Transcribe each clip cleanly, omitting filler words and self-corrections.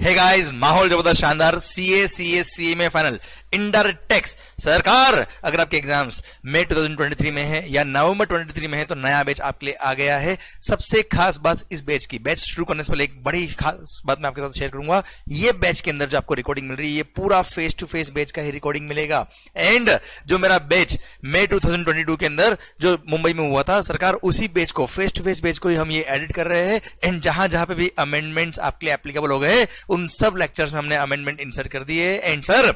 Hey guys, माहौल जबरदस्त शानदार। सीए में फाइनल इनडायरेक्ट टैक्स। सरकार, अगर आपके एग्जाम्स मई 2023 में है या नवंबर 23 में है तो नया बैच आपके लिए आ गया है। सबसे खास बात इस बैच की, बैच शुरू करने से पहले एक बड़ी खास बात मैं आपके साथ शेयर करूंगा। ये बैच के अंदर जो आपको रिकॉर्डिंग मिल रही है, ये पूरा फेस टू फेस बैच का ही रिकॉर्डिंग मिलेगा। एंड जो मेरा बैच मई 2022 के अंदर जो मुंबई में हुआ था, सरकार उसी बैच को, फेस टू फेस बैच को ही हम ये एडिट कर रहे हैं। एंड जहां जहां पे भी अमेंडमेंट्स आपके लिए एप्लीकेबल हो गए, उन सब लेक्चर्स में हमने अमेंडमेंट इंसर्ट कर दिए। एंड सर,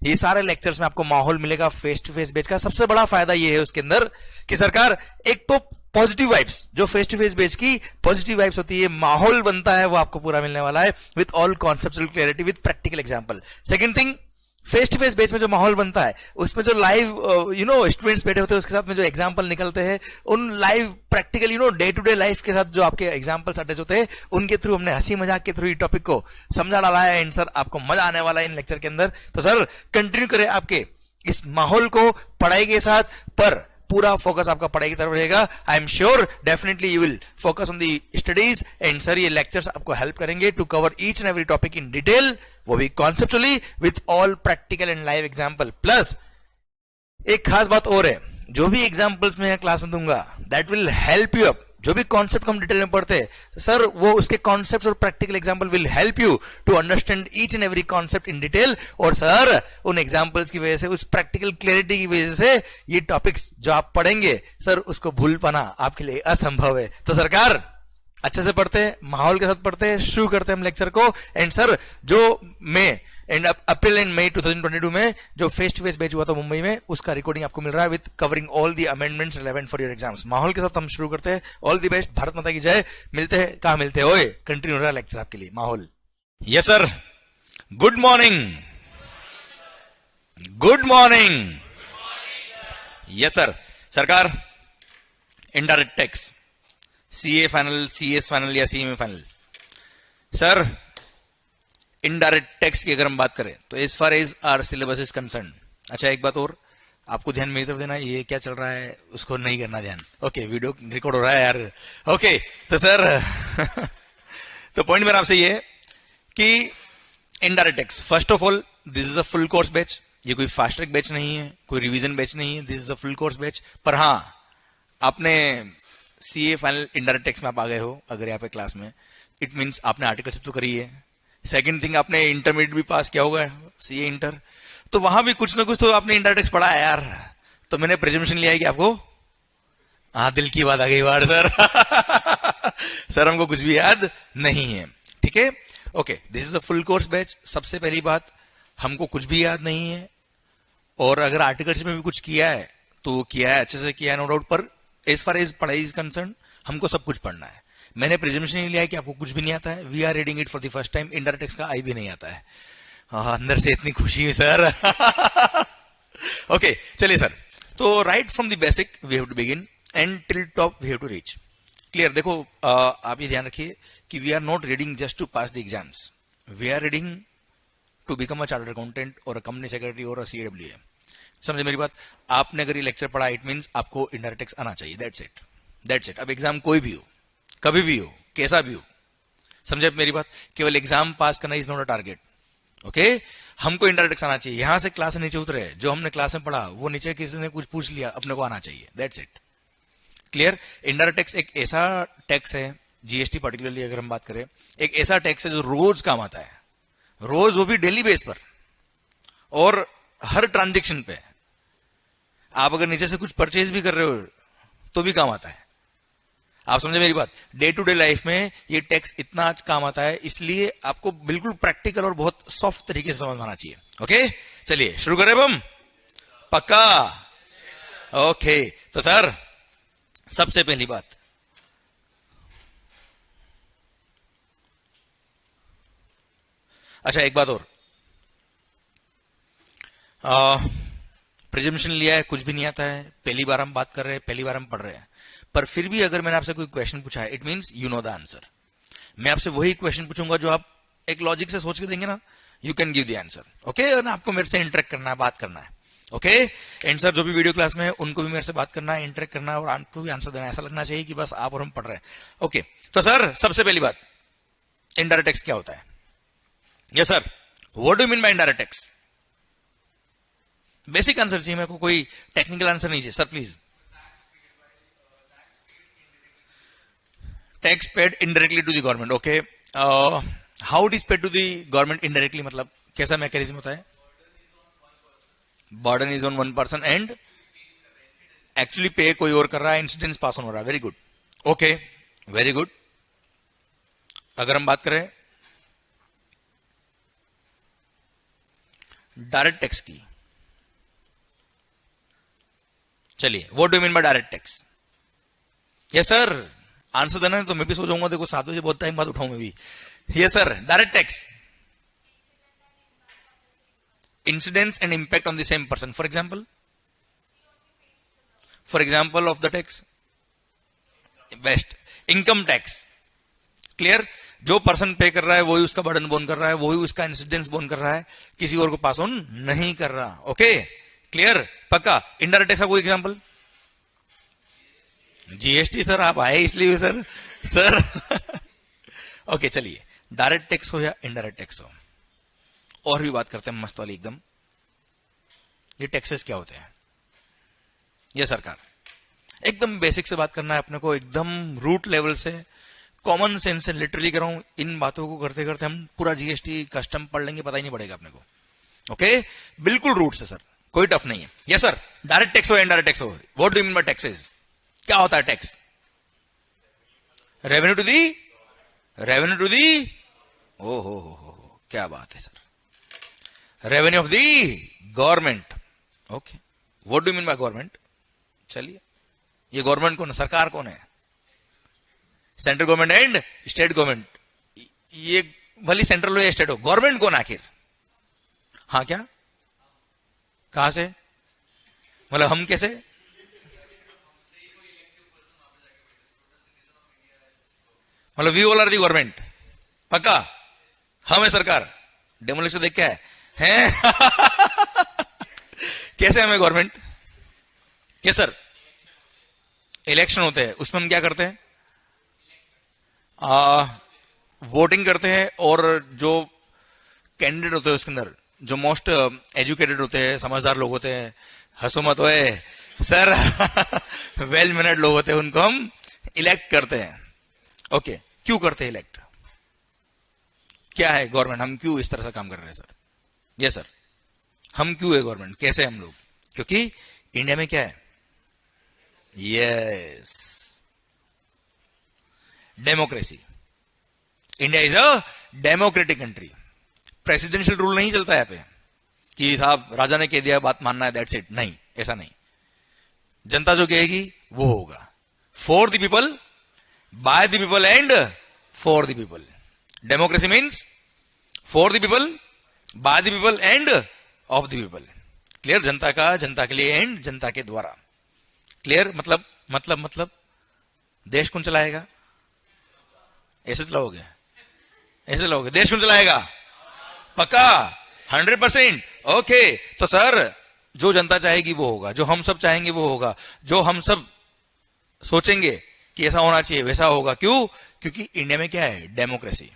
ये सारे लेक्चर्स में आपको माहौल मिलेगा फेस टू फेस बैच का। सबसे बड़ा फायदा ये है उसके अंदर कि सरकार, एक तो पॉजिटिव वाइब्स, जो फेस टू फेस बैच की पॉजिटिव वाइब्स होती है, माहौल बनता है, वो आपको पूरा मिलने वाला है with all conceptual clarity with practical example. Second thing, face to face base में जो माहौल बनता है, उसमें जो लाइव स्टूडेंट्स बैठे होते हैं, उसके साथ में जो एग्जांपल निकलते हैं, उन live practical day to day life के साथ जो आपके एग्जांपल्स अटैच होते हैं, उनके थ्रू हमने हंसी मजाक के थ्रू टॉपिक को समझा डाला है। एंड सर, आपको मजा आने वाला है इन लेक्चर के अंदर। तो सर, कंटिन्यू करें आपके इस माहौल को पढ़ाई के साथ, पर पूरा फोकस आपका पढ़ाई की तरफ रहेगा। I am sure definitely you will focus on the studies. And sir, ये लेक्चर्स आपको हेल्प करेंगे to cover each and every topic in detail, वो भी conceptually with all practical and live example. Plus एक खास बात और है, जो भी एग्जांपल्स मैं क्लास में दूंगा, that will help you up. जो भी कॉन्सेप्ट हम डिटेल में पढ़ते हैं सर, वो उसके कॉन्सेप्ट्स और practical example will help you to understand each and every concept in detail. और सर, उन एग्जांपल्स की वजह से, उस प्रैक्टिकल क्लैरिटी की वजह से, ये टॉपिक्स जो आप पढ़ेंगे सर, उसको भूल पाना आपके लिए असंभव है। तो सरकार, अच्छे से पढ़ते हैं, माहौल के साथ पढ़ते हैं, शुरू करते हैं हम लेक्चर को। एंड सर, जो मई एंड अप्रैल एंड मई 2022 में जो फेस टू फेस बैच हुआ था मुंबई में, उसका रिकॉर्डिंग आपको मिल रहा है with covering all the amendments relevant for your exams. माहौल के साथ हम शुरू करते हैं। ऑल द बेस्ट, भारत माता की जय। मिलते हैं, कहां मिलते हैं? ओए, कंटिन्यू रहा लेक्चर आपके लिए। माहौल। Yes sir, good morning. Good morning. Yes sir. सरकार, indirect tax, CA final, CS final या CMA final. Sir, indirect tax की अगर हम बात करें तो as far as our syllabus is concern. अच्छा, एक बात और आपको ध्यान मेरी तरफ देना, ये क्या चल रहा है उसको नहीं करना ध्यान। ओके, वीडियो रिकॉर्ड हो रहा है यार। ओके, तो सर तो पॉइंट मेरा आपसे ये है कि indirect tax, first of all, this is a full course batch. ये कोई फास्ट ट्रैक बैच नहीं है, कोई रिवीजन बैच नहीं है, this is a full course batch. पर हाँ, आपने सीए फाइनल इनडायरेक्ट टैक्स में आप आ गए हो अगर यहाँ पे क्लास में, इट मीन्स आपने आर्टिकलशिप तो करी है। सेकंड थिंग, आपने इंटरमीडिएट भी पास किया होगा, सीए इंटर, तो वहां भी कुछ ना कुछ तो आपने इनडायरेक्ट टैक्स पढ़ा है यार। तो मैंने प्रिजम्पशन लिया है कि आपको, हाँ, दिल की बात आ गई बार सर सर, हमको कुछ भी याद नहीं है। ठीक है, okay, this is a full course batch. सबसे पहली बात, हमको कुछ भी याद नहीं है, और अगर आर्टिकलशिप में भी कुछ किया है तो किया है, अच्छे से किया है, नो डाउट। पर एज फार एज पढ़ाई इज कंसर्न, हमको सब कुछ पढ़ना है। मैंने प्रिजम्पशन नहीं लिया है कि आपको कुछ भी नहीं आता है। We are reading it for the first time. Indirect tax का आई भी नहीं आता है। अंदर से इतनी खुशी है सर ओके, चलिए सर। तो right from the basic we have to begin and till top we have to reach. Clear? देखो, आप ये ध्यान रखिए कि we are not reading just to pass the exams, we are reading to become a chartered accountant और a company secretary और अ CWA। समझे मेरी बात? आपने अगर ये लेक्चर पढ़ा, इट मींस आपको इनडायरेक्ट टैक्स आना चाहिए। That's it, that's it. अब एग्जाम कोई भी हो, कभी भी हो, कैसा भी हो, समझे मेरी बात? केवल एग्जाम पास करना is not a target. Okay, हमको इनडायरेक्ट टैक्स आना चाहिए। यहां से क्लास से नीचे उतरे, जो हमने क्लास में पढ़ा वो नीचे किसी ने कुछ पूछ लिया, अपने को आना चाहिए। That's it. Clear? Indirect tax एक ऐसा टैक्स है, जीएसटी पर्टिकुलरली अगर हम बात करें, एक ऐसा टैक्स है जो रोज काम आता है, रोज, वो भी डेली बेस पर और हर ट्रांजेक्शन पे। आप अगर नीचे से कुछ परचेज भी कर रहे हो तो भी काम आता है। आप समझे मेरी बात? डे टू डे लाइफ में ये टैक्स इतना काम आता है, इसलिए आपको बिल्कुल प्रैक्टिकल और बहुत सॉफ्ट तरीके से समझ आना चाहिए। ओके, चलिए शुरू करें हम। पक्का? ओके, तो सर, सबसे पहली बात, अच्छा एक बात और, प्रिजम्पशन लिया है, कुछ भी नहीं आता है, पहली बार हम बात कर रहे हैं, पहली बार हम पढ़ रहे हैं, पर फिर भी अगर मैंने आपसे कोई क्वेश्चन पूछा है, it means you know the answer. मैं आपसे वही क्वेश्चन पूछूंगा जो आप एक लॉजिक से सोच के देंगे ना, you can give the answer. Okay, और आपको मेरे से इंटरेक्ट करना है, बात करना है। ओके, एंड सर, जो भी वीडियो क्लास में है उनको भी मेरे से बात करना है, इंटरेक्ट करना है, और आपको भी आंसर देना है। ऐसा लगना चाहिए कि बस आप और हम पढ़ रहे हैं। ओके, तो सर, सबसे पहली बात, इनडायरेक्ट टैक्स क्या होता है? Yes sir, what do mean by indirect tax? Basic answer चाहिए मेरे को, कोई टेक्निकल आंसर नहीं चाहिए sir please. Tax paid indirectly to the government, okay. How it is paid to the government indirectly, मतलब कैसा मैकेनिज्म होता है? Burden is on one person and actually pay कोई और कर रहा है, इंसिडेंस पास ऑन हो रहा है। Very good, okay, very good. अगर हम बात करें डायरेक्ट टैक्स की, चलिए what do mean bye direct tax? Yes sir, answer देना है तो मैं भी सो जाऊंगा, देखो 7 बजे बहुत टाइम बाद उठाऊं मैं भी। Yes sir, direct tax, incidence and impact on the same person. For example of the tax, best income tax, clear? जो पर्सन पे कर रहा है वही उसका बर्डन बोन कर रहा है, वही उसका इंसिडेंस बोन कर रहा है, किसी और को पास ऑन नहीं कर रहा। ओके, क्लियर, पक्का। इनडायरेक्ट टैक्स का कोई एग्जांपल? जीएसटी सर, आप आए इसलिए सर। सर ओके, चलिए, डायरेक्ट टैक्स हो या इनडायरेक्ट टैक्स हो, और भी बात करते हैं मस्त वाली एकदम। ये टैक्सेस क्या होते हैं? ये सरकार, एकदम बेसिक से बात करना है अपने को, एकदम रूट लेवल से, कॉमन सेंस से, लिटरली कर रहा हूं। इन बातों को करते करते हम पूरा जीएसटी कस्टम पढ़ लेंगे, पता ही नहीं पड़ेगा अपने को। ओके, बिल्कुल रूट से सर, कोई टफ नहीं है। यस सर, डायरेक्ट टैक्स हो इनडायरेक्ट टैक्स हो, what do you mean by taxes? क्या होता है tax? Revenue to the, revenue to the, ओ हो, क्या बात है sir, revenue of the government. Okay, what do you mean by government? चलिए, ये गवर्नमेंट कौन है, सरकार कौन है? Central government and state government. ये भली सेंट्रल हो या स्टेट हो, गवर्नमेंट कौन आखिर? हाँ, क्या, कहां से, मतलब हम कैसे? मतलब we all are the government, पक्का? हम है सरकार, डेमोलिशन देख क्या है? कैसे हमें गवर्नमेंट? यस सर, इलेक्शन होते हैं, उसमें हम क्या करते हैं? वोटिंग करते हैं, और जो कैंडिडेट होते हैं उसके अंदर जो मोस्ट एजुकेटेड होते हैं, समझदार लोग होते हैं, हंसो मत होए सर, वेल मैनर्ड लोग होते हैं, उनको हम इलेक्ट करते हैं। ओके, क्यों करते हैं इलेक्ट? क्या है गवर्नमेंट, हम क्यों इस तरह से काम कर रहे हैं सर? यस सर, हम क्यों है गवर्नमेंट, कैसे हम लोग? क्योंकि इंडिया में क्या है? Yes, democracy. India is a democratic country. Presidential rule नहीं चलता है यहाँ पे कि साहब राजा ने कह दिया बात मानना है, दैट्स इट। नहीं, ऐसा नहीं। जनता जो कहेगी वो होगा। For the people, by the people and for the people. Democracy means for the people, by the people and of the people. Clear? जनता का, जनता के लिए एंड जनता के द्वारा। क्लियर? मतलब देश कौन चलाएगा? ऐसे चलाओगे? ऐसे चलाओगे? देश कौन चलाएगा? पक्का 100%। ओके, तो सर जो जनता चाहेगी वो होगा, जो हम सब चाहेंगे वो होगा, जो हम सब सोचेंगे कि ऐसा होना चाहिए वैसा होगा। क्यों? क्योंकि इंडिया में क्या है? डेमोक्रेसी।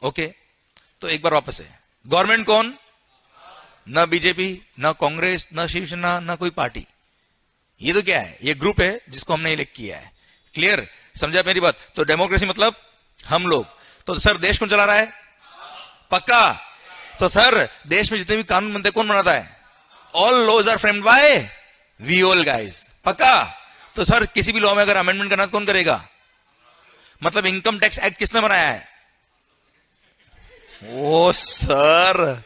ओके, तो एक बार वापस है, गवर्नमेंट कौन? न बीजेपी, न कांग्रेस, न शिवसेना, न कोई पार्टी। ये तो क्या है? ये ग्रुप है जिसको हमने इलेक्ट किया है। क्लियर? समझा मेरी बात? तो डेमोक्रेसी मतलब हम लोग। तो सर देश कौन चला रहा है? पक्का? तो सर देश में जितने भी कानून बनते हैं कौन बनाता है? All laws are framed by we all guys. पक्का? तो सर किसी भी लॉ में अगर अमेंडमेंट करना तो कौन करेगा? मतलब इनकम टैक्स एक्ट किसने बनाया है? ओ सर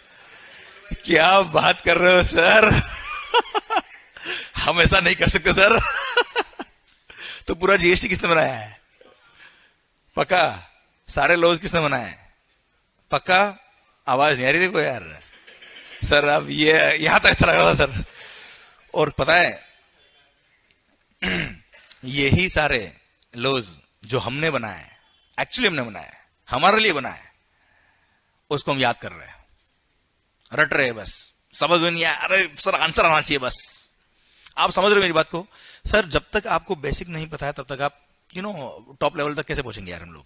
क्या बात कर रहे हो सर, हम ऐसा नहीं कर सकते सर। तो पूरा जीएसटी किसने बनाया है? पक्का? सारे लॉज किसने बनाए हैं? पक्का? आवाज नहीं आ रही देखो यार सर। अब ये यहां तक अच्छा लग रहा था सर। और पता है यही सारे लॉज जो हमने बनाए हैं, एक्चुअली हमने बनाया है, हमारे लिए बनाया है, उसको हम याद कर रहे हैं, रट रहे हैं, बस समझ में नहीं आया। अरे सर आंसर आना चाहिए बस। आप समझ रहे हो मेरी बात को? सर जब तक आपको बेसिक नहीं पता है तब तक आप टॉप लेवल तक कैसे पहुंचेंगे यार हम लोग।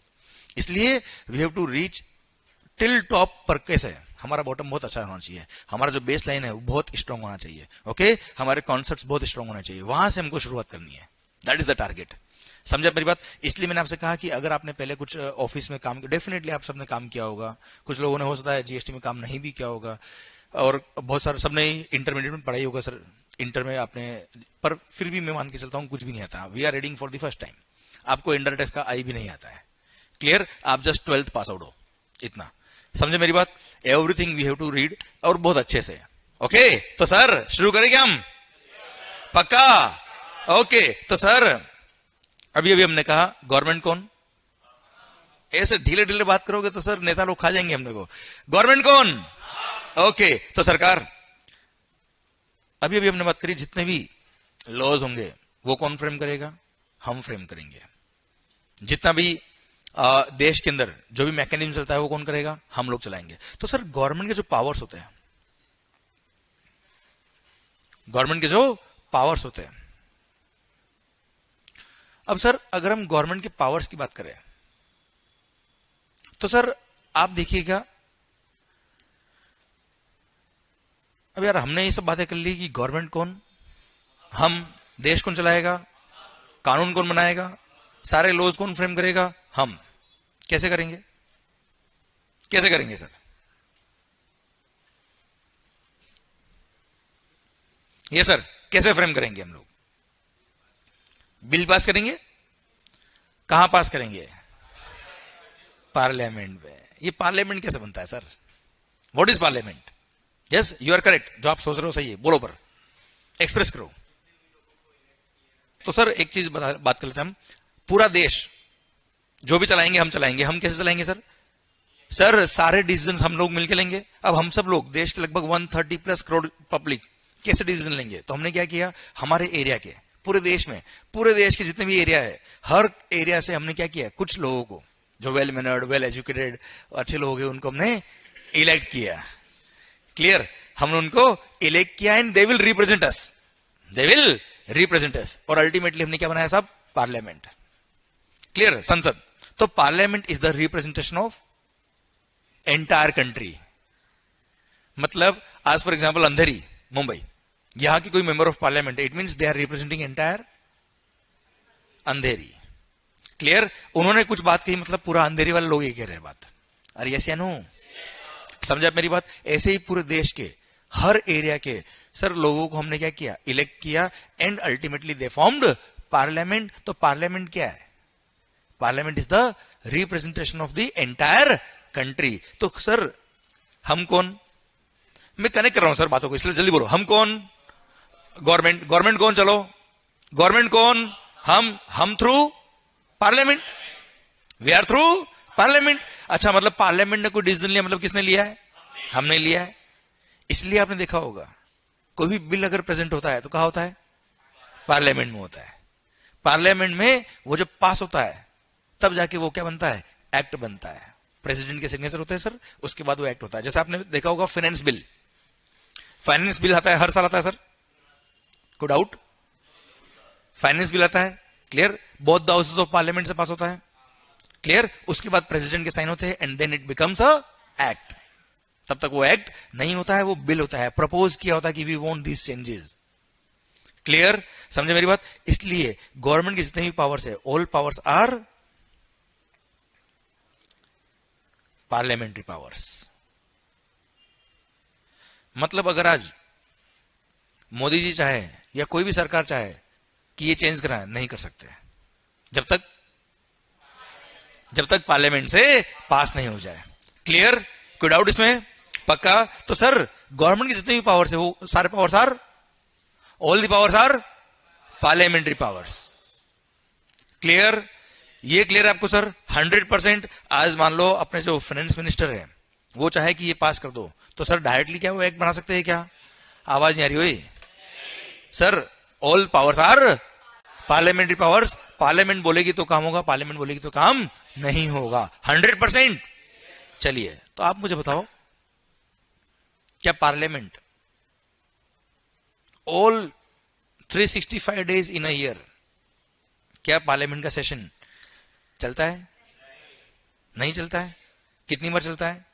इसलिए we have to reach till top पर कैसे हमारा बॉटम बहुत अच्छा होना चाहिए, हमारा जो बेस लाइन है वो बहुत स्ट्रांग होना चाहिए, ओके, हमारे कॉन्सेप्ट्स बहुत स्ट्रांग होना चाहिए, वहां से हमको शुरुआत करनी है, दैट इज द टारगेट। समझा मेरी बात? इसलिए मैंने आपसे कहा कि अगर आपने पहले कुछ ऑफिस में काम किया, डेफिनेटली आप सबने काम किया होगा, कुछ लोगों ने हो सकता है जीएसटी में काम नहीं भी किया होगा, और बहुत सारे सबने इंटरमीडिएट में पढ़ाई होगा सर, इंटर में आपने, पर फिर भी मैं मान के चलता हूं कुछ भी नहीं आता, we are reading for the first time, आपको इंडायरेक्ट टैक्स का आई भी नहीं आता है, क्लियर, आप जस्ट 12th पास आउट हो, इतना समझे मेरी बात? Everything we have to read, और बहुत अच्छे से, ओके। तो सर शुरू करेंगे हम, पक्का? ओके, तो सर अभी अभी हमने कहा गवर्नमेंट कौन, ऐसे ढीले ढीले बात करोगे तो सर नेता लोग खा जाएंगे हमने को, गवर्नमेंट कौन, ओके, तो सरकार। अभी अभी हमने बात करी जितने भी लॉज होंगे वो कौन फ्रेम करेगा, हम फ्रेम करेंगे, जितना भी देश के अंदर जो भी मैकेनिज्म चलता है वो कौन करेगा, हम लोग चलाएंगे। तो सर गवर्नमेंट के जो पावर्स होते हैं, गवर्नमेंट के जो पावर्स होते हैं, अब सर अगर हम गवर्नमेंट के पावर्स की बात करें तो सर आप देखिएगा, अब यार हमने ये सब बातें कर ली कि गवर्नमेंट कौन, हम, देश कौन चलाएगा, कानून कौन बनाएगा, सारे लॉज कौन फ्रेम करेगा, हम। कैसे करेंगे, कैसे करेंगे सर? ये सर कैसे फ्रेम करेंगे हम लोग? बिल पास करेंगे, कहां पास करेंगे, पार्लियामेंट में। ये पार्लियामेंट कैसे बनता है sir, what is parliament? Yes you are correct, जो आप सोच रहे हो सही है, बोलो पर एक्सप्रेस करो। तो सर एक चीज बात कर लेते हैं हम, पूरा देश जो भी चलाएंगे हम चलाएंगे, हम कैसे चलाएंगे सर? सर सारे डिसीजन हम लोग मिलकर लेंगे। अब हम सब लोग देश के लगभग 130+ करोड़ पब्लिक कैसे डिसीजन लेंगे? तो हमने क्या किया, हमारे एरिया के, पूरे देश में, पूरे देश के जितने भी एरिया है, हर एरिया से हमने क्या किया, कुछ लोगों को जो वेल मैनर्ड, वेल एजुकेटेड, अच्छे लोग हैं, उनको हमने इलेक्ट किया, क्लियर, हमने उनको इलेक्ट किया and they will represent us, they will represent us, और अल्टीमेटली हमने क्या बनाया साहब, पार्लियामेंट, क्लियर, संसद। तो parliament is the representation of entire country. मतलब आज फॉर एग्जांपल अंधेरी मुंबई, यहां की कोई member of parliament, it means they are representing entire Andheri, clear. उन्होंने कुछ बात कही, मतलब पूरा अंधेरी वाले लोग ये कह रहे हैं बात, अरे यस या नो, समझा मेरी बात? ऐसे ही पूरे देश के हर एरिया के सर लोगों को हमने क्या किया, इलेक्ट किया, and ultimately they formed parliament. तो पार्लियामेंट क्या है, parliament is the representation of the entire country. तो सर हम कौन, मैं कनेक्ट कर रहा हूं सर बातों को, इसलिए जल्दी बोलो, हम कौन, गवर्नमेंट, गवर्नमेंट कौन, चलो गवर्नमेंट कौन, हम through parliament, we are through parliament. अच्छा, मतलब पार्लियामेंट ने कोई डिसीजन लिया, मतलब किसने लिया है, हमने लिया है। इसलिए आपने देखा होगा कोई भी बिल अगर प्रेजेंट होता है तो कहां होता है, पार्लियामेंट में होता है। पार्लियामेंट में वो जब पास होता है तब जाके वो क्या बनता है, एक्ट बनता है, प्रेसिडेंट के सिग्नेचर होते हैं सर, उसके बाद वो एक्ट होता है। जैसे आपने देखा होगा फाइनेंस बिल, फाइनेंस बिल आता है, हर साल आता है सर, कोई डाउट, फाइनेंस बिल आता है, clear, both the houses of parliament से पास होता है, क्लियर, उसके बाद प्रेसिडेंट के साइन होते हैं and then it becomes a act. तब तक वो एक्ट नहीं होता है, वो बिल होता है, प्रपोज किया होता है कि we want this changes, clear, समझे मेरी बात? इसलिए गवर्नमेंट के जितने भी पावर्स है, all powers are parliamentary powers. मतलब अगर आज मोदी जी चाहे या कोई भी सरकार चाहे कि ये चेंज कराए, नहीं कर सकते जब तक पार्लियामेंट से पास नहीं हो जाए, क्लियर, कोई डाउट इसमें, पक्का? तो सर गवर्नमेंट के जितने भी पावर्स है वो सारे powers are, all the powers are parliamentary powers, clear, ये क्लियर है आपको सर? 100%। आज मान लो अपने जो फाइनेंस मिनिस्टर है वो चाहे कि ये पास कर दो, तो सर डायरेक्टली क्या वो एक्ट बना सकते हैं क्या? आवाज नहीं आ रही हुई sir, all powers are parliamentary powers, parliament बोलेगी तो काम होगा, पार्लियामेंट बोलेगी तो काम नहीं होगा, 100%। चलिए तो आप मुझे बताओ, क्या parliament all 365 days in a year, क्या पार्लियामेंट का सेशन चलता है? नहीं चलता है। कितनी बार चलता है?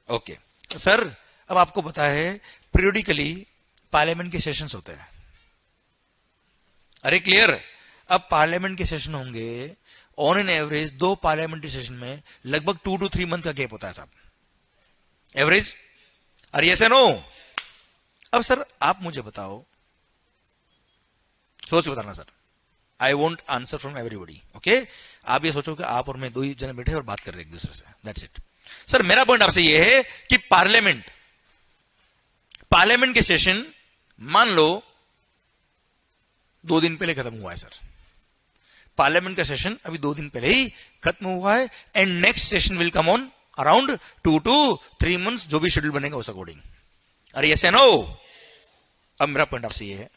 ओके सर, अब आपको पता है पीरियोडिकली पार्लियामेंट के सेशंस होते हैं। अरे क्लियर, अब पार्लियामेंट के सेशन होंगे on an average, 2 parliamentary session में लगभग 2 to 3 मंथ का गैप होता है साहब, एवरेज। अरे यस नो। अब सर आप मुझे बताओ, सोच बताना sir, I won't answer from everybody, okay. आप ये सोचो कि आप और मैं 2 ही जने बैठे और बात कर रहे हैं एक दूसरे से, दैट्स इट। सर मेरा पॉइंट आपसे ये है कि पार्लियामेंट के सेशन मान लो 2 दिन पहले खत्म हुआ है सर, पार्लियामेंट का सेशन अभी 2 दिन पहले ही खत्म हुआ है, and next session will come on around 2 to 3 months, जो भी शेड्यूल बनेगा उस अकॉर्डिंग। अरे यस नो। अब मेरा पॉइंट आपसे ये है,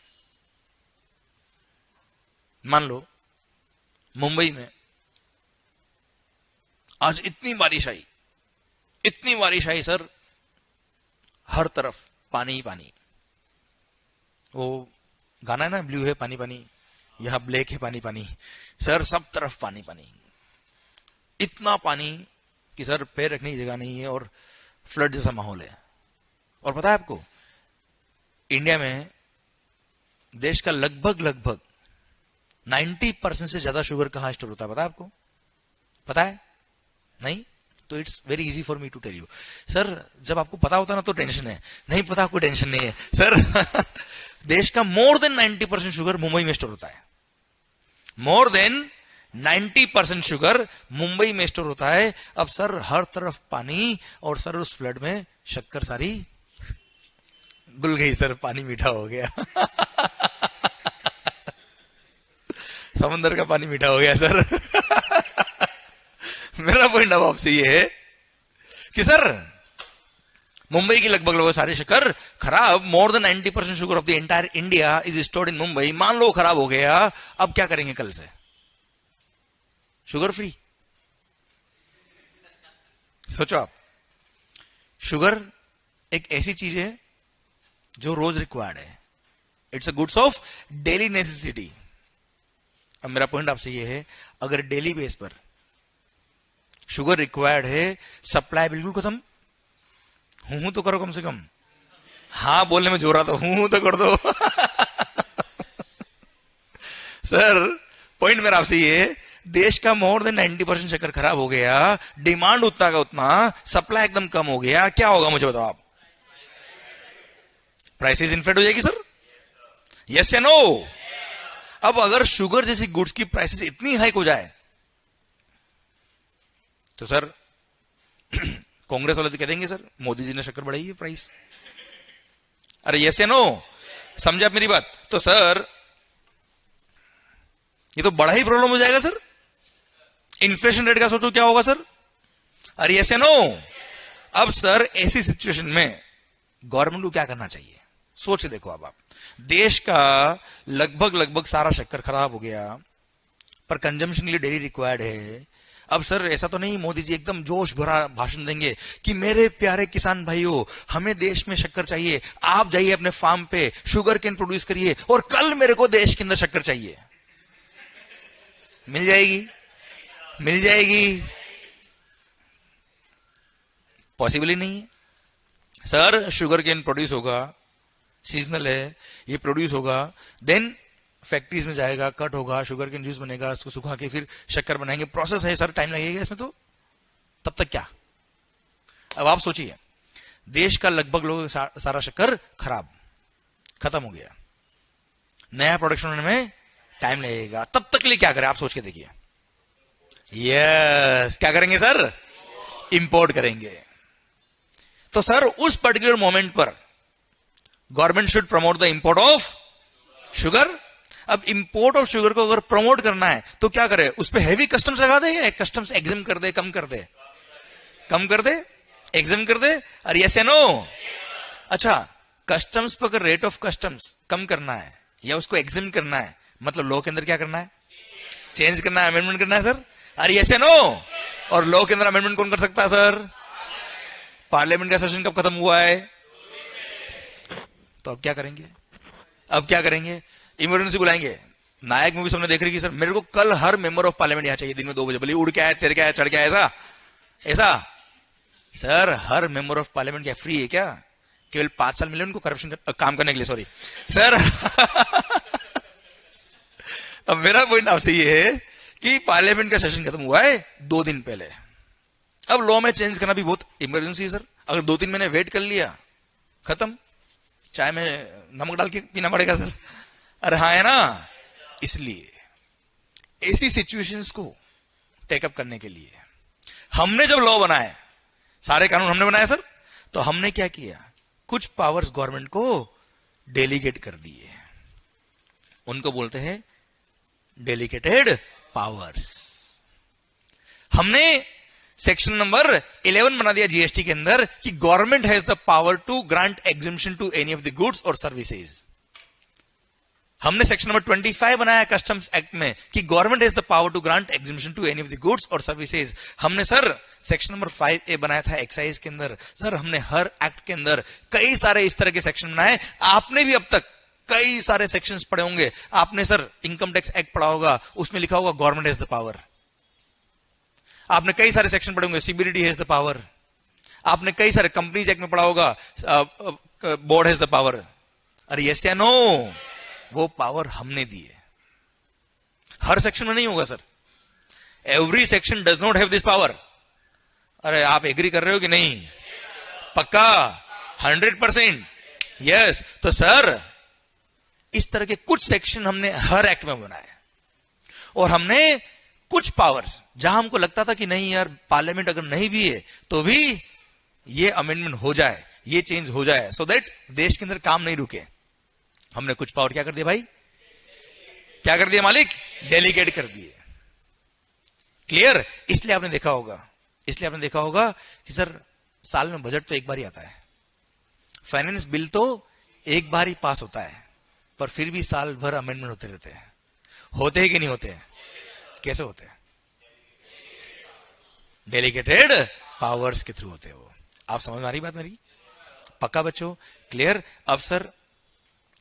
मान लो मुंबई में आज इतनी बारिश आई सर, हर तरफ पानी ही पानी। वो गाना है ना, ब्लू है पानी पानी, यहां ब्लैक है पानी पानी, सर सब तरफ पानी पानी, इतना पानी कि सर पैर रखने की जगह नहीं है और फ्लड जैसा माहौल है। और पता है आपको, इंडिया में देश का लगभग 90% से ज्यादा शुगर कहां स्टोर होता है, पता है आपको? पता है? नहीं? तो it's very easy for me to tell you. Sir जब आपको पता होता ना तो टेंशन है, नहीं पता आपको टेंशन नहीं है सर। देश का मोर देन 90% शुगर मुंबई में स्टोर होता है, मोर देन 90% शुगर मुंबई में स्टोर होता है। अब सर हर तरफ पानी, और सर उस फ्लड में शक्कर सारी घुल गई सर, पानी मीठा हो गया। समंदर का पानी मीठा हो गया सर। मेरा पॉइंट अब आपसे ये है कि सर मुंबई की लगभग सारी शक्कर खराब, more than 90% sugar of the entire India is stored in Mumbai. मान लो खराब हो गया, अब क्या करेंगे कल से? Sugar free. सोचो आप, शुगर एक ऐसी चीज है जो रोज रिक्वायर्ड है, it's a goods of daily necessity. अब मेरा पॉइंट आपसे ये है, अगर डेली बेस पर शुगर रिक्वायर्ड है, सप्लाई बिल्कुल खत्म, हूं तो करो कम से कम, हाँ बोलने में जोर आता, हूं तो कर दो। सर पॉइंट मेरा आपसे ये है, देश का मोर देन 90% शक्कर खराब हो गया, डिमांड उतना का उतना, सप्लाई एकदम कम हो गया, क्या होगा मुझे बताओ आप? प्राइसेस इन्फ्लेट हो जाएगी सर, यस या नो? अब अगर शुगर जैसी गुड्स की प्राइसेस इतनी हाइक हो जाए तो सर कांग्रेस वाले तो कह देंगे सर मोदी जी ने शक्कर बढ़ाई है प्राइस। अरे यस या नो? समझे आप मेरी बात? तो सर ये तो बड़ा ही प्रॉब्लम हो जाएगा सर। इन्फ्लेशन रेट का सोचो क्या होगा सर। अरे यस या नो? अब सर ऐसी सिचुएशन में गवर्नमेंट को क्या करना चाहिए, सोच के देखो। अब आप देश का लगभग सारा शक्कर खराब हो गया, पर कंजम्पशन के लिए डेली रिक्वायर्ड है। अब सर ऐसा तो नहीं मोदी जी एकदम जोश भरा भाषण देंगे कि मेरे प्यारे किसान भाइयों, हमें देश में शक्कर चाहिए, आप जाइए अपने फार्म पे शुगर केन प्रोड्यूस करिए और कल मेरे को देश के अंदर शक्कर चाहिए। मिल जाएगी? मिल जाएगी? पॉसिबल ही नहीं है सर। शुगर केन प्रोड्यूस होगा, सीजनल है, ये प्रोड्यूस होगा, देन फैक्ट्रीज में जाएगा, कट होगा, शुगर केन जूस बनेगा, उसको सुखा के फिर शक्कर बनाएंगे, प्रोसेस है सर, टाइम लगेगा इसमें। तो तब तक क्या? अब आप सोचिए, देश का लगभग लोग सारा शक्कर खराब खत्म हो गया, नया प्रोडक्शन होने में टाइम लगेगा, तब तक के लिए क्या करें आप सोच के देखिए। यस, क्या करेंगे सर? इंपोर्ट करेंगे। तो सर उस पर्टिकुलर मोमेंट पर government should promote the import of sugar. अब इंपोर्ट ऑफ शुगर को अगर प्रमोट करना है तो क्या करे? उस पर हैवी कस्टम्स लगा दे, या कस्टम्स एग्जाम कर दे, कम कर दे, कम कर दे, एग्जाम कर दे? अरे यस या नो? अच्छा, कस्टम्स पर अगर रेट ऑफ कस्टम्स कम करना है या उसको एग्जाम करना है, मतलब लॉ के अंदर क्या करना है? चेंज करना है, अमेंडमेंट करना है सर। अरे यस या नो? और लॉ के अंदर अमेंडमेंट कौन कर सकता है सर? पार्लियामेंट का सेशन कब खत्म हुआ है? तो अब क्या करेंगे? अब क्या करेंगे? इमरजेंसी बुलाएंगे। नायक मूवी सबने देख रही कि सर मेरे को कल हर मेंबर ऑफ पार्लियामेंट यहां चाहिए दिन में 2 बजे, भले उड़ के आए, तैर के आए, चढ़ के आए, ऐसा ऐसा sir her member of parliament क्या फ्री है क्या? केवल 5 साल मिले उनको करप्शन काम करने के लिए, सॉरी सर। अब मेरा पॉइंट आपसे ये है कि पार्लियामेंट का सेशन खत्म हुआ है 2 दिन पहले। अब लॉ में चेंज करना भी बहुत इमरजेंसी है सर। अगर 2-3 महीने वेट कर लिया, खत्म, चाय में नमक डाल के पीना पड़ेगा सर। अरे हाँ है ना। इसलिए ऐसी सिचुएशंस को टेकअप करने के लिए हमने जब लॉ बनाए, सारे कानून हमने बनाए सर, तो हमने क्या किया, कुछ पावर्स गवर्नमेंट को डेलीगेट कर दिए। उनको बोलते हैं डेलीगेटेड पावर्स। हमने सेक्शन नंबर 11 बना दिया जीएसटी के अंदर कि government has the power to grant exemption to any of the goods और सर्विसेज। हमने सेक्शन नंबर 25 बनाया कस्टम्स एक्ट में कि government has the power to grant exemption to any of the goods और सर्विसेज। हमने सर सेक्शन नंबर 5A बनाया था excise के अंदर। सर हमने हर एक्ट के अंदर कई सारे इस तरह के सेक्शन बनाए। आपने भी अब तक कई सारे सेक्शंस पढ़े होंगे। आपने सर इनकम टैक्स एक्ट पढ़ा होगा, उसमें लिखा होगा गवर्नमेंट हैज द पावर। आपने कई सारे सेक्शन पढ़े होंगे, सीबीडीटी हैज द पावर। आपने कई सारे कंपनीज एक्ट में पढ़ा होगा, बोर्ड हैज द पावर। अरे यस या नो? वो पावर हमने दी है। हर सेक्शन में नहीं होगा sir, every section does not have this power. अरे आप एग्री कर रहे हो कि नहीं? पक्का 100%? यस। तो सर इस तरह के कुछ सेक्शन हमने हर एक्ट में बनाए और हमने कुछ पावर्स जहां हमको लगता था कि नहीं यार पार्लियामेंट अगर नहीं भी है तो भी ये अमेंडमेंट हो जाए, ये चेंज हो जाए, सो दैट देश के अंदर काम नहीं रुके, हमने कुछ पावर क्या कर दिया भाई? क्या कर दिया मालिक? डेलीगेट कर दिए। क्लियर? इसलिए आपने देखा होगा कि सर साल में बजट तो एक बार ही आता है, फाइनेंस बिल तो एक बार ही पास होता है, पर फिर भी साल भर अमेंडमेंट होते रहते हैं। होते हैं कि नहीं होते हैं? कैसे होते हैं? डेलीगेटेड पावर्स के थ्रू होते हैं वो। आप समझ में आ रही बात मेरी? पक्का बच्चों? क्लियर? अब सर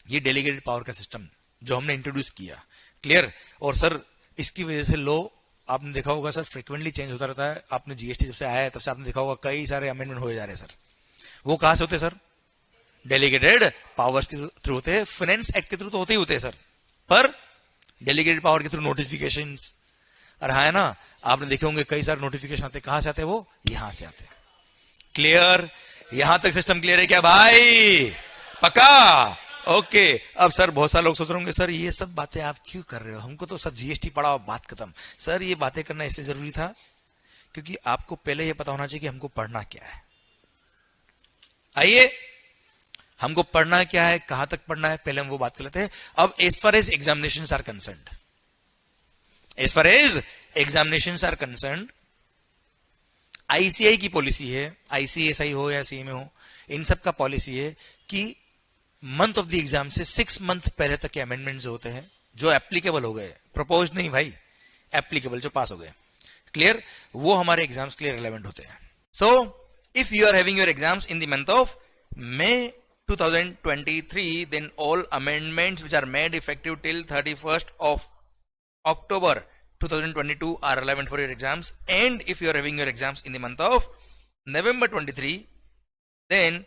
ये डेलीगेटेड पावर का सिस्टम जो हमने इंट्रोड्यूस किया, क्लियर? और सर इसकी वजह से लॉ आपने देखा होगा सर फ्रिक्वेंटली चेंज होता रहता है। आपने जीएसटी जब से आया है तब से आपने देखा होगा कई सारे अमेंडमेंट हो जा रहे हैं सर। वो कहां से होते हैं सर? डेलीगेटेड पावर्स के थ्रू होते हैं। फाइनेंस एक्ट के थ्रू तो होते ही होते हैं सर, पर डेलीगेटेड पावर के थ्रू नोटिफिकेशंस। और हाँ है ना, आपने देखे होंगे कई सारे नोटिफिकेशन आते हैं। कहां से आते हैं वो? यहां से आते हैं। क्लियर? यहां तक सिस्टम क्लियर है क्या भाई? पक्का? ओके। अब सर बहुत सारे लोग सोच रहे होंगे सर ये सब बातें आप क्यों कर रहे हो, हमको तो सर जीएसटी पढ़ाओ, बात खत्म। सर ये बातें करना इसलिए जरूरी था क्योंकि आपको पहले ये पता होना चाहिए कि हमको पढ़ना क्या है। आइए हमको पढ़ना क्या है, कहां तक पढ़ना है, पहले हम वो बात कर लेते हैं। अब as far as examinations are concerned, ICI की पॉलिसी है, आईसीएसआई हो या सीएमए हो, इन सब का पॉलिसी है कि मंथ ऑफ द एग्जाम से 6 मंथ पहले तक के अमेंडमेंट्स होते हैं जो एप्लीकेबल हो गए, प्रपोज नहीं भाई, एप्लीकेबल जो पास हो गए, क्लियर? वो हमारे एग्जाम्स के लिए रिलेवेंट होते हैं। So if you are having your exams in the month of May 2023, then all amendments which are made effective till 31st of October 2022 are relevant for your exams. And if you are having your exams in the month of November 23, then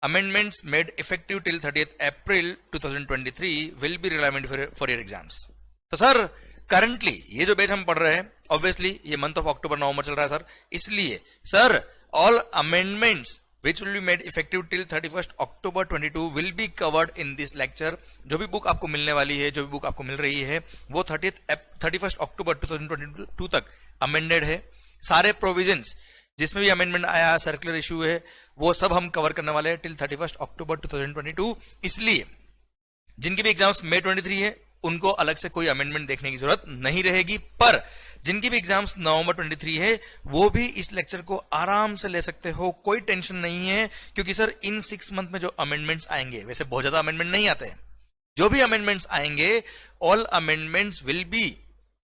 amendments made effective till 30th April 2023 will be relevant for your exams. तो sir currently ये जो batch हम पढ़ रहे हैं, obviously ये month of October November चल रहा है सर, इसलिए sir all amendments which will be made effective till 31st October 22 will be covered in this lecture. जो भी बुक आपको मिलने वाली है, जो भी बुक आपको मिल रही है, वो 31st October 2022 तक अमेंडेड है। सारे प्रोविजंस जिसमें भी अमेंडमेंट आया, सर्कुलर इशू है, वो सब हम कवर करने वाले हैं टिल 31st October 2022। इसलिए जिनके भी एग्जाम्स May 23 है उनको अलग से कोई अमेंडमेंट देखने की जरूरत नहीं रहेगी, पर जिनकी भी एग्जाम्स नवंबर 23 है वो भी इस लेक्चर को आराम से ले सकते हो, कोई टेंशन नहीं है। क्योंकि सर इन 6 मंथ में जो अमेंडमेंट्स आएंगे, वैसे बहुत ज्यादा अमेंडमेंट नहीं आते हैं, जो भी अमेंडमेंट्स आएंगे all amendments will be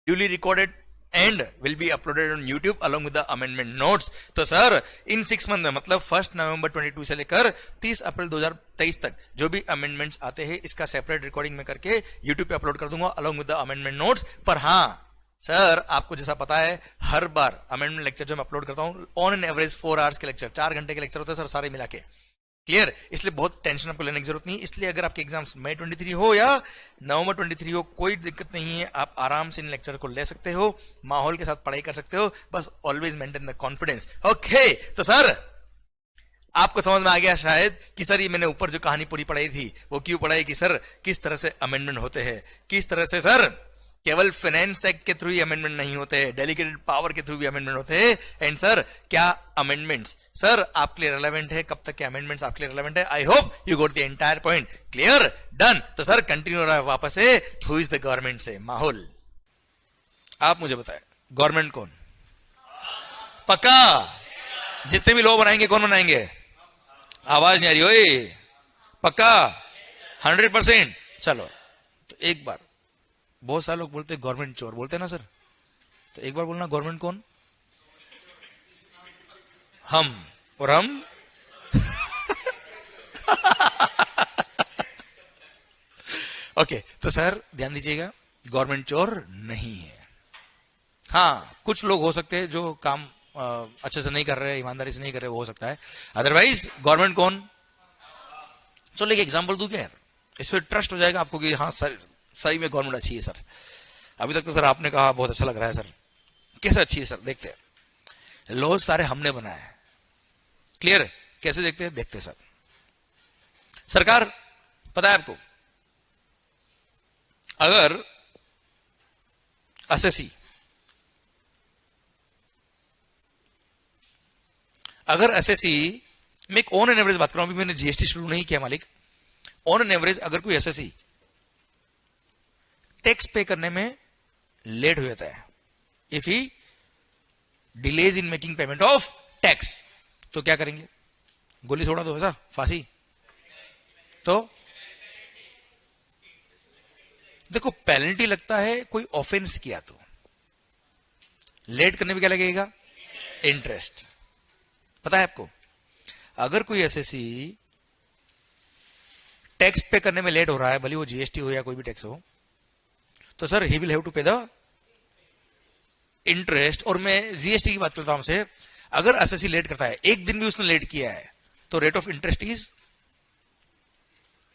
duly recorded and will be uploaded on YouTube along with the amendment notes। तो सर इन 6 मंथ में मतलब 1 नवंबर 22 से लेकर 30 अप्रैल 2023 तक जो भी अमेंडमेंट्स आते हैं इसका सेपरेट रिकॉर्डिंग में करके YouTube पे अपलोड कर दूंगा along with the amendment notes। पर हाँ सर आपको जैसा पता है हर बार अमेंडमेंट लेक्चर जो मैं अपलोड करता हूं ऑन एन एवरेज 4 आवर्स के लेक्चर, 4 घंटे के लेक्चर होते हैं सर सारे मिला के। क्लियर? इसलिए बहुत टेंशन आपको लेने की जरूरत नहीं। इसलिए अगर आपके एग्जाम्स मई 23 हो या नवंबर 23 हो, कोई दिक्कत नहीं है, आप आराम से इन लेक्चर को ले सकते हो, माहौल के साथ पढ़ाई कर सकते हो, बस always maintain the confidence. Okay, तो सर आपको समझ में आ गया शायद कि सर ये मैंने ऊपर जो कहानी पूरी पढ़ाई थी वो क्यों पढ़ाई, कि सर किस तरह से अमेंडमेंट होते हैं, किस तरह से सर केवल फाइनेंस एक्ट के थ्रू ही अमेंडमेंट नहीं होते हैं, डेलीगेटेड पावर के थ्रू भी अमेंडमेंट होते हैं। एंड सर क्या अमेंडमेंट्स सर आपके लिए रेलेवेंट है, कब तक के अमेंडमेंट्स आपके लिए रेलेवेंट है। I hope you got the entire point. Clear? Done. तो सर कंटिन्यू रहा है वापस से, हु इज द गवर्नमेंट से माहौल। आप मुझे बताएं गवर्नमेंट कौन? पक्का? जितने भी लोग बनाएंगे कौन बनाएंगे? आवाज नहीं आ रही ओए। पक्का? 100%? चलो तो एक बार, बहुत सारे लोग बोलते हैं गवर्नमेंट चोर, बोलते हैं ना सर, तो एक बार बोलना गवर्नमेंट कौन? हम। और हम ओके तो सर ध्यान दीजिएगा, गवर्नमेंट चोर नहीं है। हाँ कुछ लोग हो सकते हैं जो काम अच्छे से नहीं कर रहे, ईमानदारी से नहीं कर रहे, वो हो सकता है, अदरवाइज गवर्नमेंट कौन? चलो एक एग्जांपल दूं क्या यार, इस पर ट्रस्ट हो जाएगा आपको कि हाँ सर सही में गवर्नमेंट अच्छी है। सर अभी तक तो सर आपने कहा बहुत अच्छा लग रहा है सर, कैसे अच्छी है सर? देखते हैं। लॉ सारे हमने बनाए हैं। क्लियर? कैसे देखते हैं? देखते हैं सर। सरकार पता है आपको, अगर एसएससी में एक ऑन एन एवरेज बात कर रहा हूं, अभी मैंने जीएसटी शुरू नहीं किया मालिक, ऑन एन एवरेज अगर कोई एसएससी टैक्स पे करने में लेट हो जाता है, if he delays in making payment of tax, तो क्या करेंगे? गोली छोड़ा दो, ऐसा फांसी? तो देखो पेनल्टी लगता है कोई ऑफेंस किया तो, लेट करने में क्या लगेगा? इंटरेस्ट। पता है आपको, अगर कोई एसएससी टैक्स पे करने में लेट हो रहा है, भले वो जीएसटी हो या कोई भी टैक्स हो, तो sir he will have to pay the interest. और मैं जीएसटी की बात करता हूं हमसे, अगर एसएससी लेट करता है, एक दिन भी उसने लेट किया है, तो rate of interest is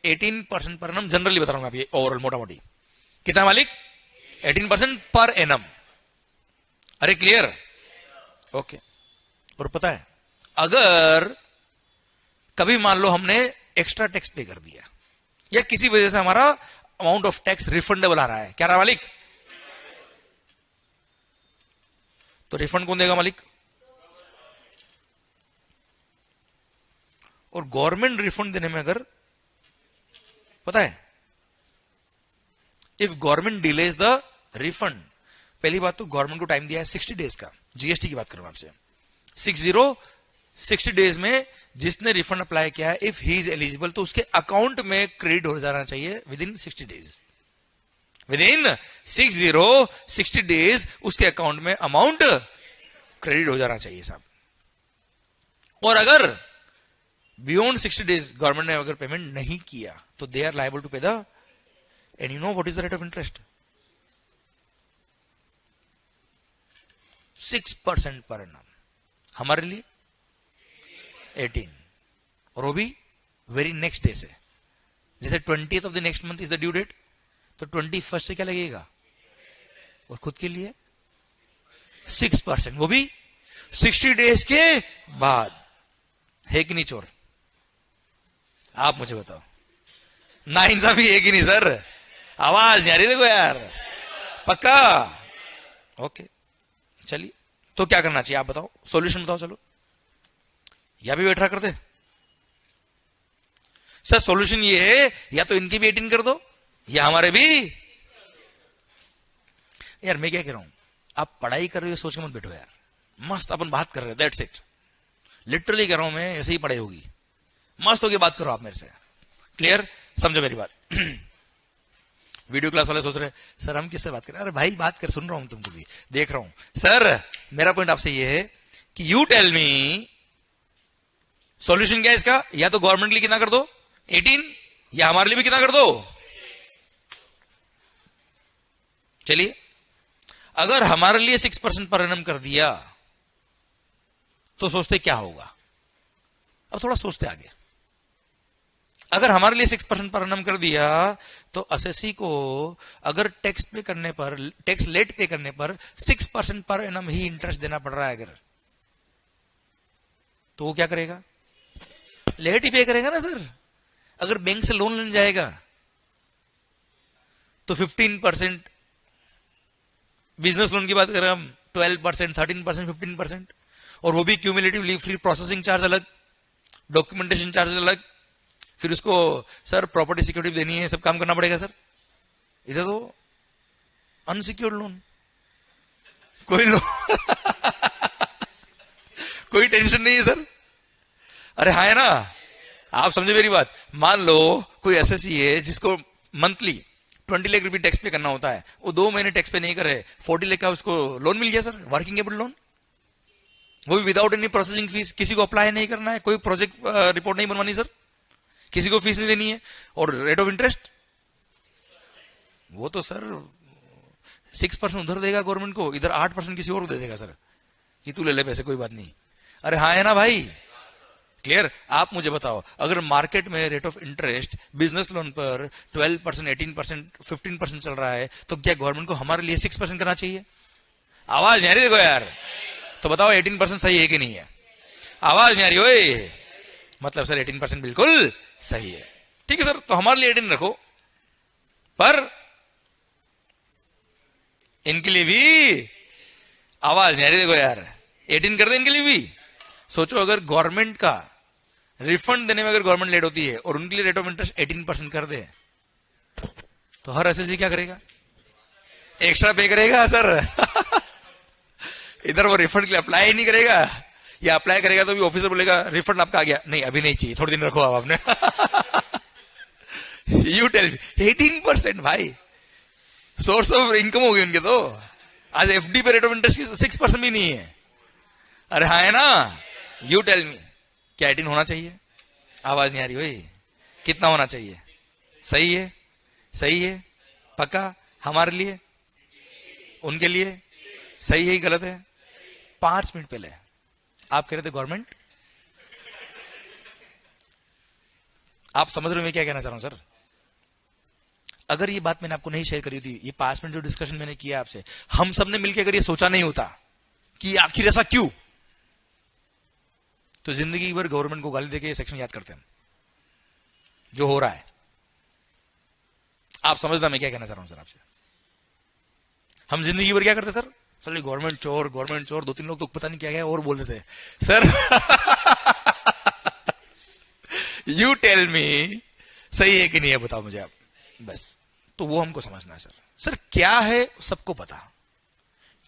18% per annum. Generally बता रहा हूं अभी, ओवरऑल मोटा मोटी कितना मालिक? 18% पर एनम। अरे क्लियर? ओके। और पता है अगर कभी मान लो हमने एक्स्ट्रा टैक्स पे कर दिया, या किसी वजह से हमारा अमाउंट ऑफ टैक्स रिफंडेबल आ रहा है, क्या रहा मालिक? तो रिफंड कौन देगा मालिक? और गवर्नमेंट रिफंड देने में अगर पता है, if government delays the refund, पहली बात तो गवर्नमेंट को टाइम दिया है 60 डेज का, जीएसटी की बात करूं आपसे, 60 डेज में जिसने रिफंड अप्लाई किया है, इफ ही इज एलिजिबल, तो उसके अकाउंट में क्रेडिट हो जाना चाहिए with in 60 days. With in 60 days उसके अकाउंट में अमाउंट क्रेडिट हो जाना चाहिए साहब। और अगर बियॉन्ड 60 डेज गवर्नमेंट ने अगर पेमेंट नहीं किया, तो they are liable to pay the, and you know what is the rate of interest? 6% per annum. हमारे लिए 18, और वो भी वेरी नेक्स्ट डे से, जैसे 20th of the next month is the due date, तो 21st से क्या लगेगा? और खुद के लिए 6%, वो भी 60 डेज के बाद। है कि नहीं चोर? आप मुझे बताओ, ना इंसाफी है कि नहीं सर? आवाज नहीं आ रही देखो यार। पक्का? ओके चलिए, तो क्या करना चाहिए आप बताओ, सॉल्यूशन बताओ। चलो, या भी बैठा करते सर, सॉल्यूशन ये है या तो इनकी भी 18 कर दो या हमारे भी। यार मैं क्या कह रहा हूं, आप पढ़ाई कर रहे हो सोच के मत बैठो यार, मस्त अपन बात कर रहे हैं, दैट्स इट। लिटरली कह रहा हूं मैं, ऐसे ही पढ़ाई होगी, मस्त होगी बात करो आप मेरे से। क्लियर? समझो मेरी बात। वीडियो क्लास वाले सोच रहे सर हम किससे बात करें? अरे भाई बात कर, सुन रहा हूं तुमको भी, देख रहा हूं। सर मेरा पॉइंट आपसे ये है कि यू टेल मी सॉल्यूशन क्या है इसका? या तो गवर्नमेंट के लिए कितना कर दो 18, या हमारे लिए भी कितना कर दो। चलिए अगर हमारे लिए 6% पर एनम कर दिया तो सोचते क्या होगा? अब थोड़ा सोचते आगे। अगर हमारे लिए 6% पर एनम कर दिया तो एसएससी को अगर टैक्स पे करने पर, टैक्स लेट पे करने पर 6% पर एनम ही इंटरेस्ट देना पड़ रहा है अगर, तो वो क्या करेगा? लेट ही पे करेगा ना सर। अगर बैंक से लोन लेने जाएगा तो 15%, बिजनेस लोन की बात करें हम 12%, 13%, 15%, और वो भी क्यूमुलेटिवली, फ्री प्रोसेसिंग चार्ज अलग, डॉक्यूमेंटेशन चार्ज अलग, फिर उसको सर प्रॉपर्टी सिक्योरिटी देनी है, सब काम करना पड़ेगा सर। इधर तो अनसिक्योर्ड लोन, कोई लोन कोई टेंशन नहीं है सर। अरे हाँ है ना, आप समझे मेरी बात। मान लो कोई एसएससी है जिसको मंथली 20 लाख रुपए टैक्स पे करना होता है, वो 2 महीने टैक्स पे नहीं करे, 40 लाख का उसको लोन मिल गया सर, वर्किंग कैपिटल लोन, वो भी विदाउट एनी प्रोसेसिंग फीस। किसी को अप्लाई नहीं करना है, कोई प्रोजेक्ट रिपोर्ट नहीं बनवानी सर, किसी को फीस नहीं देनी है, और रेट ऑफ इंटरेस्ट वो तो सर 6% उधर देगा गवर्नमेंट को, इधर 8% किसी और को दे देगा सर, कि तू ले ले पैसे, कोई बात नहीं। अरे हाँ है ना भाई, क्लियर? आप मुझे बताओ, अगर मार्केट में rate of interest business loan पर 12%, 18%, 15% चल रहा है, तो क्या गवर्नमेंट को हमारे लिए 6% करना चाहिए? आवाज नहीं आ रही, देखो यार, तो बताओ 18% सही है कि नहीं है? आवाज नहीं आ रही ओए, मतलब सर 18% बिल्कुल सही है। ठीक है सर, तो हमारे लिए 18 रखो, पर इनके लिए भी आवाज नहीं आ रही, देखो यार 18 कर दे इनके लिए भी। सोचो अगर गवर्नमेंट का रिफंड देने में अगर गवर्नमेंट लेट होती है और उनके लिए रेट ऑफ इंटरेस्ट 18% कर दे, तो हर एसएससी क्या करेगा? एक्स्ट्रा पे करेगा सर इधर वो रिफंड के लिए अप्लाई ही नहीं करेगा, या अप्लाई करेगा तो भी ऑफिसर बोलेगा रिफंड आपका आ गया, नहीं अभी नहीं चाहिए, थोड़े दिन रखो आप आपने यू टेल मी, 18% भाई सोर्स ऑफ इनकम हो गई उनके तो। आज एफडी पे रेट ऑफ इंटरेस्ट की 6% भी नहीं है। अरे हाँ है ना, यू टेल मी, क्या 18 होना चाहिए? आवाज नहीं आ रही भाई, कितना होना चाहिए? सही है, सही है, पक्का? हमारे लिए, उनके लिए सही है ही गलत है? 5 मिनट पहले आप कह रहे थे गवर्नमेंट, आप समझ रहे हो मैं क्या कहना चाह रहा हूं सर? अगर ये बात मैंने आपको नहीं शेयर करी थी, ये 5 मिनट जो डिस्कशन मैंने किया आपसे, हम सबने मिलकर अगर ये सोचा नहीं होता कि आखिर ऐसा क्यों, तो जिंदगी भर गवर्नमेंट को गाली देके ये सेक्शन याद करते हैं जो हो रहा है। आप समझना मैं क्या कहना चाह रहा हूं सर आपसे। हम जिंदगी भर क्या करते सर? सर गवर्नमेंट चोर, गवर्नमेंट चोर, 2-3 लोग तो पता नहीं क्या क्या और बोल देते सर यू टेल मी, सही है कि नहीं है बताओ मुझे आप, बस। तो वो हमको समझना है सर। सर क्या है सबको पता,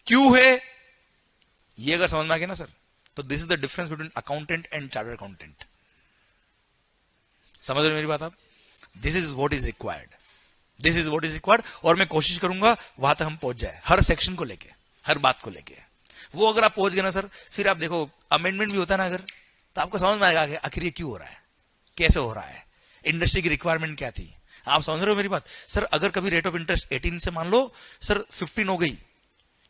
क्यों है ये अगर समझ में आ गया ना सर, तो this is the difference between accountant and chartered accountant. समझ रहे मेरी बात आप? This is what is required, this is what is required, और मैं कोशिश करूंगा वहां तक हम पहुंच जाए, हर सेक्शन को लेके, हर बात को लेके। वो अगर आप पहुंच गए ना सर, फिर आप देखो अमेंडमेंट भी होता है ना अगर, तो आपको समझ में आएगा आखिर ये क्यों हो रहा है, कैसे हो रहा है, इंडस्ट्री की रिक्वायरमेंट क्या थी। आप समझ रहे हो मेरी बात? सर अगर कभी रेट ऑफ इंटरेस्ट 18 से मान लो सर 15 हो गई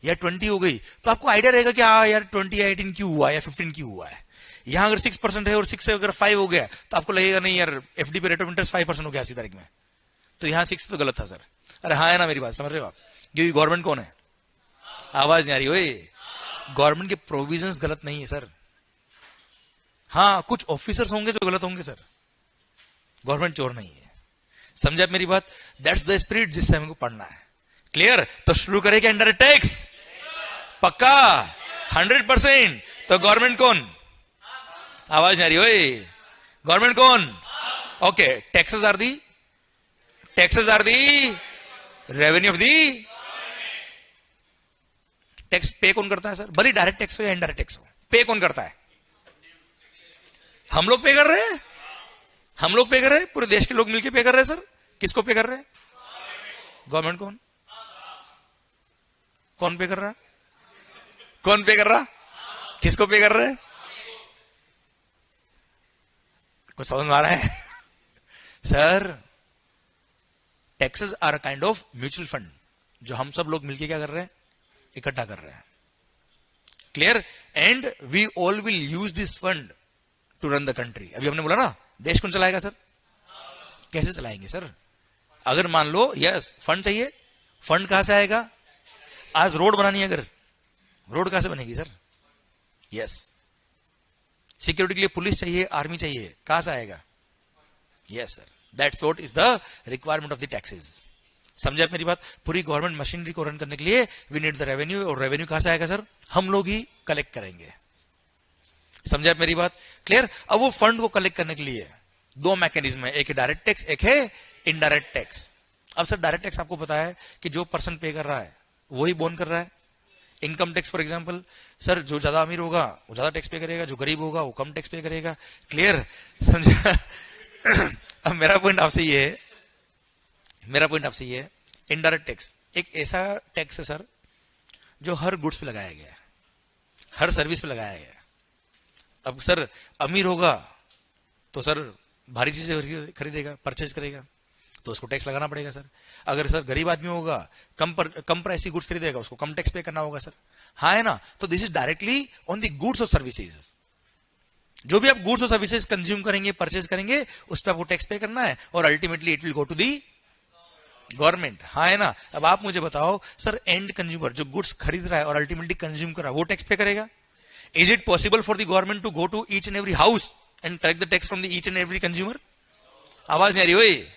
या 20 हो गई, तो आपको आइडिया रहेगा कि हाँ यार 20 या 18 क्यों हुआ या 15 क्यों हुआ है। यहां अगर 6% है और 6 से अगर 5 हो गया, तो आपको लगेगा नहीं यार एफडी पे रेट ऑफ इंटरेस्ट 5% हो गया 80 तारीख में, तो यहां 6 तो गलत था सर। अरे हाँ है ना मेरी बात, समझ रहे हो आप? क्योंकि गवर्नमेंट कौन है? आवाज नहीं आ रही ओए, गवर्नमेंट के प्रोविजंस गलत नहीं है सर। हाँ कुछ ऑफिसर्स होंगे जो गलत होंगे सर, गवर्नमेंट चोर नहीं है। समझे आप मेरी बात? दैट्स द स्पिरिट जिससे हमको पढ़ना है। क्लियर? तो शुरू करें क्या इनडायरेक्ट टैक्स? पक्का 100%। तो गवर्नमेंट कौन? आवाज नहीं आ रही ओए, गवर्नमेंट कौन? Okay, taxes are the revenue of the. Tax pay कौन करता है सर? भले डायरेक्ट टैक्स हो या इनडायरेक्ट टैक्स हो, पे कौन करता है? हम लोग पे कर रहे हैं, हम लोग पे कर रहे हैं, पूरे देश के लोग मिलकर पे कर रहे हैं सर। किसको पे कर रहे हैं? गवर्नमेंट कौन? कौन पे कर रहा? कौन पे कर रहा? किसको पे कर रहे हैं? कुछ समझ में आ रहा है sir? Taxes are a kind of mutual fund जो हम सब लोग मिलकर क्या कर रहे हैं? इकट्ठा कर रहे हैं. Clear? And we all will use this fund to run the country. अभी हमने बोला ना, देश कौन चलाएगा सर? कैसे चलाएंगे सर? अगर मान लो यस फंड चाहिए, फंड कहां से आएगा? आज रोड बनानी है, अगर रोड कहां से बनेगी सर? यस. सिक्योरिटी के लिए पुलिस चाहिए, आर्मी चाहिए, कहां से आएगा? Yes sir. That's what is the requirement of the taxes. समझे आप मेरी बात? पूरी गवर्नमेंट मशीनरी को रन करने के लिए वी नीड द रेवेन्यू. और रेवेन्यू कहां से आएगा सर? हम लोग ही कलेक्ट करेंगे. समझे आप मेरी बात? क्लियर? अब वो फंड को कलेक्ट करने के लिए दो मैकेनिज्म है, एक है डायरेक्ट टैक्स, एक है इनडायरेक्ट टैक्स. अब सर डायरेक्ट टैक्स आपको पता है कि जो पर्सन पे कर रहा है वही बोन कर रहा है. Income tax for example, sir जो ज्यादा अमीर होगा वो ज्यादा टैक्स पे करेगा, जो गरीब होगा वो कम टैक्स पे करेगा. क्लियर? समझा? अब मेरा पॉइंट आपसे ये है, इनडायरेक्ट टैक्स एक ऐसा टैक्स है सर जो हर गुड्स पे लगाया गया है, हर सर्विस पे लगाया गया है. अब सर अमीर होगा तो सर भारी चीजें खरीदेगा, परचेज करेगा, तो उसको टैक्स लगाना पड़ेगा सर. अगर सर गरीब आदमी होगा, कम प्राइस की गुड्स खरीदेगा, उसको कम टैक्स पे करना होगा सर. हाँ है ना? तो this is directly on the goods और सर्विसेज. जो भी आप गुड्स और सर्विसेज कंज्यूम करेंगे, परचेज करेंगे, उस पर आपको टैक्स पे करना है और ultimately it will go to the government. हाँ है ना? अब आप मुझे बताओ सर, एंड कंज्यूमर जो गुड्स खरीद रहा है और अल्टीमेटली कंज्यूम कर रहा है, वो टैक्स पे करेगा? Is it possible for the government to go to each and every house and collect the tax from the each and every consumer? आवाज नहीं आ रही हुई?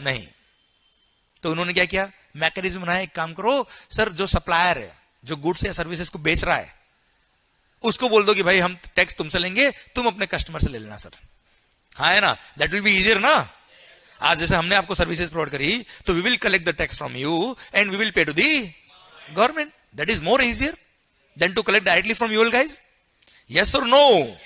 नहीं. तो उन्होंने क्या किया? मैकेनिज्म बनाया. एक काम करो सर, जो सप्लायर है, जो गुड्स या सर्विसेज को बेच रहा है, उसको बोल दो कि भाई हम टैक्स तुमसे लेंगे, तुम अपने कस्टमर से ले लेना सर. हाँ है ना? दैट विल बी इजियर ना. आज जैसे हमने आपको सर्विसेज प्रोवाइड करी, तो we will collect the tax from you and we will pay to the government. That is more easier than to collect directly from you all guys. Yes और no?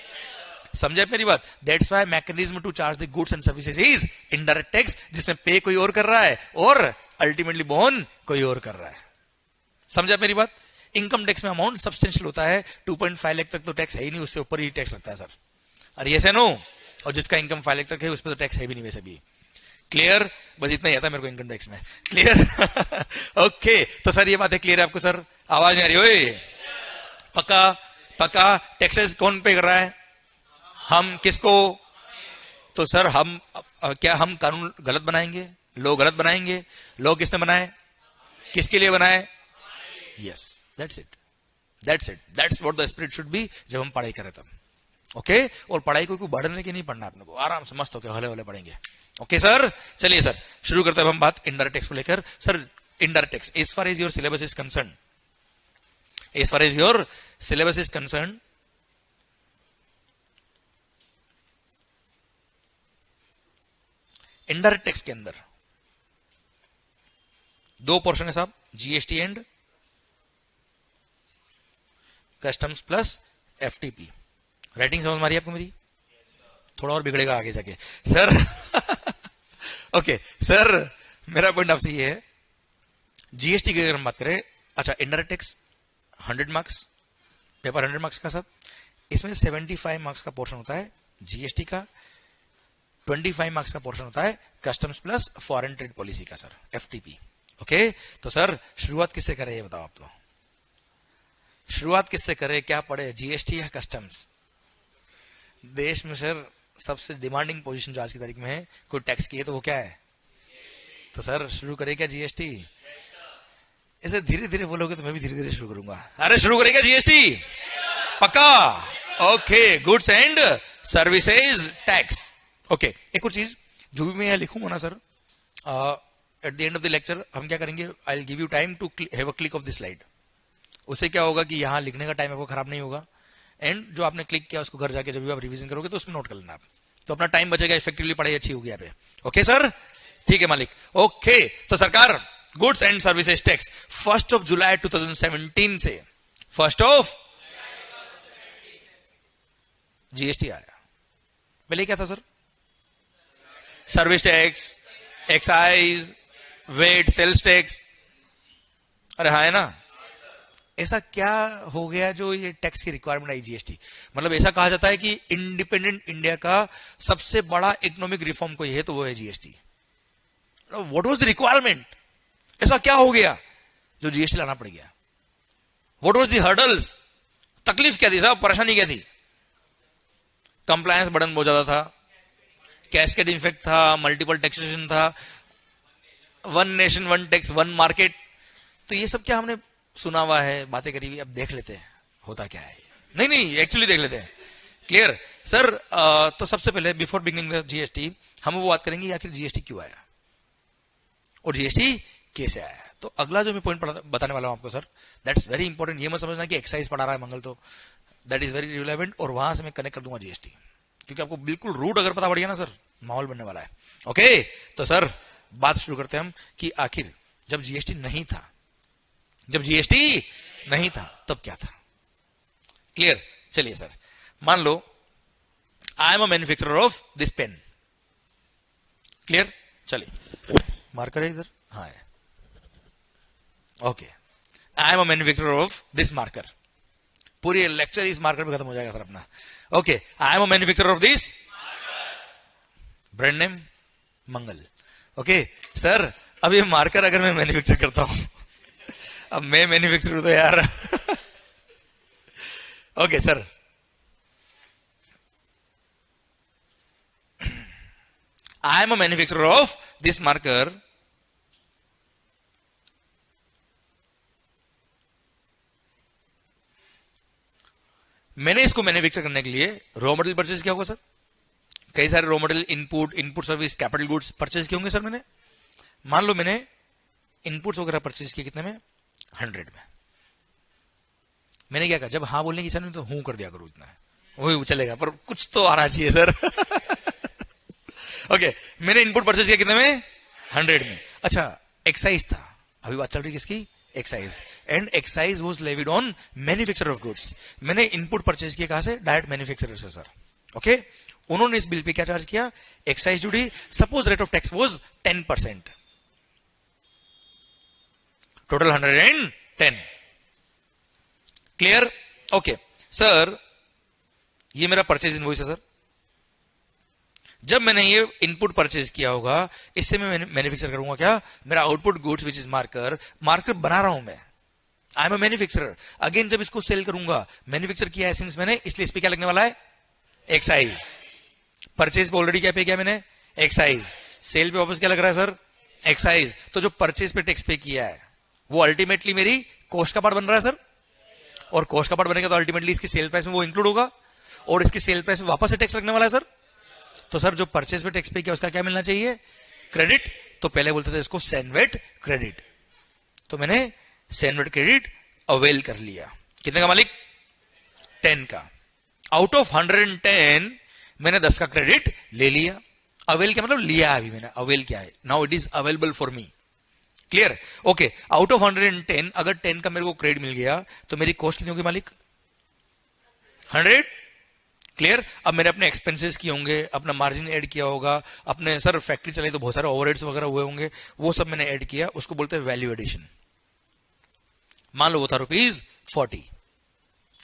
समझे मेरी बात? That's why mechanism to charge the goods and services is indirect tax, जिसमें pay कोई और कर रहा है और अल्टीमेटली बोन कोई और कर रहा है. समझा मेरी बात? इनकम टैक्स में अमाउंट सब्सटेंशियल होता है, 2.5 लाख तक तो टैक्स है ही नहीं, उससे ऊपर ही टैक्स लगता है सर. अरे यस है नो? और जिसका इनकम 5 लाख तक है उस पर तो टैक्स है भी नहीं वैसे भी. क्लियर? बस इतना ही आता मेरे को इनकम टैक्स में. क्लियर? ओके. तो सर ये बात है क्लियर है आपको सर? आवाज नहीं आ रही? ओए पक्का टैक्सेस कौन पे कर रहा है? हम. किसको? तो सर हम क्या हम कानून गलत बनाएंगे, लॉ गलत बनाएंगे? लॉ किसने बनाए, किसके लिए बनाए? Yes, that's it. That's what the spirit should be जब हम पढ़ाई करें तब. ओके? और पढ़ाई को बढ़ने के नहीं पढ़ना अपने को, आराम से मस्त होकर हले हले पढ़ेंगे. Okay sir? चलिए सर शुरू करते हैं हम बात इनडायरेक्ट टैक्स को लेकर. Sir indirect tax, as far as your syllabus is concern, indirect tax के अंदर दो पोर्शन है साहब, GST and customs plus FTP. Writing समझ मारी आपको मेरी? थोड़ा और बिगड़ेगा आगे जाके सर. ओके सर, मेरा पॉइंट आपसे ये है, जीएसटी की अगर हम बात करें, अच्छा indirect tax 100 marks, paper 100 marks का सब, इसमें 75 मार्क्स का पोर्शन होता है जीएसटी का, 25 मार्क्स का पोर्शन होता है customs plus foreign trade policy का सर, एफटीपी. ओके? तो सर शुरुआत किससे करें ये बताओ आप? तो शुरुआत किससे करें, क्या पढ़े, जीएसटी या कस्टम्स? देश में सर सबसे डिमांडिंग पोजीशन जो आज की तारीख में है, कोई टैक्स की है तो वो क्या है? तो सर शुरू करें क्या जीएसटी? ऐसे धीरे धीरे बोलोगे तो मैं भी धीरे धीरे शुरू करूंगा. अरे शुरू करें क्या जीएसटी? पक्का? Okay. Goods and services tax. Okay. एक और चीज जो भी मैं यहां लिखूंगा ना sir, at the end of the lecture हम क्या करेंगे, I will give you time to have a click of this slide. उससे क्या होगा कि यहां लिखने का टाइम आपको खराब नहीं होगा, एंड जो आपने क्लिक किया उसको घर जाके जब भी आप रिवीजन करोगे तो उसमें नोट कर लेना आप, तो अपना टाइम बचेगा, इफेक्टिवली पढ़ाई अच्छी होगी यहाँ पे. Okay sir? ठीक है मालिक. ओके. तो सरकार गुड्स एंड सर्विसेज टैक्स 1 जुलाई 2017 से 1 जीएसटी आया. पहले क्या था sir? Service tax, excise, VAT, sales tax. अरे हाँ है ना? ऐसा क्या हो गया जो ये टैक्स की रिक्वायरमेंट आई जीएसटी? मतलब ऐसा कहा जाता है कि इंडिपेंडेंट इंडिया का सबसे बड़ा इकोनॉमिक रिफॉर्म कोई है तो वो है GST. What was the requirement? ऐसा क्या हो गया जो जीएसटी लाना पड़ गया? व्हाट वाज द हर्डल्स, तकलीफ क्या थी साहब, परेशानी क्या थी? कंप्लायंस बर्डन बहुत ज्यादा था, कैस्केड इफेक्ट था, मल्टीपल टैक्सेशन था, one nation one tax one market. तो ये सब क्या हमने सुना हुआ है, बातें करी हुई, अब देख लेते हैं होता क्या है। नहीं नहीं, एक्चुअली देख लेते हैं। Clear sir? तो सबसे पहले बिफोर बिगिनिंग द जीएसटी हम वो बात करेंगे आखिर जीएसटी क्यों आया और जीएसटी कैसे आया। तो अगला जो मैं पॉइंट बताने वाला हूं आपको सर, दैट्स वेरी इंपॉर्टेंट। ये मत समझना कि एक्साइज पढ़ा रहा है मंगल, तो दैट इज वेरी रिलेवेंट, और वहां से मैं कनेक्ट कर दूंगा जीएसटी, क्योंकि आपको बिल्कुल रूट अगर पता पड़ गया ना सर, माहौल बनने वाला है। ओके, तो सर बात शुरू करते हैं हम कि आखिर जब जीएसटी नहीं था, जब जीएसटी नहीं था तब क्या था। क्लियर? चलिए सर, मान लो I am a manufacturer of this pen. Clear? चलिए मार्कर है इधर, हाँ है। Okay, I am a manufacturer of this marker. पूरी लेक्चर इस मार्कर पे खत्म हो जाएगा सर अपना। Okay, I am a manufacturer of this brand name Mangal. Okay sir, अब ये मार्कर अगर मैं मैन्युफैक्चर करता हूं, अब मैं मैन्युफैक्चर हूं तो यार okay sir, I am a manufacturer of this marker. मैंने इसको मैन्युफैक्चर करने के लिए रॉ मटेरियल परचेज किया होगा सर, कई सारे raw material, input, input service, capital goods purchase किए होंगे सर मैंने। मान लो मैंने इनपुट्स वगैरह परचेज किए कितने में, 100 में। मैंने क्या कहा, जब हाँ बोलने की इच्छा नहीं तो हूं कर दिया करो, इतना है वही चलेगा, पर कुछ तो आना चाहिए सर ओके, मैंने इनपुट परचेज किया कितने में, 100 में। अच्छा, एक्साइज था, अभी बात चल रही किसकी, excise, and excise was levied on manufacturer of goods. मैंने इनपुट परचेज किया कहां से, डायरेक्ट मैन्युफैक्चरर से सर। ओके, उन्होंने इस बिल पे क्या चार्ज किया, excise duty. Suppose rate of tax was 10%, total 110। Clear? Okay sir, ये मेरा परचेज इनवॉइस है सर। जब मैंने ये इनपुट परचेज किया होगा, इससे मैं मैन्युफैक्चर करूंगा क्या, मेरा output goods which is marker, marker बना रहा हूं मैं, आई एम अ मैन्युफैक्चरर। अगेन जब इसको सेल करूंगा, मैन्युफैक्चर किया है सिंस मैंने, इसलिए इस पे क्या लगने वाला है, एक्साइज। परचेज पे ऑलरेडी क्या पे किया मैंने, एक्साइज। सेल पे वापस क्या लग रहा है सर, एक्साइज। तो जो परचेज पे टैक्स पे किया है वो अल्टीमेटली मेरी कॉस्ट का पार्ट बन रहा है सर, और कॉस्ट का पार्ट बनेगा तो अल्टीमेटली इसकी सेल प्राइस में वो इंक्लूड होगा, और इसकी सेल प्राइस में वापस से टैक्स लगने वाला है सर। तो सर जो परचेज पे टैक्स पे किया उसका क्या मिलना चाहिए, क्रेडिट। तो पहले बोलते थे इसको सैनवेट क्रेडिट, तो मैंने सैनवेट क्रेडिट अवेल कर लिया। कितने का मालिक, 10 का। आउट ऑफ 110 मैंने 10 का क्रेडिट ले लिया। अवेल क्या मतलब, लिया अभी मैंने, अवेल क्या है, now it is available for me. Clear? Okay, out of 110 अगर 10 का मेरे को क्रेडिट मिल गया तो मेरी कॉस्ट कितनी होगी मालिक, 100। क्लियर? अब मैंने अपने एक्सपेंसेस किए होंगे, अपना मार्जिन ऐड किया होगा, अपने सर फैक्ट्री चलाई तो बहुत सारे ओवरहेड्स वगैरह हुए होंगे, वो सब मैंने ऐड किया, उसको बोलते हैं वैल्यू एडिशन। मान लो वो था ₹40,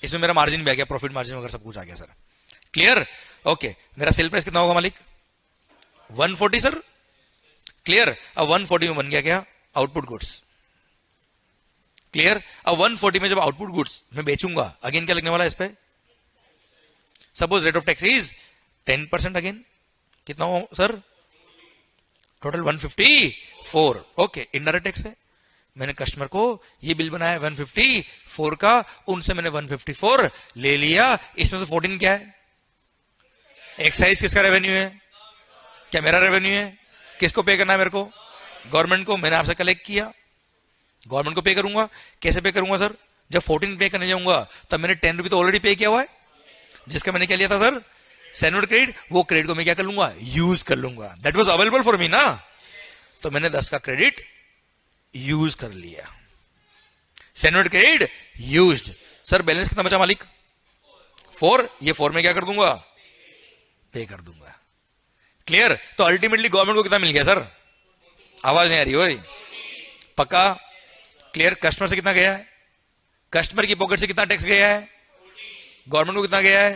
इसमें मेरा मार्जिन भी आ गया, प्रॉफिट मार्जिन वगैरह सब कुछ आ गया सर। क्लियर? ओके, मेरा सेल प्राइस कितना होगा मालिक, 140 सर। क्लियर? अब 140 में बन गया क्या, आउटपुट गुड्स। क्लियर? अब 140 में जब आउटपुट गुड्स मैं बेचूंगा, अगेन क्या लगने वाला है इस पे, suppose rate of tax is 10%, again कितना हो sir, total 154। Okay, indirect tax है, मैंने कस्टमर को ये बिल बनाया 154 का, उनसे मैंने 154 ले लिया, इसमें से 14 क्या है, एक्साइज किसका रेवेन्यू है, क्या मेरा रेवेन्यू है, किसको पे करना है मेरे को, गवर्नमेंट को। मैंने आपसे कलेक्ट किया, गवर्नमेंट को पे करूंगा। कैसे पे करूंगा सर, जब 14 पे करने जाऊंगा तब मैंने 10 रुपये तो ऑलरेडी पे किया हुआ है, जिसका मैंने क्या लिया था सर, सैनवेट क्रेडिट। वो क्रेडिट को मैं क्या कर लूंगा, यूज कर लूंगा, that was available for me ना। तो मैंने 10 का क्रेडिट यूज कर लिया, CENVAT credit used. Sir balance कितना बचा मालिक, 4। ये 4 में क्या कर दूंगा, पे कर दूंगा। क्लियर? तो अल्टीमेटली गवर्नमेंट को कितना मिल गया सर, आवाज नहीं आ रही हो रही, पक्का? क्लियर? कस्टमर से कितना गया है, कस्टमर की पॉकेट से कितना टैक्स गया है, गवर्नमेंट को कितना गया है,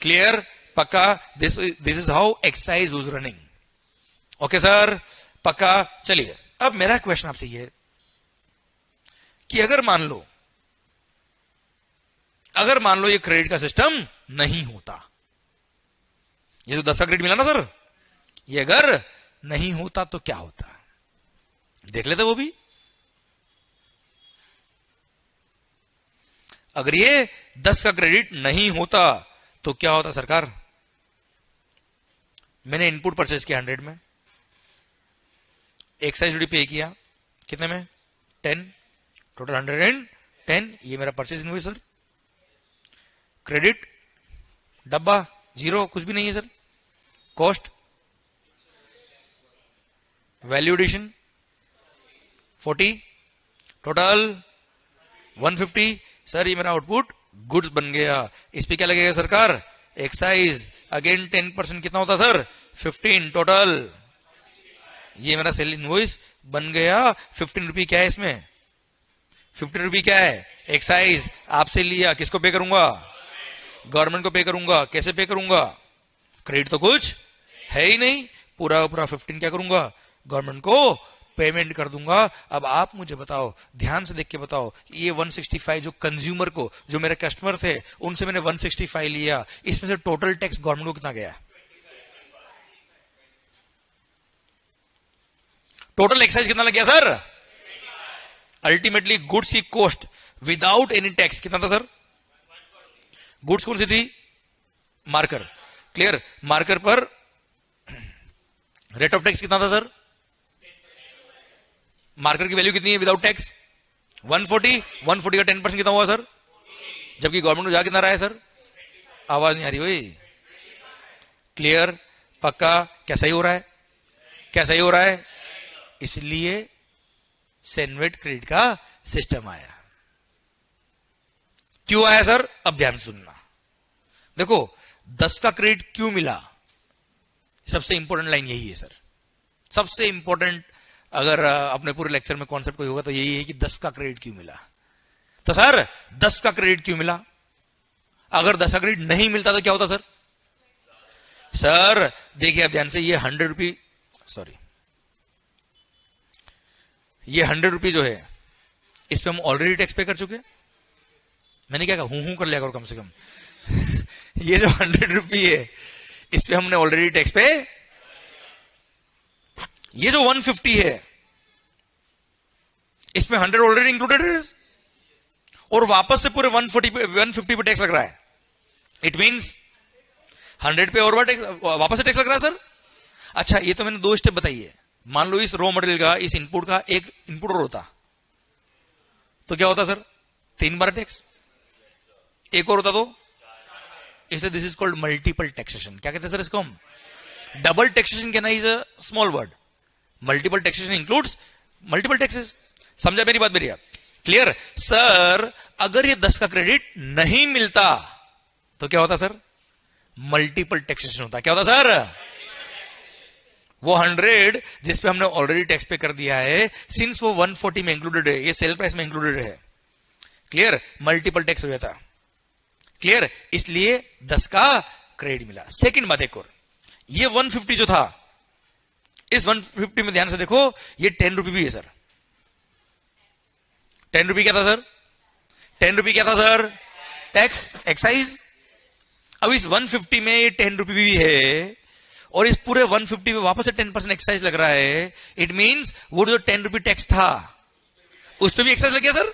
क्लियर? पक्का? This is how excise was running. Okay sir, पक्का? चलिए, अब मेरा क्वेश्चन आपसे ये कि अगर मान लो अगर मान लो ये क्रेडिट का सिस्टम नहीं होता, ये तो 10 का क्रेडिट मिला ना सर, ये अगर नहीं होता तो क्या होता, देख लेते वो भी। अगर ये 10 का क्रेडिट नहीं होता तो क्या होता सरकार? मैंने इनपुट परचेज किया 100 में, एक्साइज ड्यूटी पे किया कितने में? 10, टोटल 110, ये मेरा परचेज इनवॉइस सर। क्रेडिट डब्बा 0, कुछ भी नहीं है sir. Cost, value addition 40, total 150 sir. ये मेरा आउटपुट गुड्स बन गया। इस पे क्या लगेगा सरकार? एक्साइज, अगेन 10% कितना होता सर? 15, टोटल। ये मेरा सेल इनवॉइस बन गया। 15 रुपये क्या है इसमें? 15 रुपये क्या है? एक्साइज। आपसे लिया, किसको पे करूंगा? गवर्नमेंट को पे करूंगा। कैसे पे करूंगा? क्रेडिट तो कुछ है ही नहीं, पूरा पूरा 15 क्या करूंगा? गवर्नमेंट को पेमेंट कर दूंगा। अब आप मुझे बताओ, ध्यान से देख के बताओ, ये 165 जो कंज्यूमर को, जो मेरे कस्टमर थे, उनसे मैंने 165 लिया, इसमें से टोटल टैक्स गवर्नमेंट को कितना गया? टोटल एक्साइज कितना लग गया सर? अल्टीमेटली गुड्स की कॉस्ट विदाउट एनी टैक्स कितना था सर? गुड्स कौन सी थी? मार्कर। क्लियर? मार्कर पर रेट ऑफ टैक्स कितना था सर? मार्कर की वैल्यू कितनी है विदाउट टैक्स? 140। 140 का 10% कितना हुआ सर? जबकि गवर्नमेंट को जा कितना रहा है सर? आवाज नहीं आ रही हुई। क्लियर? पक्का? क्या सही हो रहा है? क्या सही हो रहा है? इसलिए सेनवेट क्रेडिट का सिस्टम आया। क्यों आया सर? अब ध्यान सुनना। देखो 10 का क्रेडिट क्यों मिला, सबसे इंपॉर्टेंट लाइन यही है सर। सबसे इंपॉर्टेंट अगर अपने पूरे लेक्चर में कॉन्सेप्ट कोई होगा तो यही है कि 10 का क्रेडिट क्यों मिला। तो सर 10 का क्रेडिट क्यों मिला? अगर 10 का क्रेडिट नहीं मिलता तो क्या होता सर? सर देखिए अब ध्यान से, ये 100 रुपये, सॉरी, ये 100 रुपये जो है इस पे हम ऑलरेडी टैक्स पे कर चुके। मैंने क्या कहा? हूं कर लिया करो कम से कम। ये जो 100 रुपये है इस पे हमने ऑलरेडी टैक्स पे। ये जो 150 है इसमें 100 ऑलरेडी इंक्लूडेड है और वापस से पूरे 150 पे टैक्स लग रहा है। इट मींस 100 पे और वापस से टैक्स लग रहा है सर। अच्छा ये तो मैंने 2 स्टेप बताई है। मान लो इस रॉ मटेरियल का, इस इनपुट का एक इनपुट और होता तो क्या होता सर? 3 बार टैक्स। एक और होता तो, इसलिए this is called multiple taxation. क्या कहते हैं सर इसको हम? डबल टैक्सेशन कहना is a small word. Multiple taxation includes multiple taxes. समझा मेरी बात मेरी आप? क्लियर? सर अगर ये 10 का क्रेडिट नहीं मिलता तो क्या होता सर? मल्टीपल टैक्सेशन होता। क्या होता सर? वो 100 जिसपे हमने ऑलरेडी टैक्स पे कर दिया है, सिंस वो 140 में इंक्लूडेड है, ये सेल प्राइस में इंक्लूडेड है। क्लियर? मल्टीपल टैक्स हो जाता। क्लियर? इसलिए 10 का क्रेडिट मिला। सेकंड बात एक और, ये 150 जो था, इस 150 में ध्यान से देखो, ये 10 रुपये भी है सर। 10 रुपये क्या था सर? 10 रुपये क्या था सर? Tax, excise. अब इस 150 में ये 10 रुपये भी है और इस पूरे 150 में वापस से 10% एक्साइज लग रहा है। इट मींस वो जो 10 रुपये टैक्स था उस पर भी एक्साइज लग गया सर।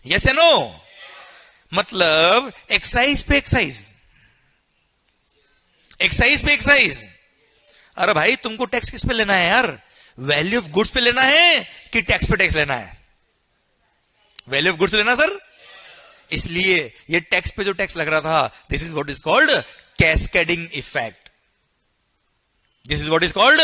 यस या नो? मतलब एक्साइज पे एक्साइज, एक्साइज पे एक्साइज। अरे भाई तुमको टैक्स किस पे लेना है यार? वैल्यू ऑफ गुड्स पे लेना है कि टैक्स पे टैक्स लेना है? वैल्यू ऑफ गुड्स पे लेना सर। इसलिए ये टैक्स पे जो टैक्स लग रहा था, this is what is called cascading effect. This is what is called.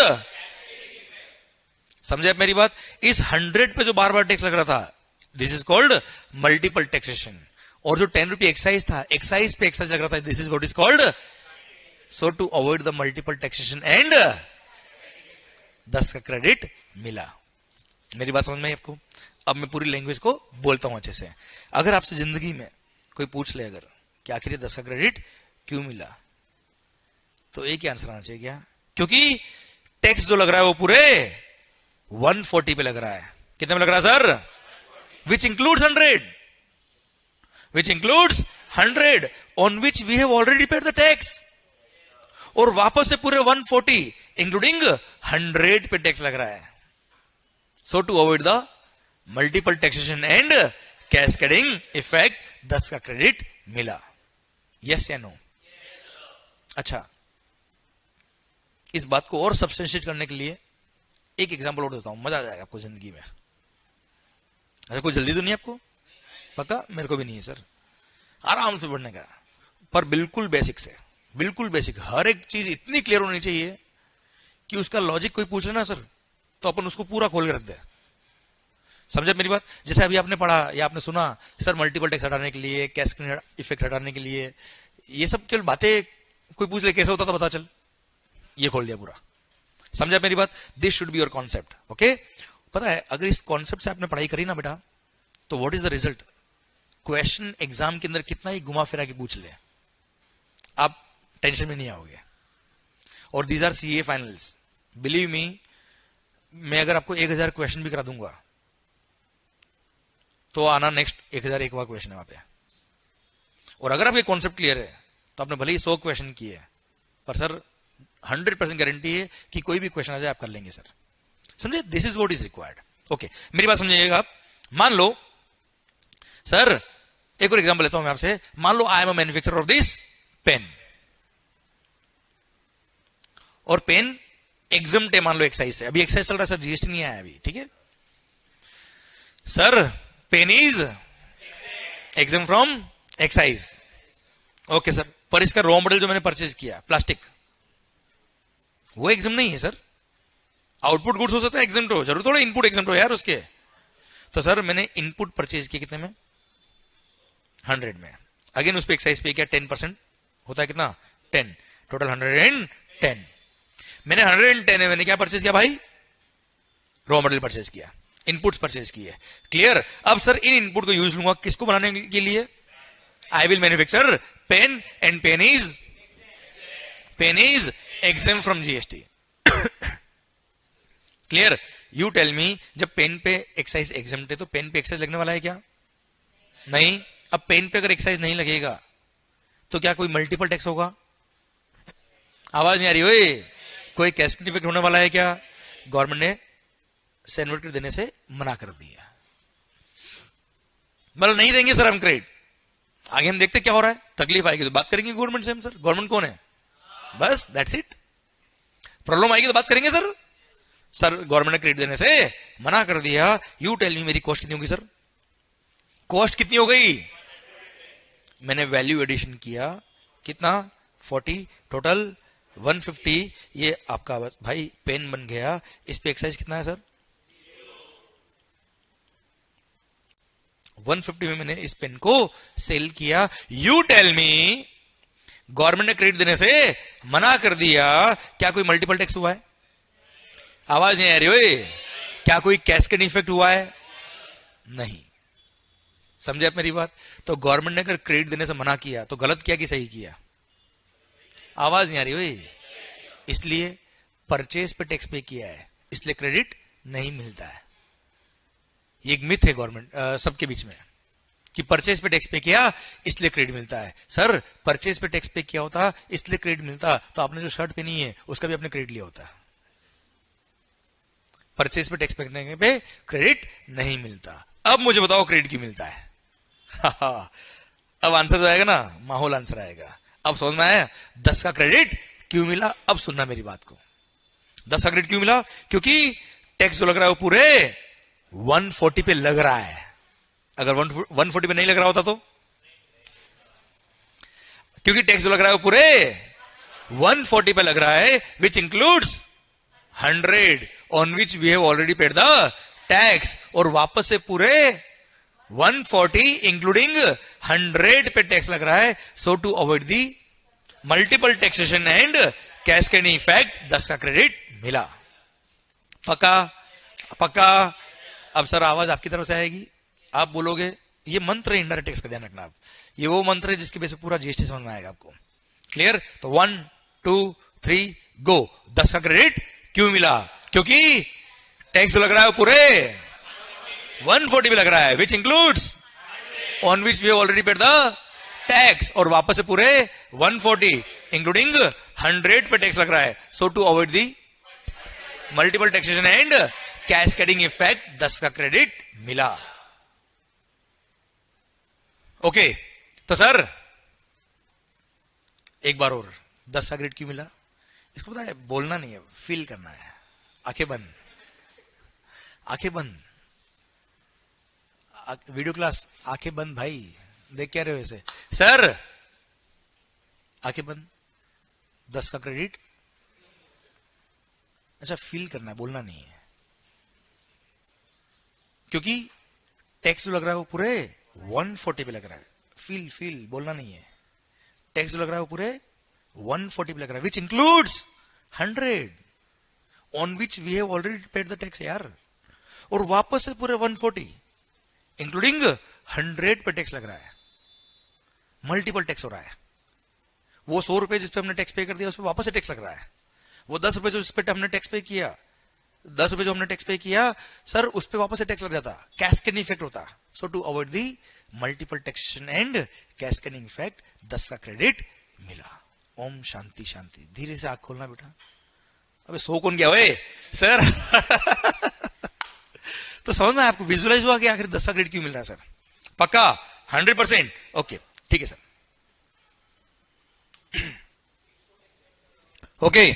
समझे आप मेरी बात? इस 100 पे जो बार बार टैक्स लग रहा था, this is called multiple taxation. और जो 10 रुपये एक्साइज था, एक्साइज पे एक्साइज लग रहा था, this is what is called. So to avoid the multiple taxation and 10 का क्रेडिट मिला। मेरी बात समझ में आई आपको? अब मैं पूरी लैंग्वेज को बोलता हूं अच्छे से। अगर आपसे जिंदगी में कोई पूछ ले अगर कि आखिर 10 का क्रेडिट क्यों मिला, तो एक ही आंसर आना चाहिए क्या? क्योंकि टैक्स जो लग रहा है वो पूरे 140 पे लग रहा है। कितने में लग रहा है sir? Which includes 100। Which includes 100 on which we have already paid the tax, और वापस से पूरे 140 इंक्लूडिंग 100 पे टैक्स लग रहा है. So to avoid the multiple taxation and cascading effect 10 का क्रेडिट मिला. यस या नो? अच्छा, इस बात को और सब्सटेंशिएट करने के लिए एक एग्जांपल और देता हूं, मजा आ जाएगा आपको जिंदगी में. अच्छा, कोई जल्दी तो नहीं आपको? पक्का? मेरे को भी नहीं है सर, आराम से पढ़ने का, पर बिल्कुल बेसिक से, बिल्कुल बेसिक. हर एक चीज इतनी क्लियर होनी चाहिए कि उसका लॉजिक कोई पूछ लेना सर तो अपन उसको पूरा खोल के रख दे. समझे मेरी बात? जैसे अभी आपने पढ़ा या आपने सुना सर मल्टीपल टैक्स हटाने के लिए, कैस्केडिंग इफेक्ट हटाने के लिए, ये सब केवल बातें कोई पूछ ले कैसे होता था पता चल, ये खोल दिया पूरा. समझा मेरी बात? This should be your concept. Okay, पता है अगर इस कॉन्सेप्ट से आपने पढ़ाई करी ना बेटा, तो what is the result? Question exam के अंदर कितना ही घुमा फिरा के पूछ ले, आप टेंशन में नहीं आओगे. और these are CA finals. Believe me, मैं अगर आपको 1000 क्वेश्चन भी करा दूंगा तो आना नेक्स्ट 1001वां क्वेश्चन है वहां पे. और अगर आपके कॉन्सेप्ट क्लियर है तो आपने भले ही 100 क्वेश्चन किए, पर सर 100% गारंटी है कि कोई भी क्वेश्चन आ जाए आप कर लेंगे सर. समझे? This is what is required. Okay, मेरी बात समझिएगा आप. मान लो सर, एक और एग्जांपल लेता हूं मैं आपसे. मान लो I am a manufacturer of this pen, और पेन एग्जम्प्ट है मान लो एक्साइज से. अभी एक्साइज चल रहा है सर, जीएसटी नहीं आया अभी, ठीक है sir. Pen is exempt from excise. Okay sir, पर इसका रॉ मटेरियल जो मैंने परचेज किया प्लास्टिक, वो एग्जम्प्ट नहीं है सर. आउटपुट गुड्स हो सकता है एग्जम्प्ट हो, जरूर थोड़ा इनपुट एग्जम्प्ट हो यार उसके. तो सर मैंने इनपुट परचेज किया कितने में? 100 में. अगेन उस पर एक्साइज पे किया 10%, होता है कितना? 10. टोटल 110. मैंने 110 में मैंने क्या परचेज किया भाई? रॉ मटेरियल परचेज किया, इनपुट्स परचेज किए. क्लियर? अब सर इन इनपुट को यूज लूंगा किसको बनाने के लिए? I will manufacture pen, and pen is exempt from GST. Clear? You tell me, जब पेन पे एक्साइज एग्जेम्प्ट है तो पेन पे एक्साइज लगने वाला है क्या? नहीं. अब पेन पे अगर एक्साइज नहीं लगेगा तो क्या कोई मल्टीपल टैक्स होगा? आवाज नहीं आ रही? ओए, कोई कैस्केडिंग इफेक्ट होने वाला है क्या? गवर्नमेंट ने सेनवर्ट देने से मना कर दिया. मतलब नहीं देंगे सर हम क्रेडिट. आगे हम देखते क्या हो रहा है. तकलीफ आएगी तो बात करेंगे गवर्नमेंट से हम. सर गवर्नमेंट कौन है? बस दैट्स इट. प्रॉब्लम आएगी तो बात करेंगे सर. सर गवर्नमेंट ने क्रेडिट देने से मना कर दिया. यू टेल मी, मेरी कॉस्ट कितनी होगी सर? कॉस्ट कितनी हो गई? मैंने वैल्यू एडिशन किया, कितना? 40. टोटल 150. ये आपका भाई पेन बन गया. इस पे एक्साइज कितना है सर? 150 में मैंने इस पेन को सेल किया. यू टेल मी, गवर्नमेंट ने क्रेडिट देने से मना कर दिया, क्या कोई मल्टीपल टैक्स हुआ है? आवाज नहीं आ रही? ओए, क्या कोई कैस्केडिंग इफेक्ट हुआ है? नहीं. समझे आप मेरी बात? तो गवर्नमेंट ने अगर क्रेडिट देने से मना किया तो गलत किया कि सही किया? आवाज नहीं आ रही? ओए, इसलिए परचेज पे टैक्स पे किया है, इसलिए क्रेडिट नहीं मिलता है. ये एक मिथ है गवर्नमेंट सबके बीच में कि परचेज पे टैक्स पे किया इसलिए क्रेडिट मिलता है. सर परचेज पे टैक्स पे किया होता इसलिए क्रेडिट मिलता तो आपने जो शर्ट पहनी है उसका भी आपने क्रेडिट लिया होता. परचेज पे टैक्स पे करने पे क्रेडिट नहीं मिलता. अब मुझे बताओ क्रेडिट क्यों मिलता है? अब आंसर जो आएगा ना, माहौल आंसर आएगा. अब समझ में आया 10 का क्रेडिट क्यों मिला? अब सुनना मेरी बात को. 10 का क्रेडिट क्यों मिला? क्योंकि टैक्स जो लग रहा है वो पूरे 140 पे लग रहा है. अगर 140 पे नहीं लग रहा होता तो? क्योंकि टैक्स जो लग रहा है वो पूरे 140 पे लग रहा है, which includes 100 on which we have already paid the tax. और वापस से पूरे 140 इंक्लूडिंग 100 पे टैक्स लग रहा है. So to avoid the multiple taxation and cascading effect 10 का क्रेडिट मिला. पक्का? पक्का? अब सर आवाज आपकी तरफ से आएगी, आप बोलोगे. ये मंत्र है इनडायरेक्ट टैक्स का, ध्यान रखना आप. ये वो मंत्र है जिसके बेस पे पूरा जीएसटी समझ में आएगा आपको. क्लियर? तो 1 2 3 गो. 10 का क्रेडिट क्यों मिला? क्योंकि टैक्स लग रहा है पूरे 140 पे लग रहा है, which includes on which we have already paid the tax, और वापस से पूरे 140 इंक्लूडिंग 100 पे टैक्स लग रहा है. So to avoid the multiple taxation and cascading effect 10 का क्रेडिट मिला. ओके तो सर एक बार और 10 का क्रेडिट क्यों मिला? इसको पता है, बोलना नहीं है, फील करना है. आंखें बंद, आंखें बंद. वीडियो क्लास आंखें बंद भाई, देख क्या रहे हो ऐसे? सर आंखें बंद, 10 का क्रेडिट. अच्छा फील करना है, बोलना नहीं है, क्योंकि टैक्स जो लग रहा है वो पूरे 140 पे लग रहा है. फील फील, बोलना नहीं है. टैक्स जो लग रहा है वो पूरे 140 पे लग रहा है, which includes 100 on which we have already paid the tax यार. और वापस से पूरे 140 इंक्लूडिंग 100 पे टैक्स लग रहा है. मल्टीपल टैक्स हो रहा है. वो 100 रुपए जिस पे हमने टैक्स पे कर दिया उस पे वापस से टैक्स लग रहा है. वो 10 रुपए जो इस पे हमने टैक्स पे किया, 10 रुपए जो हमने टैक्स पे किया सर, उस पे वापस से टैक्स लग जाता, कैस्केडिंग इफेक्ट होता. So to avoid the multiple taxation and cascading effect 10 का क्रेडिट मिला. ओम शांति शांति. धीरे से आंख खोलना बेटा. अबे सो कौन गया ओए सर? तो समझ में आपको विजुअलाइज हुआ कि आखिर 10 का क्रेडिट क्यों मिल रहा है सर? पक्का 100%? ओके ठीक है सर. ओके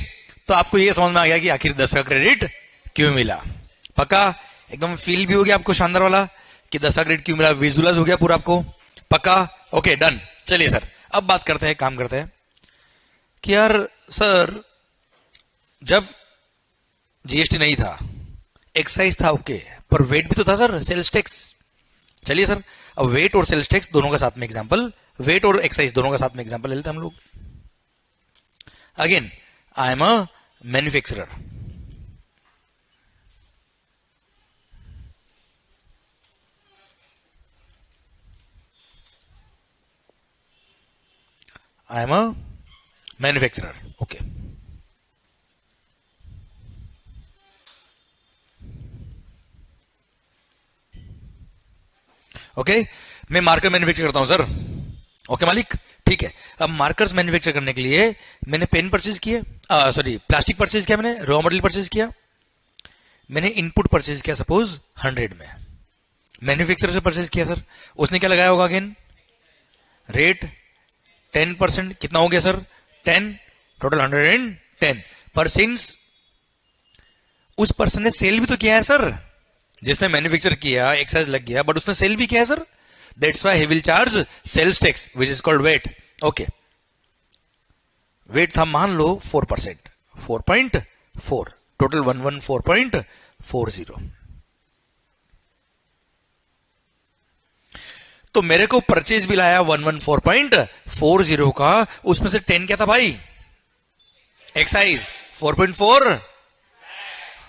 तो आपको ये समझ में आ गया कि आखिर 10 का क्रेडिट क्यों मिला. पक्का एकदम फील भी हो गया आपको शानदार वाला कि 10 का क्रेडिट क्यों मिला. विजुअलाइज हो गया पूरा आपको. पक्का ओके डन. चलिए सर अब बात करते हैं, काम करते हैं कि यार सर जब जीएसटी नहीं था, एक्साइज था, ओके, पर वेट भी तो था सर, सेल्स टैक्स. चलिए सर अब वेट और सेल्स टैक्स दोनों का साथ में एग्जांपल, वेट और एक्साइज दोनों का साथ में एग्जांपल ले लेते हैं हम लोग. Again I am a manufacturer. I am a manufacturer. Okay. Okay मैं मार्कर मैन्युफैक्चर करता हूं सर. ओके मालिक ठीक है. अब मार्कर्स मैन्युफैक्चर करने के लिए मैंने पेन परचेज किया, सॉरी प्लास्टिक परचेज किया, मैंने रॉ मटेरियल परचेज किया, मैंने इनपुट परचेज किया सपोज 100 में. मैन्युफैक्चरर से परचेज किया सर, उसने क्या लगाया होगा? Again rate 10%. कितना हो गया सर? 10. टोटल 110. पर सिंस उस पर्सन ने सेल भी तो किया है सर, जिसने मैन्युफैक्चर किया, एक्साइज लग गया, बट उसने सेल भी किया है sir. That's why he will charge sales tax which is called VAT. Okay VAT था मान लो 4%, 4.4. टोटल 114.40. तो मेरे को परचेज बिल आया 114.40 का, उसमें से 10 क्या था भाई? एक्साइज. 4.4.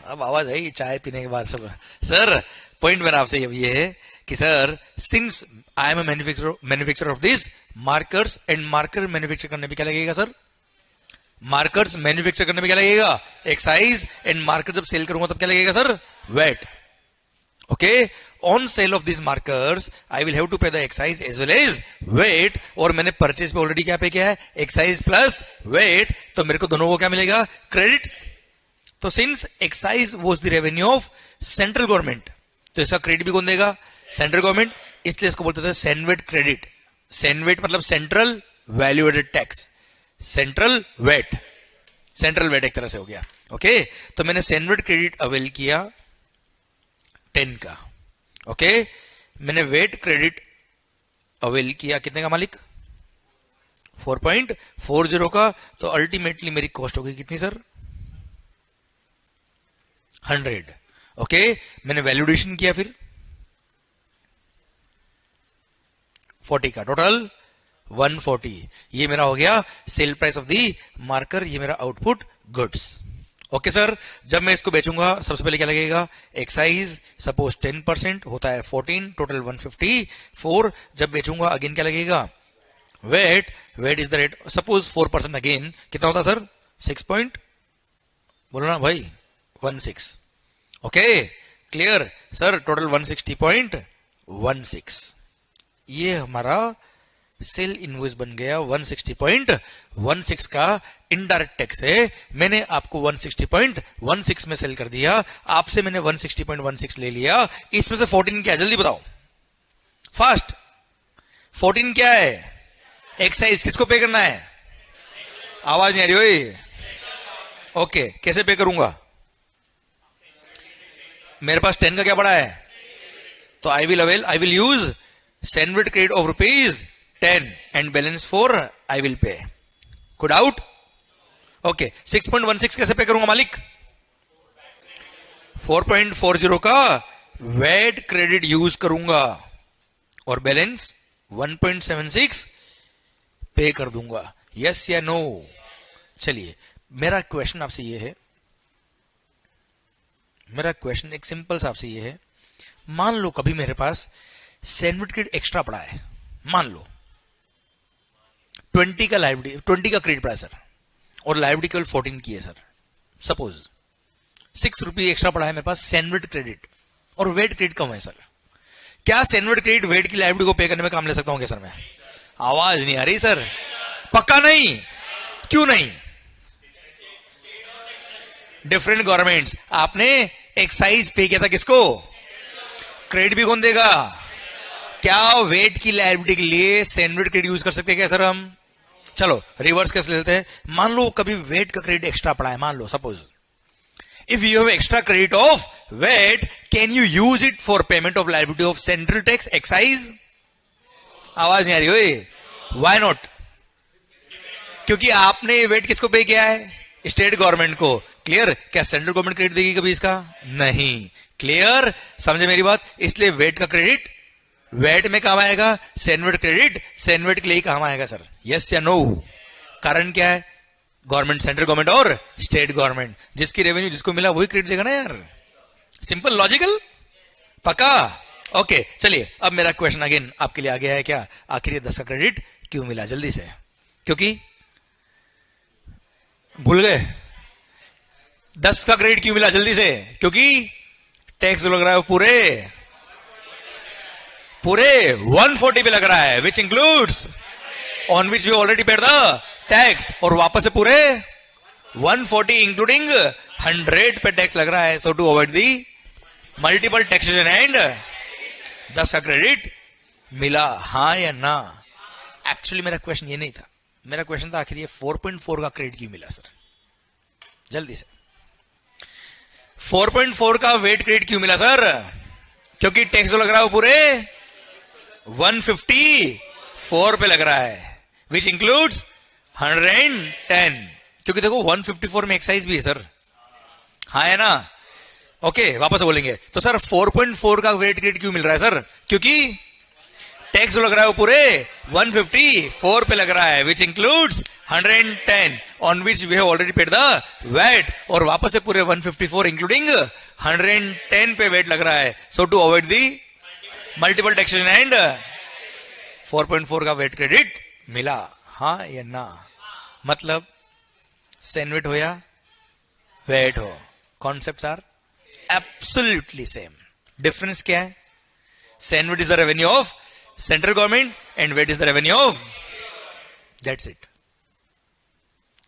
अब आवाज है चाय पीने के बाद सब. सर पॉइंट मेरा आपसे ये है कि sir since I am a manufacturer of this markers, and marker manufacture करने में क्या लगेगा सर? मार्कर्स मैन्युफैक्चर करने में क्या लगेगा? एक्साइज. एंड मार्कर जब सेल करूंगा तब क्या लगेगा sir? VAT. Okay on sale of this markers I will have to pay the excise as well as VAT. और मैंने परचेज पे ऑलरेडी क्या पे किया है? Excise plus VAT. तो मेरे को दोनों को क्या मिलेगा? क्रेडिट. तो since excise was the revenue of central government, तो इसका क्रेडिट भी कौन देगा? Central government. इसलिए इसको बोलते थे सेनवेट क्रेडिट. सेनवेट मतलब central value added tax. Central VAT, central VAT एक तरह से हो गया. ओके तो मैंने सेनवेट क्रेडिट अवेल किया 10 का. ओके मैंने वेट क्रेडिट अवेल किया कितने का मालिक? 4.40 का. तो अल्टीमेटली मेरी कॉस्ट हो गई कितनी सर? 100. ओके मैंने वैल्यूडेशन किया फिर 40 का. टोटल 140. ये मेरा हो गया sale price of the marker, ये मेरा आउटपुट गुड्स. ओके सर जब मैं इसको बेचूंगा सबसे पहले क्या लगेगा? एक्साइज. सपोज 10% होता है 14. टोटल 154. जब बेचूंगा अगेन क्या लगेगा? VAT. VAT is the rate. Suppose 4% again कितना होता सर? 6 बोलो ना भाई 16. Okay clear sir. टोटल 160.16. ये हमारा सेल इनवॉइस बन गया 160.16 का इनडायरेक्ट टैक्स है। मैंने आपको 160.16 में सेल कर दिया, आपसे मैंने 160.16 ले लिया। इसमें से 14 क्या है जल्दी बताओ फास्ट। 14 क्या है? एक्साइज। किसको पे करना है? आवाज नहीं आ रही हो? ओके, कैसे पे करूंगा? मेरे पास 10 का क्या पड़ा है, तो I will use sandwich credit of rupees 10 and balance 4 I will pay. Good out? Okay. 6.16 कैसे पे करूंगा मालिक? 4.40 का वेट क्रेडिट यूज करूंगा और बैलेंस 1.76 पे कर दूंगा। यस या नो? चलिए, मेरा क्वेश्चन आपसे ये है, मेरा क्वेश्चन एक सिंपल सा आपसे ये है, मान लो कभी मेरे पास सैंडविच क्रेडिट एक्स्ट्रा पड़ा है, मान लो 20 का लाइबिलिटी, 20 का क्रेडिट पड़ा है सर, और लाइबिलिटी केवल 14 की है सर। सपोज 6 रुपये एक्स्ट्रा पड़ा है मेरे पास सैंडविच क्रेडिट, और वेट क्रेडिट कम है सर। क्या सैंडविच क्रेडिट वेट की लाइबिलिटी को पे करने में काम ले सकता हूं क्या सर मैं? आवाज नहीं आ रही सर। पक्का नहीं? क्यों नहीं? डिफरेंट गवर्नमेंट्स, आपने एक्साइज पे किया था किसको? क्रेडिट भी कौन देगा? क्या वेट की लायबिलिटी के लिए सैंडविच क्रेडिट यूज कर सकते हैं क्या सर हम? चलो रिवर्स कैसे लेते हैं। मान लो कभी वेट का क्रेडिट एक्स्ट्रा पड़ा है, मान लो suppose if you have extra credit of VAT, can you use it for payment of liability of central tax excise? आवाज नहीं आ रही ओए? Why not? क्योंकि आपने वेट किसको पे किया है? स्टेट गवर्नमेंट को। क्लियर? क्या सेंट्रल गवर्नमेंट क्रेडिट देगी कभी इसका? नहीं। क्लियर? समझे मेरी बात? इसलिए वेट का क्रेडिट वेट में काम आएगा, सैंडविच क्रेडिट सैंडविच के लिए काम आएगा सर। यस या नो? कारण क्या है? गवर्नमेंट, सेंट्रल गवर्नमेंट और स्टेट गवर्नमेंट, जिसकी रेवेन्यू जिसको मिला वही क्रेडिट देगा ना यार। Simple logical. पक्का? ओके चलिए, अब मेरा क्वेश्चन अगेन आपके लिए आ गया है क्या, आखिर ये 10 का क्रेडिट क्यों मिला? जल्दी से, क्योंकि भूल गए 10 का क्रेडिट क्यों मिला? जल्दी से, क्योंकि टैक्स लग रहा है पूरे 140 पे लग रहा है, which includes on which we already paid the tax, और वापस से पूरे 140 इंक्लूडिंग 100 पे टैक्स लग रहा है। So to avoid the multiple taxation and 10 का क्रेडिट मिला, हाँ या ना? एक्चुअली मेरा क्वेश्चन ये नहीं था, मेरा क्वेश्चन था आखिर ये 4.4 का क्रेडिट क्यों मिला सर? जल्दी से, 4.4 का वेट क्रेडिट क्यों मिला सर? क्योंकि टैक्स लग रहा है वो पूरे 154 पे लग रहा है, विच इंक्लूड्स 110। क्योंकि देखो 154 में एक्साइज भी है सर, हाँ है ना? ओके वापस बोलेंगे तो सर 4.4 का वेट क्रेडिट क्यों मिल रहा है सर? क्योंकि टैक्स लग रहा है वो पूरे 154 पे लग रहा है, which includes 110 on which we have already paid the VAT, और वापस से पूरे 154 इंक्लूडिंग 110 पे वेट लग रहा है। So to avoid the multiple taxation and 4.4 का वेट क्रेडिट मिला, हाँ या ना? मतलब सैंडविच हो या वेट हो, concepts are absolutely same. Difference क्या है? CENVAT is the revenue of central government and VAT is the revenue of, that's it.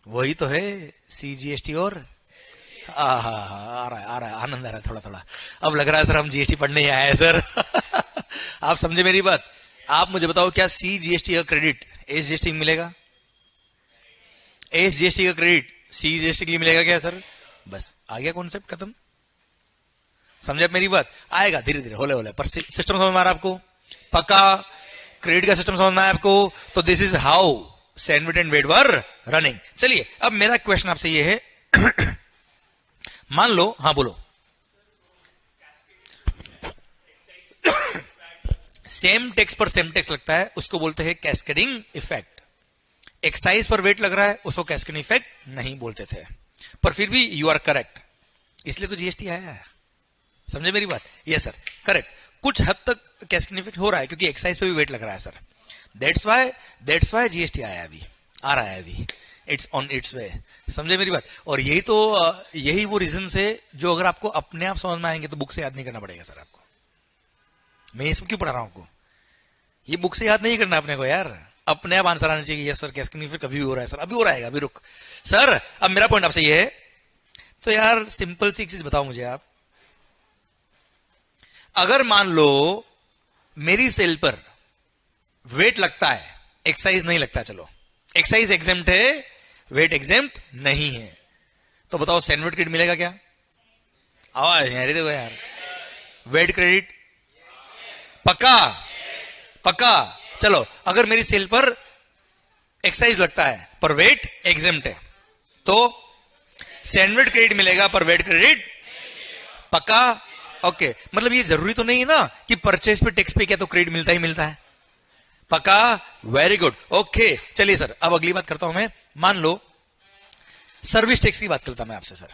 वही तो है CGST और आ रहा है आनंद आ रहा है थोड़ा थोड़ा। अब लग रहा है सर हम GST पढ़ने ही आए हैं सर। आप समझे मेरी बात? आप मुझे बताओ क्या CGST का क्रेडिट SGST मिलेगा? SGST का क्रेडिट CGST के लिए मिलेगा क्या सर? बस आ गया कॉन्सेप्ट, खत्म। समझे आप मेरी बात? आएगा धीरे धीरे होले होले, पर सिस्टम समझ में आ रहा है आपको? पक्का? क्रेडिट का सिस्टम समझ में आया आपको? तो this is how CENVAT and VAT were running. चलिए अब मेरा क्वेश्चन आपसे ये है मान लो, हाँ बोलो। सेम टैक्स पर सेम टैक्स लगता है, उसको बोलते हैं कैस्केडिंग इफेक्ट। एक्साइज पर वेट लग रहा है, उसको कैस्केडिंग इफेक्ट नहीं बोलते थे, पर फिर भी यू आर करेक्ट, इसलिए तो GST आया है। समझे मेरी बात? Yes sir correct. कुछ हद तक कैस्केडिंग इफेक्ट हो रहा है क्योंकि एक्साइज पे भी वेट लग रहा है सर, दैट्स वाई GST आया, अभी आ रहा है, अभी इट्स ऑन इट्स वे। समझे मेरी बात? और यही वो रीजन है जो अगर आपको अपने आप समझ में आएंगे तो बुक से याद नहीं करना पड़ेगा सर आपको। मैं ये सब क्यों पढ़ा रहा हूं आपको? ये बुक से याद नहीं करना अपने को यार, अपने आप आंसर आना चाहिए। यस सर, कैसे नहीं, फिर कभी भी हो रहा है सर, अभी हो रहा है, अभी रुक सर। अब मेरा पॉइंट आपसे ये है, तो यार सिंपल सी एक चीज बताओ मुझे आप, अगर मान लो मेरी सेल पर वेट लगता है, एक्साइज नहीं लगता, चलो एक्साइज एग्जेम्प्ट है, वेट एग्जेम्प्ट नहीं है, तो बताओ सैंडविच क्रेडिट मिलेगा क्या? आवाज यार देखो यार, वेट क्रेडिट पक्का पक्का। चलो अगर मेरी सेल पर एक्साइज लगता है पर वेट एग्जेम्प्ट है, तो सैंडविच क्रेडिट मिलेगा पर वेट क्रेडिट पक्का। ओके, मतलब ये जरूरी तो नहीं है ना कि परचेज पे टैक्स पे क्या तो क्रेडिट मिलता ही मिलता है, पक्का, वेरी गुड। ओके चलिए सर, अब अगली बात करता हूं मैं। मान लो सर्विस टैक्स की बात करता मैं आपसे sir.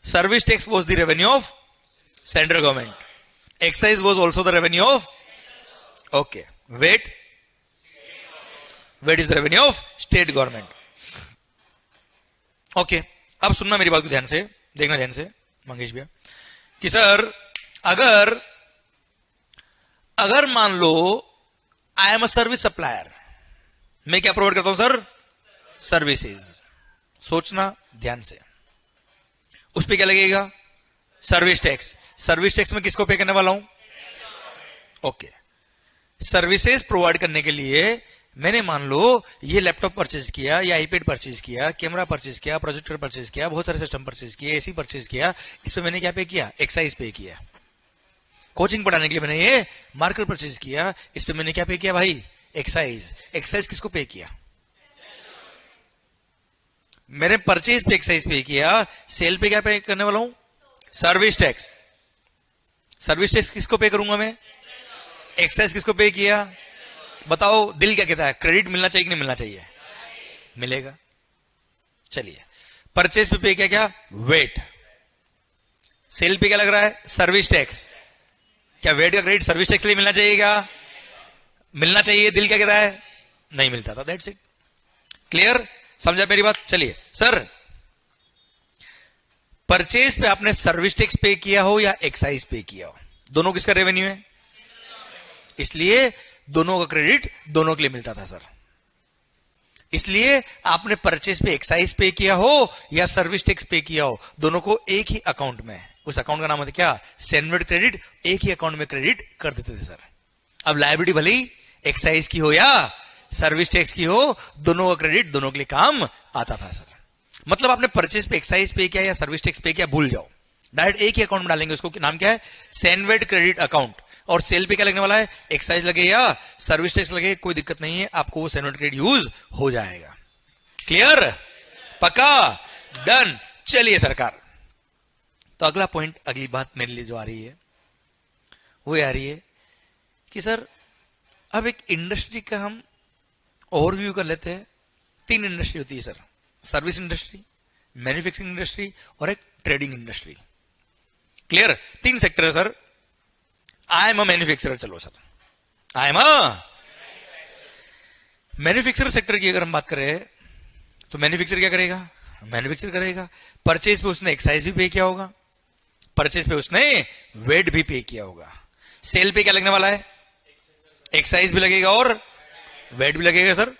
Service tax was the revenue of central government, excise was also the revenue of, okay, VAT is the revenue of state government. Okay, अब सुनना मेरी बात को ध्यान से, देखना ध्यान से मंगेश भैया, कि सर अगर मान लो I am a service supplier, मैं क्या प्रोवाइड करता हूं सर? सर्विसेज। सोचना ध्यान से, उस पे क्या लगेगा? Service tax. सर्विस टैक्स में किसको पे करने वाला हूं? ओके, सर्विसेज प्रोवाइड करने के लिए मैंने मान लो ये लैपटॉप परचेज किया, या आईपैड परचेज किया, कैमरा परचेज किया, प्रोजेक्टर परचेज किया, बहुत सारे सिस्टम परचेज किए, एसी परचेज किया, इस पे मैंने क्या पे किया? एक्साइज पे किया। कोचिंग पढ़ाने के लिए मैंने ये मार्कर परचेज किया, इस पे मैंने क्या पे किया भाई? एक्साइज। एक्साइज किसको पे किया? मैंने परचेज पे एक्साइज पे किया, सेल पे क्या पे करने वाला हूं? Service tax. सर्विस टैक्स किसको पे करूंगा मैं? एक्साइज किसको पे किया? बताओ दिल क्या कहता है, क्रेडिट मिलना चाहिए कि नहीं मिलना चाहिए? मिलेगा। चलिए, परचेज पे किया क्या? वेट। सेल पे क्या लग रहा है? Service tax. क्या वेट का क्रेडिट सर्विस टैक्स लिए मिलना चाहिए? क्या मिलना चाहिए? दिल क्या कहता है? नहीं मिलता था, दैट्स इट। क्लियर? समझा मेरी बात? चलिए सर, परचेज पे आपने सर्विस टैक्स पे किया हो या एक्साइज पे किया हो, दोनों किसका रेवेन्यू है? इसलिए दोनों का क्रेडिट दोनों के लिए मिलता था सर। इसलिए आपने परचेज पे एक्साइज पे किया हो या सर्विस टैक्स पे किया हो, दोनों को एक ही अकाउंट में, उस अकाउंट का नाम है क्या? Sandwich credit. एक ही अकाउंट में क्रेडिट कर देते थे सर। अब लायबिलिटी भले ही एक्साइज की हो या सर्विस टैक्स की हो, दोनों का क्रेडिट दोनों के लिए काम आता था सर। मतलब आपने परचेज पे एक्साइज पे किया या सर्विस टैक्स पे किया, भूल जाओ, डायरेक्ट एक ही अकाउंट में डालेंगे। उसको नाम क्या है? Sandwich credit account. और सेल पे क्या लगने वाला है? एक्साइज लगे या सर्विस टैक्स लगे, कोई दिक्कत नहीं है, आपको वो सैंडविच क्रेडिट यूज हो जाएगा। क्लियर? पक्का? डन। चलिए सरकार, तो अगला पॉइंट, अगली बात मेरे लिए जो आ रही है वो आ रही है कि सर अब एक इंडस्ट्री का हम ओवरव्यू कर लेते हैं। 3 इंडस्ट्री होती है sir, service industry, manufacturing industry और एक ट्रेडिंग इंडस्ट्री। क्लियर? 3 सेक्टर है sir. I am a manufacturer. चलो sir, I am a manufacturer sector की अगर हम बात करें तो मैन्युफैक्चर क्या करेगा? मैन्युफैक्चर करेगा। परचेज पे उसने एक्साइज भी पे किया होगा, परचेज पे उसने वेट भी पे किया होगा। सेल पे क्या लगने वाला है? एक्साइज भी लगेगा और वेट भी लगेगा sir.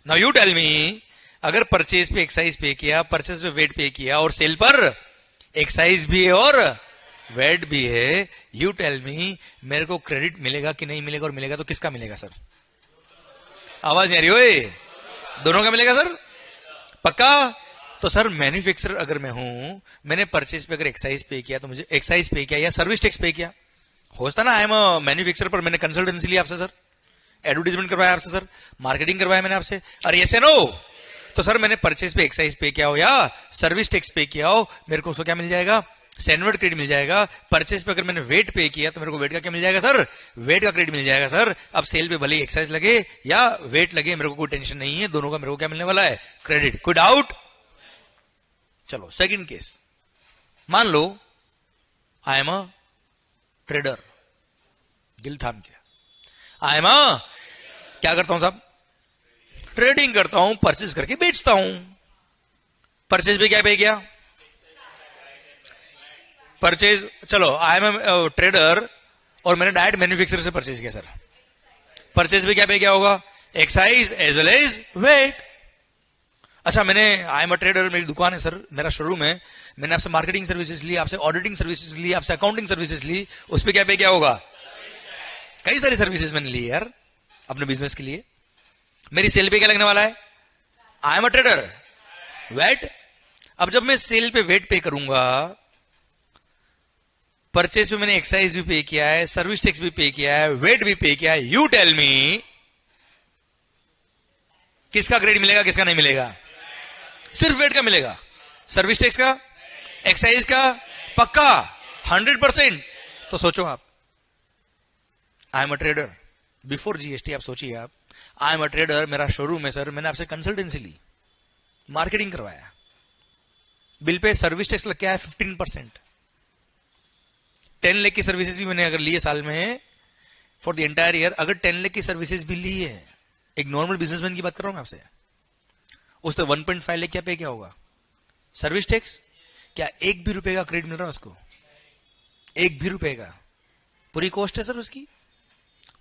Now you tell me, अगर परचेज पे एक्साइज पे किया, परचेज पे वेट पे किया और सेल पर एक्साइज भी है और वेट भी है, यू टेल मी मेरे को क्रेडिट मिलेगा कि नहीं मिलेगा? और मिलेगा तो किसका मिलेगा सर? आवाज नहीं आ रही ओए? दोनों का मिलेगा सर? पक्का? तो सर मैन्युफैक्चरर अगर मैं हूं, मैंने परचेज पे अगर एक्साइज पे किया तो मुझे एक्साइज पे किया या सर्विस टैक्स पे किया, होता ना आई एम अ मैन्युफैक्चरर, पर मैंने कंसल्टेंसी लिया आपसे सर, एडवर्टाइजमेंट करवाया आपसे सर, मार्केटिंग करवाया मैंने आपसे, अरे ऐसे नो। तो सर मैंने परचेज पे एक्साइज पे किया हो या सर्विस टैक्स पे किया हो, मेरे को उसको क्या मिल जाएगा? सैंडविच क्रेडिट मिल जाएगा। परचेज पे अगर मैंने वेट पे किया तो मेरे को वेट का क्या मिल जाएगा सर? वेट का क्रेडिट मिल जाएगा सर। अब सेल पे भले ही एक्साइज लगे या वेट लगे, मेरे को कोई टेंशन नहीं है, दोनों का मेरे को क्या मिलने वाला है? क्रेडिट। कोई डाउट? चलो सेकंड केस, मान लो आई एम अ ट्रेडर। दिल थाम के, आई एम अ, क्या करता हूं साहब? ट्रेडिंग करता हूं, परचेज करके बेचता हूं। परचेज पे क्या पे किया? परचेज, चलो आई एम ट्रेडर और मैंने डायरेक्ट मैन्युफैक्चरर से परचेज किया सर। परचेज पे क्या पे क्या होगा? Excise as well as VAT. अच्छा, आई एम अ ट्रेडर, मेरी दुकान है सर, मेरा शोरूम है, मैंने आपसे मार्केटिंग सर्विसेज ली, आपसे ऑडिटिंग सर्विसेज ली, आपसे अकाउंटिंग सर्विसेज ली, उस पर क्या पे क्या होगा? कई सारी सर्विसेज मैंने ली यार अपने बिजनेस के लिए। मेरी सेल पे क्या लगने वाला है? I am a trader, VAT. अब जब मैं सेल पे वेट पे करूंगा, परचेज पे मैंने एक्साइज भी पे किया है, सर्विस टैक्स भी पे किया है, वेट भी पे किया है, यू टेल मी किसका क्रेडिट मिलेगा, किसका नहीं मिलेगा? सिर्फ वेट का मिलेगा। सर्विस टैक्स का, एक्साइज का पक्का 100%। तो सोचो आप, आई am a trader before GST, आप सोचिए आप, आई एम अ ट्रेडर, मेरा शोरूम है सर, मैंने आपसे कंसल्टेंसी ली, मार्केटिंग करवाया, बिल पे सर्विस टैक्स लग क्या है 15%। 10 लाख की सर्विसेज भी मैंने अगर ली है साल में फॉर द एंटायर ईयर, अगर 10 लाख की सर्विसेज भी ली है, एक नॉर्मल बिजनेसमैन की बात कर रहा हूं मैं आपसे, उस तो 1.5 लाख क्या पे क्या होगा? Service tax. क्या एक भी रुपए का क्रेडिट मिल रहा है उसको? एक भी रुपए का? पूरी कॉस्ट है सर उसकी,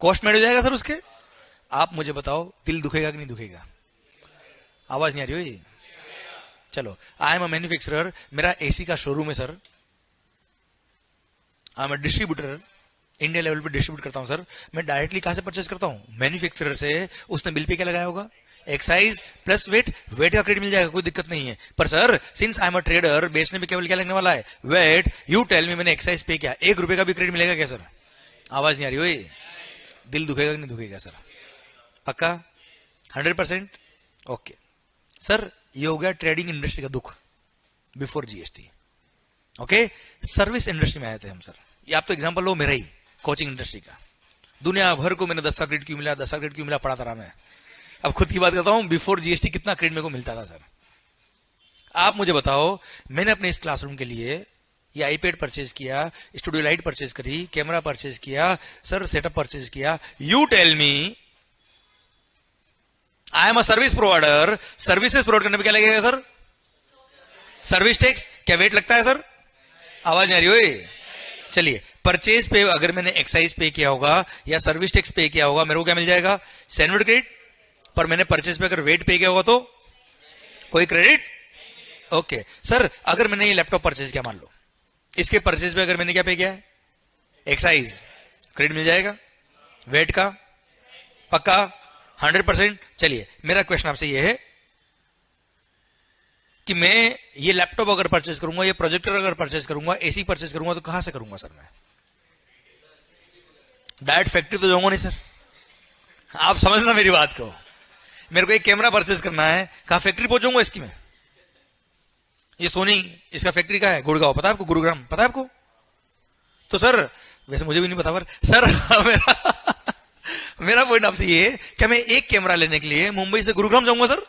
कॉस्ट में हो जाएगा सर उसके। आप मुझे बताओ, दिल दुखेगा कि नहीं दुखेगा? आवाज नहीं आ रही हो? चलो, आई एम अ मैन्युफैक्चरर, मेरा एसी का शोरूम है sir, I am a distributor, India level पे डिस्ट्रीब्यूट करता हूं सर। मैं डायरेक्टली कहां से परचेस करता हूं? मैन्युफैक्चरर से। उसने बिल पे क्या लगाया होगा? एक्साइज प्लस वेट, वेट का क्रेडिट मिल जाएगा, कोई दिक्कत नहीं है। पर sir since I am a trader, बेचने में केवल क्या लगने वाला है? वेट। यू टेल मी मैंने एक्साइज पे किया, एक रुपए का भी क्रेडिट मिलेगा क्या सर? आवाज नहीं आ रही हो? दिल दुखेगा कि नहीं दुखेगा सर? पक्का 100%? ओके सर, ये हो गया ट्रेडिंग इंडस्ट्री का दुख before GST. Okay, service industry में आए थे हम सर। ये आप तो एग्जांपल लो मेरा ही, कोचिंग इंडस्ट्री का। दुनिया भर को मैंने 10 का क्रेडिट क्यों मिला, 10 का क्रेडिट क्यों मिला, पढ़ाता रहा मैं। अब खुद की बात करता हूं, बिफोर जीएसटी कितना क्रेडिट मेरे को मिलता था सर? आप मुझे बताओ, मैंने अपने इस क्लासरूम के लिए ये आईपैड परचेज किया, स्टूडियो लाइट परचेज करी, कैमरा परचेज किया सर, सेटअप परचेज किया। You tell me, I am a service provider, services provide करने में क्या लगेगा सर? Service tax. क्या वेट लगता है सर? आवाज नहीं आ रही हो? चलिए, परचेज पे अगर मैंने एक्साइज पे किया होगा या सर्विस टैक्स पे किया होगा, मेरे को क्या मिल जाएगा? Sandwich credit. पर मैंने परचेज पे अगर वेट पे किया होगा तो कोई क्रेडिट? ओके सर, अगर मैंने ये लैपटॉप परचेज किया, मान लो इसके परचेज पे अगर मैंने क्या पे किया है? एक्साइज, क्रेडिट मिल जाएगा? वेट का पक्का 100%? चलिए, मेरा क्वेश्चन आपसे ये है कि मैं ये लैपटॉप अगर परचेज करूंगा, ये प्रोजेक्टर अगर परचेज करूंगा, एसी परचेज करूंगा, तो कहां से करूंगा सर मैं? डायरेक्ट फैक्ट्री तो जाऊंगा नहीं सर। आप समझना मेरी बात को। मेरे को एक कैमरा परचेज करना है, कहां फैक्ट्री पहुंचूंगा इसकी मैं? ये सोनी, इसका फैक्ट्री का है गुड़गांव, पता है आपको? गुरुग्राम, पता है आपको? तो सर, वैसे मुझे भी नहीं पता, पर सर मेरा पॉइंट आपसे ये है कि मैं एक कैमरा लेने के लिए मुंबई से गुरुग्राम जाऊंगा सर?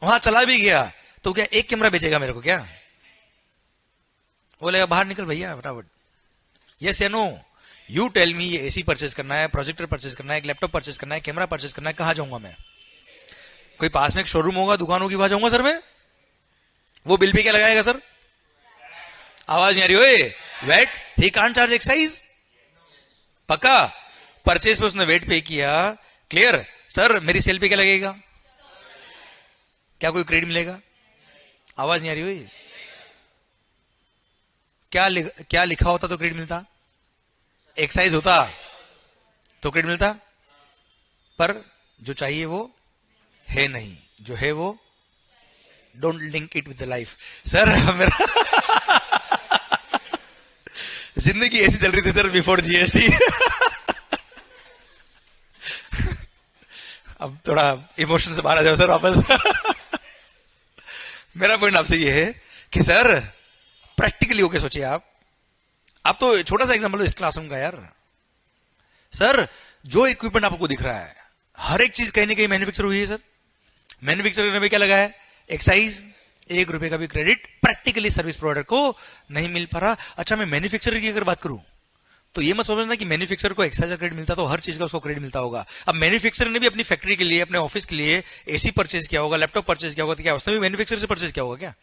वहां चला भी गया तो क्या एक कैमरा बेचेगा मेरे को क्या? बोलेगा बाहर निकल भैया फटाफट। यस या नो? यू टेल मी, ये एसी परचेज करना है, प्रोजेक्टर परचेज करना है, एक लैपटॉप परचेज करना है, कैमरा परचेज करना है, कहां जाऊंगा मैं? कोई पास में एक शोरूम होगा, दुकान होगी, वहां जाऊंगा सर मैं। वो बिल पे क्या लगाएगा सर? आवाज नहीं आ रही हो? VAT. He can't charge excise. पक्का? परचेज पे उसने वेट पे किया, क्लियर? सर मेरी सेल पे क्या लगेगा? क्या कोई क्रेडिट मिलेगा? आवाज नहीं आ रही हुई? क्या लिखा होता तो क्रेडिट मिलता? एक्साइज होता तो क्रेडिट मिलता, पर जो चाहिए वो है नहीं, जो है वो don't link it with the life. Sir मेरा जिंदगी ऐसी चल रही थी सर बिफोर जीएसटी। अब थोड़ा इमोशन से बाहर आ जाओ सर वापस। मेरा पॉइंट आपसे ये है कि सर प्रैक्टिकली होके सोचिए आप तो छोटा सा एग्जांपल लो इस क्लासरूम का यार। सर जो इक्विपमेंट आपको दिख रहा है, हर एक चीज कहीं ना कहीं मैन्युफैक्चर हुई है सर। मैन्युफैक्चर ने भी क्या लगाया? एक्साइज। एक रुपए का भी क्रेडिट प्रैक्टिकली सर्विस प्रोवाइडर को नहीं मिल पा रहा। अच्छा, मैं मैन्युफैक्चरर की अगर बात करूं तो ये मत समझना कि मैन्युफैक्चरर को एक्साइज का क्रेडिट मिलता तो हर चीज का उसको क्रेडिट मिलता होगा। अब मैन्युफैक्चरर ने भी अपनी फैक्ट्री के लिए, अपने ऑफिस के लिए एसी परचेज किया होगा, लैपटॉप परचेज किया होगा, तो क्या उसने भी मैन्युफैक्चरर से परचेज किया होगा?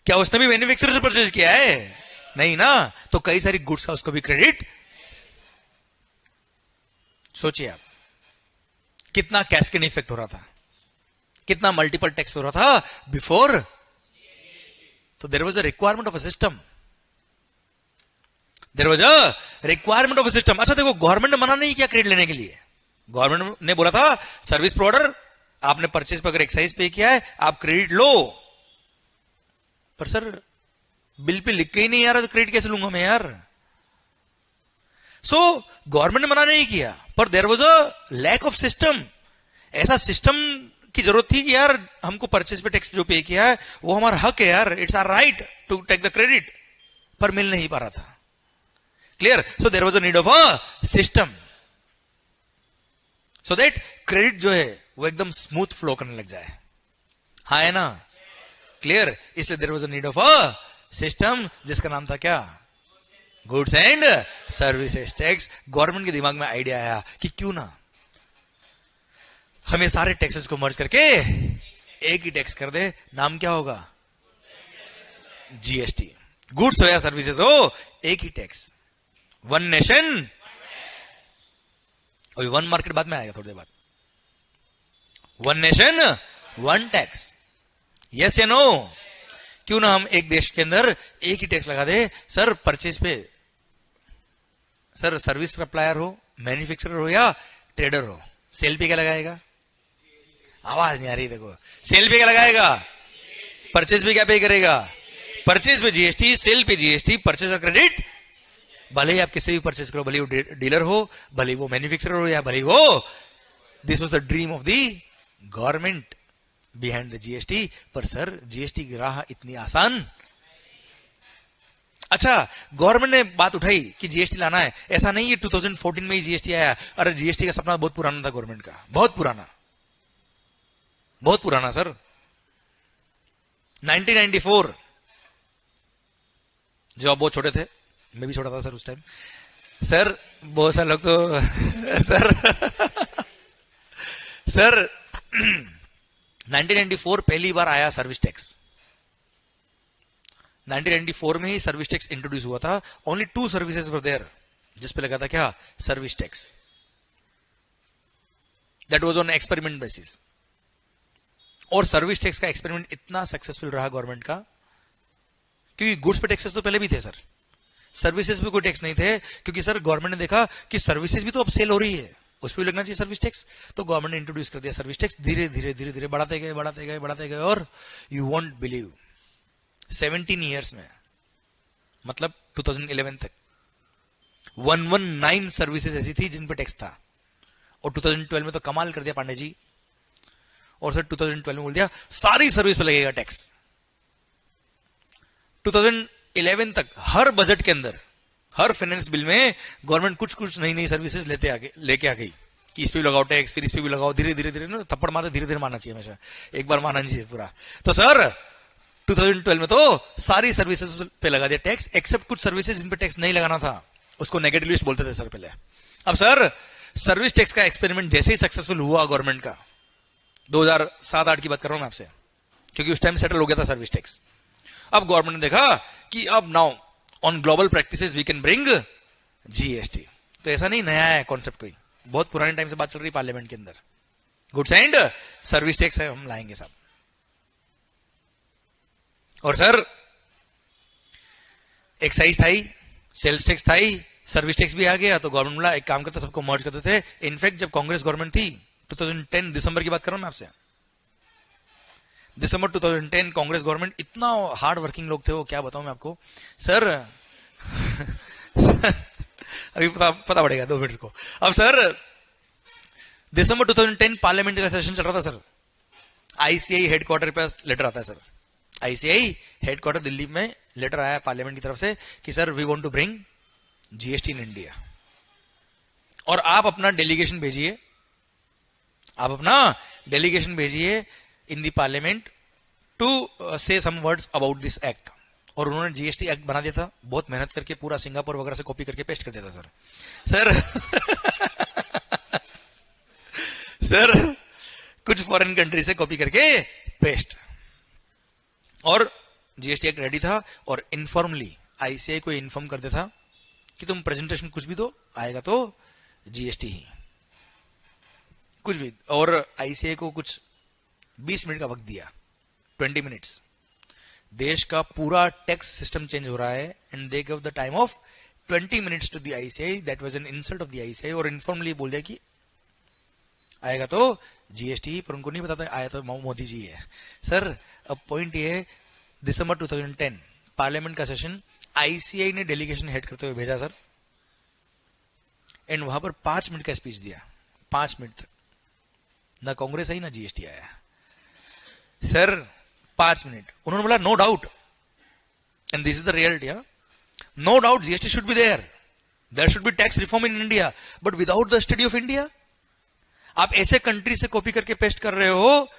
क्या उसने भी मैन्युफैक्चरर से परचेज किया है? नहीं ना। तो कई सारी गुड्स का उसको भी क्रेडिट सोचिए आप, कितना कैस्केड इफेक्ट हो रहा था, कितना मल्टीपल टैक्स हो रहा था बिफोर. तो there was a requirement of a system, there was a requirement of a system. अच्छा देखो, गवर्नमेंट ने मना नहीं किया क्रेडिट लेने के लिए. गवर्नमेंट ने बोला था सर्विस प्रोवाइडर, आपने परचेज पर अगर एक्साइज पे किया है आप क्रेडिट लो. पर सर बिल पे लिख के ही नहीं यार, तो क्रेडिट कैसे लूंगा मैं यार. सो गवर्नमेंट ने मना नहीं किया, पर there was a lack of system. ऐसा सिस्टम की जरूरत थी कि यार हमको परचेज पे टैक्स जो पे किया है वो हमारा हक है यार, it's our right to take the credit. पर मिल नहीं पा रहा था. Clear. So there was a need of a system so that credit जो है वो एकदम स्मूथ फ्लो करने लग जाए. हाँ है ना. क्लियर. इसलिए there was a need of a system जिसका नाम था क्या, goods and services tax. Government के दिमाग में आइडिया आया कि क्यों ना हम ये सारे टैक्सेस को मर्ज करके एक ही टैक्स कर दे. नाम क्या होगा, जीएसटी. गुड्स हो या सर्विसेज हो, एक ही टैक्स, वन नेशन. अभी वन मार्केट बाद में आएगा थोड़ी देर बाद. One nation one tax, yes या नो. क्यों ना हम एक देश के अंदर एक ही टैक्स लगा दे. सर परचेज पे, सर सर्विस सप्लायर हो, मैन्युफैक्चरर हो या ट्रेडर हो, सेल पे क्या लगाएगा. आवाज नहीं आ रही. देखो, सेल पे क्या लगाएगा, परचेज पे क्या पे करेगा. परचेज पे जीएसटी, सेल पे जीएसटी, परचेज और क्रेडिट. भले ही आप किसी भी परचेज करो, भले वो डीलर हो, भले वो मैन्युफैक्चरर हो या भले वो. This was the dream of the government behind the GST. पर सर जीएसटी की राह इतनी आसान. अच्छा, गवर्नमेंट ने बात उठाई कि जीएसटी लाना है. ऐसा नहीं है 2014 में ही जीएसटी आया. अरे जीएसटी का सपना बहुत पुराना था गवर्नमेंट का, बहुत पुराना, बहुत पुराना सर. 1994, जब आप बहुत छोटे थे, मैं भी छोटा था सर उस टाइम. सर बहुत सारे लोग तो सर सर 1994 पहली बार आया सर्विस टैक्स. 1994 में ही सर्विस टैक्स इंट्रोड्यूस हुआ था. ओनली 2 सर्विसेज वर देयर जिस पे लगा था क्या, service tax. That was on experiment basis. और सर्विस टैक्स का एक्सपेरिमेंट इतना सक्सेसफुल रहा गवर्नमेंट का, क्योंकि गुड्स पे टैक्सेस तो पहले भी थे सर, सर्विसेज पे कोई टैक्स नहीं थे. क्योंकि सर गवर्नमेंट ने देखा कि सर्विसेज भी तो अब सेल हो रही है, उस पर भी लगना चाहिए सर्विस टैक्स. तो गवर्नमेंट ने इंट्रोड्यूस कर दिया सर्विस टैक्स. धीरे धीरे धीरे धीरे बढ़ाते गए, बढ़ाते गए, बढ़ाते गए, और यू वोंट बिलीव 17 ईयर्स में, मतलब 2011 तक 119 सर्विसेज ऐसी थी जिन पे टैक्स था. और 2012 में तो कमाल कर दिया पांडे जी, और सर 2012 में बोल दिया सारी सर्विस पे लगेगा टैक्स. 2011 तक हर बजट के अंदर, हर फाइनेंस बिल में गवर्नमेंट कुछ कुछ नई नई सर्विसेज लेके आ गई कि इस पे भी लगाओ टैक्स, फिर इस पे भी लगाओ. धीरे धीरे धीरे ना थप्पड़ मारते, धीरे धीरे मारना चाहिए हमेशा, एक बार मारना नहीं चाहिए पूरा. तो सर 2012 में तो सारी सर्विसेज पे लगा दिया टैक्स, एक्सेप्ट कुछ सर्विसेज जिन पे टैक्स नहीं लगाना था, उसको नेगेटिव लिस्ट बोलते थे सर पहले. अब सर सर्विस टैक्स का एक्सपेरिमेंट जैसे ही सक्सेसफुल हुआ गवर्नमेंट का, 2007-8 की बात कर रहा हूं मैं आपसे, क्योंकि उस टाइम सेटल हो गया था सर्विस टैक्स. अब गवर्नमेंट ने देखा कि अब now on global practices we can bring GST. तो ऐसा नहीं नया है कॉन्सेप्ट, कोई बहुत पुराने टाइम से बात चल रही पार्लियामेंट के अंदर. गुड्स एंड सर्विस टैक्स है, हम लाएंगे साहब. और सर एक्साइज था ही, सेल्स टैक्स था ही, सर्विस टैक्स भी आ गया. तो गवर्नमेंट बोला एक काम करते, सबको मर्ज करते थे. इनफैक्ट जब कांग्रेस गवर्नमेंट थी 2010 दिसंबर की बात कर रहा हूं मैं आपसे, दिसंबर 2010 कांग्रेस गवर्नमेंट, इतना हार्ड वर्किंग लोग थे वो, क्या बताऊं मैं आपको सर. अभी पता पड़ेगा 2 मिनट को. अब सर दिसंबर 2010 पार्लियामेंट का सेशन चल रहा था सर. आईसीआई हेडक्वार्टर पे लेटर आता है सर. आईसीआई हेडक्वार्टर दिल्ली में लेटर आया पार्लियामेंट की तरफ से कि sir we want to bring GST in India, और आप अपना डेलीगेशन भेजिए, आप अपना डेलीगेशन भेजिए इन दी parliament to say some words about this act. और उन्होंने जीएसटी एक्ट बना दिया था, बहुत मेहनत करके, पूरा सिंगापुर वगैरह से कॉपी करके पेस्ट कर दिया था सर. सर कुछ फॉरेन कंट्री से कॉपी करके पेस्ट, और जीएसटी एक्ट रेडी था. और इनफॉर्मली आईसीआई को इन्फॉर्म कर देता कि तुम प्रेजेंटेशन कुछ भी दो, आएगा तो जीएसटी ही. कुछ भी, और आईसीआई को कुछ 20 मिनट का वक्त दिया, 20 मिनट्स, देश का पूरा टैक्स सिस्टम चेंज हो रहा है, and they give the time of 20 minutes to the ICI. That was an insult of the ICI. और इनफॉर्मली बोल दिया कि आएगा तो जीएसटी, पर उनको नहीं पता था आया तो मोदी जी है. सर अब पॉइंट ये है, दिसंबर 2010 पार्लियामेंट का सेशन आईसीआई ने डेलीगेशन हेड करते हुए भेजा सर, एंड वहां पर 5 मिनट का स्पीच दिया, 5 मिनट तक ना कांग्रेस आई ना जीएसटी आया सर. 5 मिनट उन्होंने बोला no doubt, and this is the reality, no doubt GST should be there should be tax reform in India, but without the study of India. आप ऐसे कंट्री से कॉपी करके पेस्ट कर रहे हो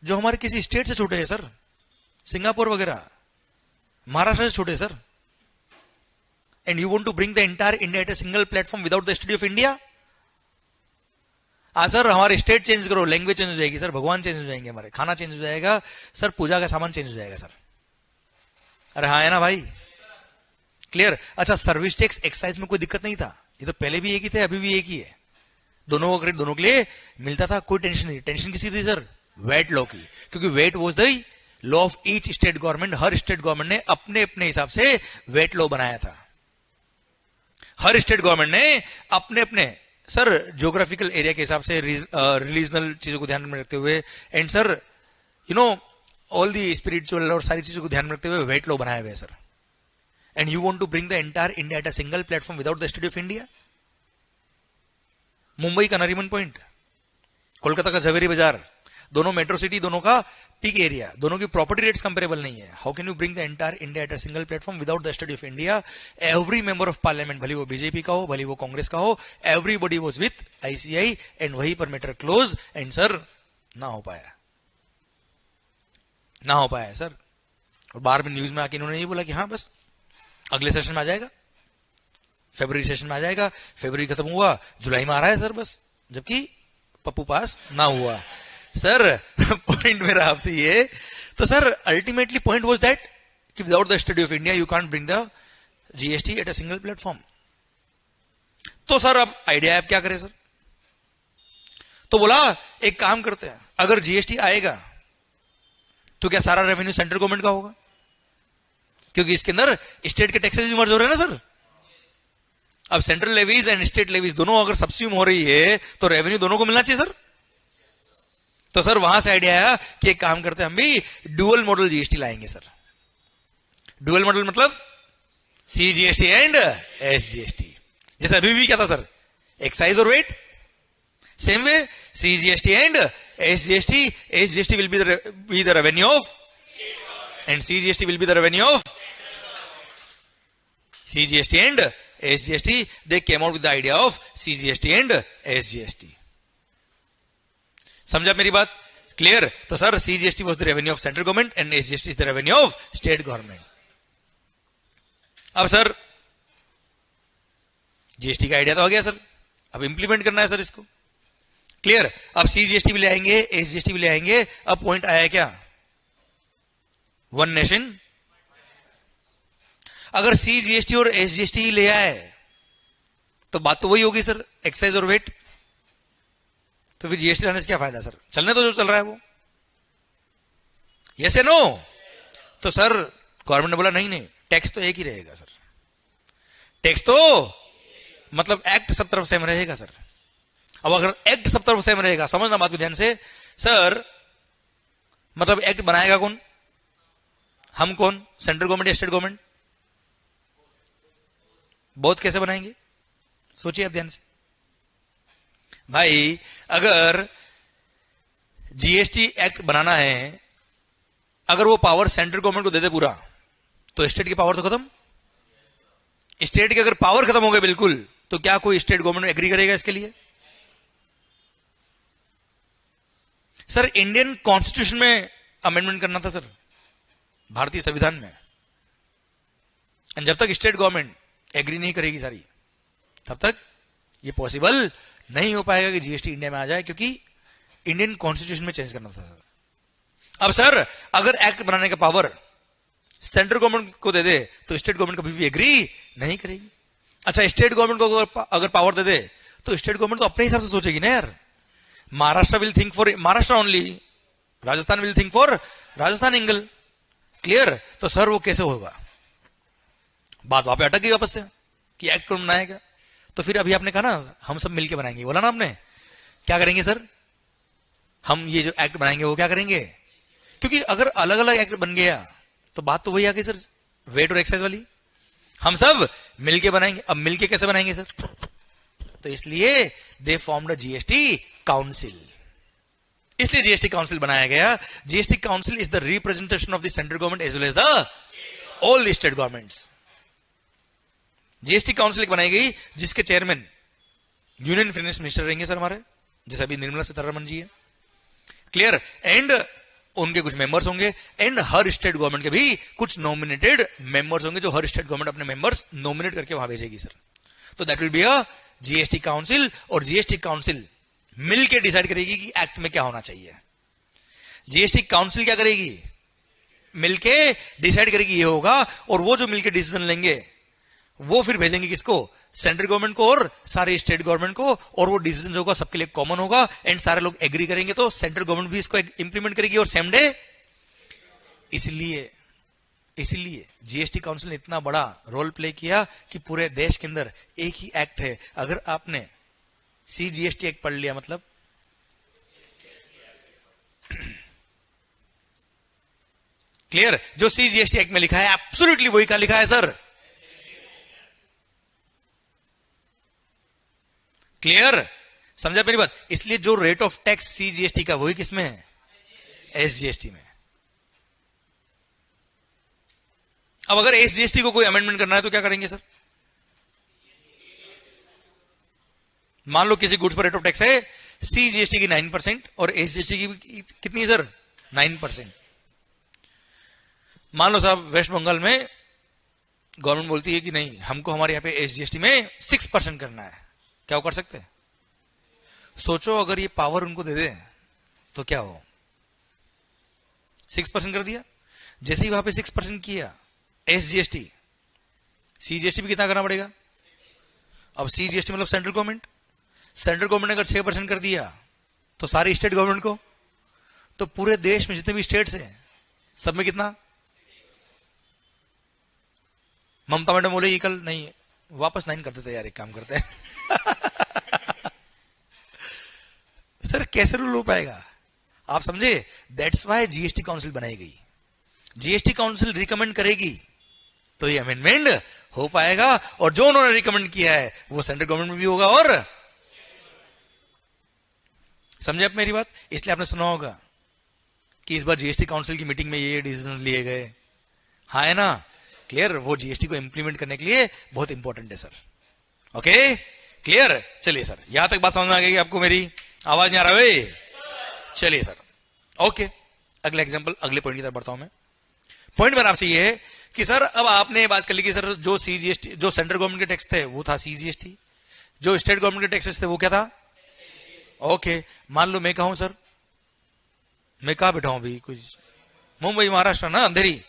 जो हमारे किसी स्टेट से छूटे हैं सर, सिंगापुर वगैरह, महाराष्ट्र से छूटे sir. And you want to bring the entire India at a single platform without the study of India. Sir हमारे स्टेट चेंज करो, लैंग्वेज चेंज हो जाएगी सर, भगवान चेंज हो जाएंगे, हमारे खाना चेंज हो जाएगा सर, पूजा का सामान चेंज हो जाएगा सर. अरे हाँ है ना भाई, क्लियर. अच्छा सर्विस टैक्स एक्साइज में कोई दिक्कत नहीं था, ये तो पहले भी एक ही थे, अभी भी एक ही है, दोनों का दोनों के लिए मिलता था, कोई टेंशन नहीं. टेंशन किसी थी सर, वेट लॉ की, क्योंकि wait was the law of each state government. Her state government ने अपने अपने हिसाब से वेट लॉ बनाया था, हर स्टेट गवर्नमेंट ने अपने अपने सर ज्योग्राफिकल एरिया के हिसाब से, रिलीजनल चीजों को ध्यान में रखते हुए, and sir you know all the spiritual और सारी चीजों को ध्यान में रखते हुए वेट लॉ बनाया हुआ sir. And you want to bring the entire India at a single platform without the study of India. Mumbai का नरीमन पॉइंट, कोलकाता का झवेरी बाजार, दोनों मेट्रो सिटी, दोनों का पीक एरिया, दोनों की प्रॉपर्टी रेट्स कंपेरेबल नहीं है. How can you bring the entire India at a single platform without the study of India. Every member of parliament, भले वो बीजेपी का हो, भले वो कांग्रेस का हो, everybody was with ICI, and वहीं पर मैटर क्लोज. एंड सर ना हो पाया सर. और बाहर में न्यूज में आके इन्होंने ये बोला कि हाँ बस अगले सेशन में आ जाएगा, फरवरी सेशन में आ जाएगा. फरवरी खत्म हुआ, जुलाई में आ रहा है सर बस, जबकि पप्पू पास ना हुआ सर. पॉइंट मेरा आपसे ये, तो sir ultimately point was that कि without the study of India you can't bring the GST at a single platform. तो सर अब आइडिया आप क्या करें सर, तो बोला एक काम करते हैं, अगर जीएसटी आएगा तो क्या सारा रेवेन्यू सेंट्रल गवर्नमेंट का होगा, क्योंकि इसके अंदर स्टेट के टैक्सेस भी मर्ज हो रहे हैं ना सर. अब central levies and state levies दोनों अगर सब्सिड्यूम हो रही है तो रेवेन्यू दोनों को मिलना चाहिए सर. तो सर वहां से आइडिया आया कि एक काम करते हैं, हम भी डुअल मॉडल जीएसटी लाएंगे सर. डुअल मॉडल मतलब सीजीएसटी एंड एसजीएसटी. जैसे अभी भी क्या था सर, एक्साइज और VAT, same way CGST and SGST. SGST will be the revenue of, and CGST will be the revenue of. CGST and SGST, they came out with the idea of CGST and SGST. समझा मेरी बात, clear. तो sir CGST was the revenue of central government and SGST is the revenue of state government. अब sir GST का idea तो हो गया sir, अब इंप्लीमेंट करना है सर इसको, क्लियर. अब CGST भी ले आएंगे, SGST भी ले आएंगे. अब पॉइंट आया क्या, वन नेशन. अगर CGST और SGST ले आए तो बात तो वही होगी सर, एक्साइज और वेट. तो फिर जीएसटी लाने से क्या फायदा सर, चलने तो जो चल रहा है वो. यस या नो. तो सर गवर्नमेंट ने बोला नहीं, टैक्स तो एक ही रहेगा सर. टैक्स तो मतलब एक्ट सब तरफ सेम रहेगा सर. अब अगर एक्ट सब तरफ सेम रहेगा, समझना बात को ध्यान से सर, मतलब एक्ट बनाएगा कौन, हम कौन, सेंट्रल गवर्नमेंट या स्टेट गवर्नमेंट. बहुत कैसे बनाएंगे, सोचिए आप ध्यान से भाई. अगर जीएसटी एक्ट बनाना है, अगर वो पावर सेंट्रल गवर्नमेंट को दे दे पूरा, तो स्टेट की पावर तो खत्म. स्टेट की अगर पावर खत्म हो गई बिल्कुल, तो क्या कोई स्टेट गवर्नमेंट एग्री करेगा इसके लिए सर. इंडियन कॉन्स्टिट्यूशन में अमेंडमेंट करना था सर, भारतीय संविधान में. जब तक स्टेट गवर्नमेंट एग्री नहीं करेगी सारी, तब तक ये पॉसिबल नहीं हो पाएगा कि जीएसटी इंडिया में आ जाए, क्योंकि इंडियन कॉन्स्टिट्यूशन में चेंज करना था सर. अब सर अगर एक्ट बनाने का पावर सेंट्रल गवर्नमेंट को दे दे, तो स्टेट गवर्नमेंट कभी भी एग्री नहीं करेगी. अच्छा, स्टेट गवर्नमेंट को अगर पावर दे दे, तो स्टेट गवर्नमेंट तो अपने हिसाब से सोचेगी ना यार। Maharashtra will think for Maharashtra only, Rajasthan will think for Rajasthan angle. Clear? तो सर वो कैसे होगा? बात वहां पे अटक गई वापस से कि एक्ट कौन बनाएगा। तो फिर अभी आपने कहा ना हम सब मिलके बनाएंगे, बोला ना आपने। क्या करेंगे सर? हम ये जो एक्ट बनाएंगे वो क्या करेंगे? क्योंकि अगर अलग अलग एक्ट बन गया तो बात तो वही आ गई सर, वेट और एक्साइज वाली। हम सब मिलके बनाएंगे। अब मिलके कैसे बनाएंगे सर? तो इसलिए they formed a GST council. इसलिए जीएसटी काउंसिल बनाया गया। GST council is the representation of the central government as well as the all the state governments. GST council बनाई गई जिसके चेयरमैन यूनियन फाइनेंस मिनिस्टर रहेंगे sir हमारे, जैसे अभी निर्मला सीतारमण जी है। क्लियर? एंड उनके कुछ मेंबर्स होंगे एंड हर स्टेट गवर्नमेंट के भी कुछ नॉमिनेटेड मेंबर्स होंगे जो हर स्टेट गवर्नमेंट अपने मेंबर्स नॉमिनेट करके वहां भेजेगी सर। तो that will be a GST council. और जीएसटी काउंसिल मिलकर डिसाइड करेगी कि एक्ट में क्या होना चाहिए। जीएसटी काउंसिल क्या करेगी? मिलके डिसाइड करेगी ये होगा, और वो जो मिलके डिसीजन लेंगे वो फिर भेजेंगे किसको? सेंट्रल गवर्नमेंट को और सारे स्टेट गवर्नमेंट को, और वो डिसीजन होगा सबके लिए कॉमन होगा एंड सारे लोग एग्री करेंगे तो सेंट्रल गवर्नमेंट भी इसको इंप्लीमेंट करेगी और सेम डे। इसलिए जीएसटी काउंसिल ने इतना बड़ा रोल प्ले किया कि पूरे देश के अंदर एक ही एक्ट है। अगर आपने सीजीएसटी एक्ट पढ़ लिया मतलब क्लियर? जो सीजीएसटी एक्ट में लिखा है एब्सोल्युटली वही का लिखा है सर। क्लियर? समझा मेरी बात? इसलिए जो रेट ऑफ टैक्स सीजीएसटी का वही किसमें है? एसजीएसटी में। अब अगर एसजीएसटी को कोई अमेंडमेंट करना है तो क्या करेंगे सर? मान लो किसी गुड्स पर रेट ऑफ टैक्स है सीजीएसटी की 9% और एसजीएसटी की कितनी है सर? 9%। मान लो साहब वेस्ट बंगाल में गवर्नमेंट बोलती है कि नहीं हमको हमारे यहां पे एसजीएसटी में 6% करना है। क्या वो कर सकते हैं? सोचो अगर ये पावर उनको दे दे तो क्या हो? 6% कर दिया। जैसे ही वहां पे 6% किया एसजीएसटी, सीजीएसटी भी कितना करना पड़ेगा? अब सीजीएसटी मतलब सेंट्रल गवर्नमेंट। सेंट्रल गवर्नमेंट ने अगर 6% कर दिया तो सारी स्टेट गवर्नमेंट को, तो पूरे देश में जितने भी स्टेट्स हैं सब में कितना? ममता मैडम बोले कल नहीं वापस 9 कर देते यार, एक काम करते हैं सर कैसे रूल हो पाएगा? आप समझे? दैट्स व्हाई जीएसटी काउंसिल बनाई गई। जीएसटी काउंसिल रिकमेंड करेगी तो ये अमेंडमेंट हो पाएगा, और जो उन्होंने रिकमेंड किया है वो सेंट्रल गवर्नमेंट में भी होगा। और समझे आप मेरी बात? इसलिए आपने सुना होगा कि इस बार जीएसटी काउंसिल की मीटिंग में ये डिसीजन लिए गए। हाँ है ना? क्लियर? वो जीएसटी को इंप्लीमेंट करने के लिए बहुत इंपॉर्टेंट है सर। Okay clear? चलिए सर, यहां तक बात समझ में आ गई आपको? मेरी आवाज नहीं आ रहा है? चलिए सर ओके, अगले एग्जांपल, अगले पॉइंट की तरफ बढ़ता हूं मैं। पॉइंट मेरा आपसे ये है कि सर अब आपने बात कर ली कि सर जो सीजीएसटी, जो सेंट्रल गवर्नमेंट के टैक्स थे वो था सीजीएसटी, जो स्टेट गवर्नमेंट के टैक्सेस थे वो क्या था? ओके, मान लो मैं कहूं सर, मैं कहां बैठा हूं अभी? कुछ मुंबई महाराष्ट्र ना, अंधेरी।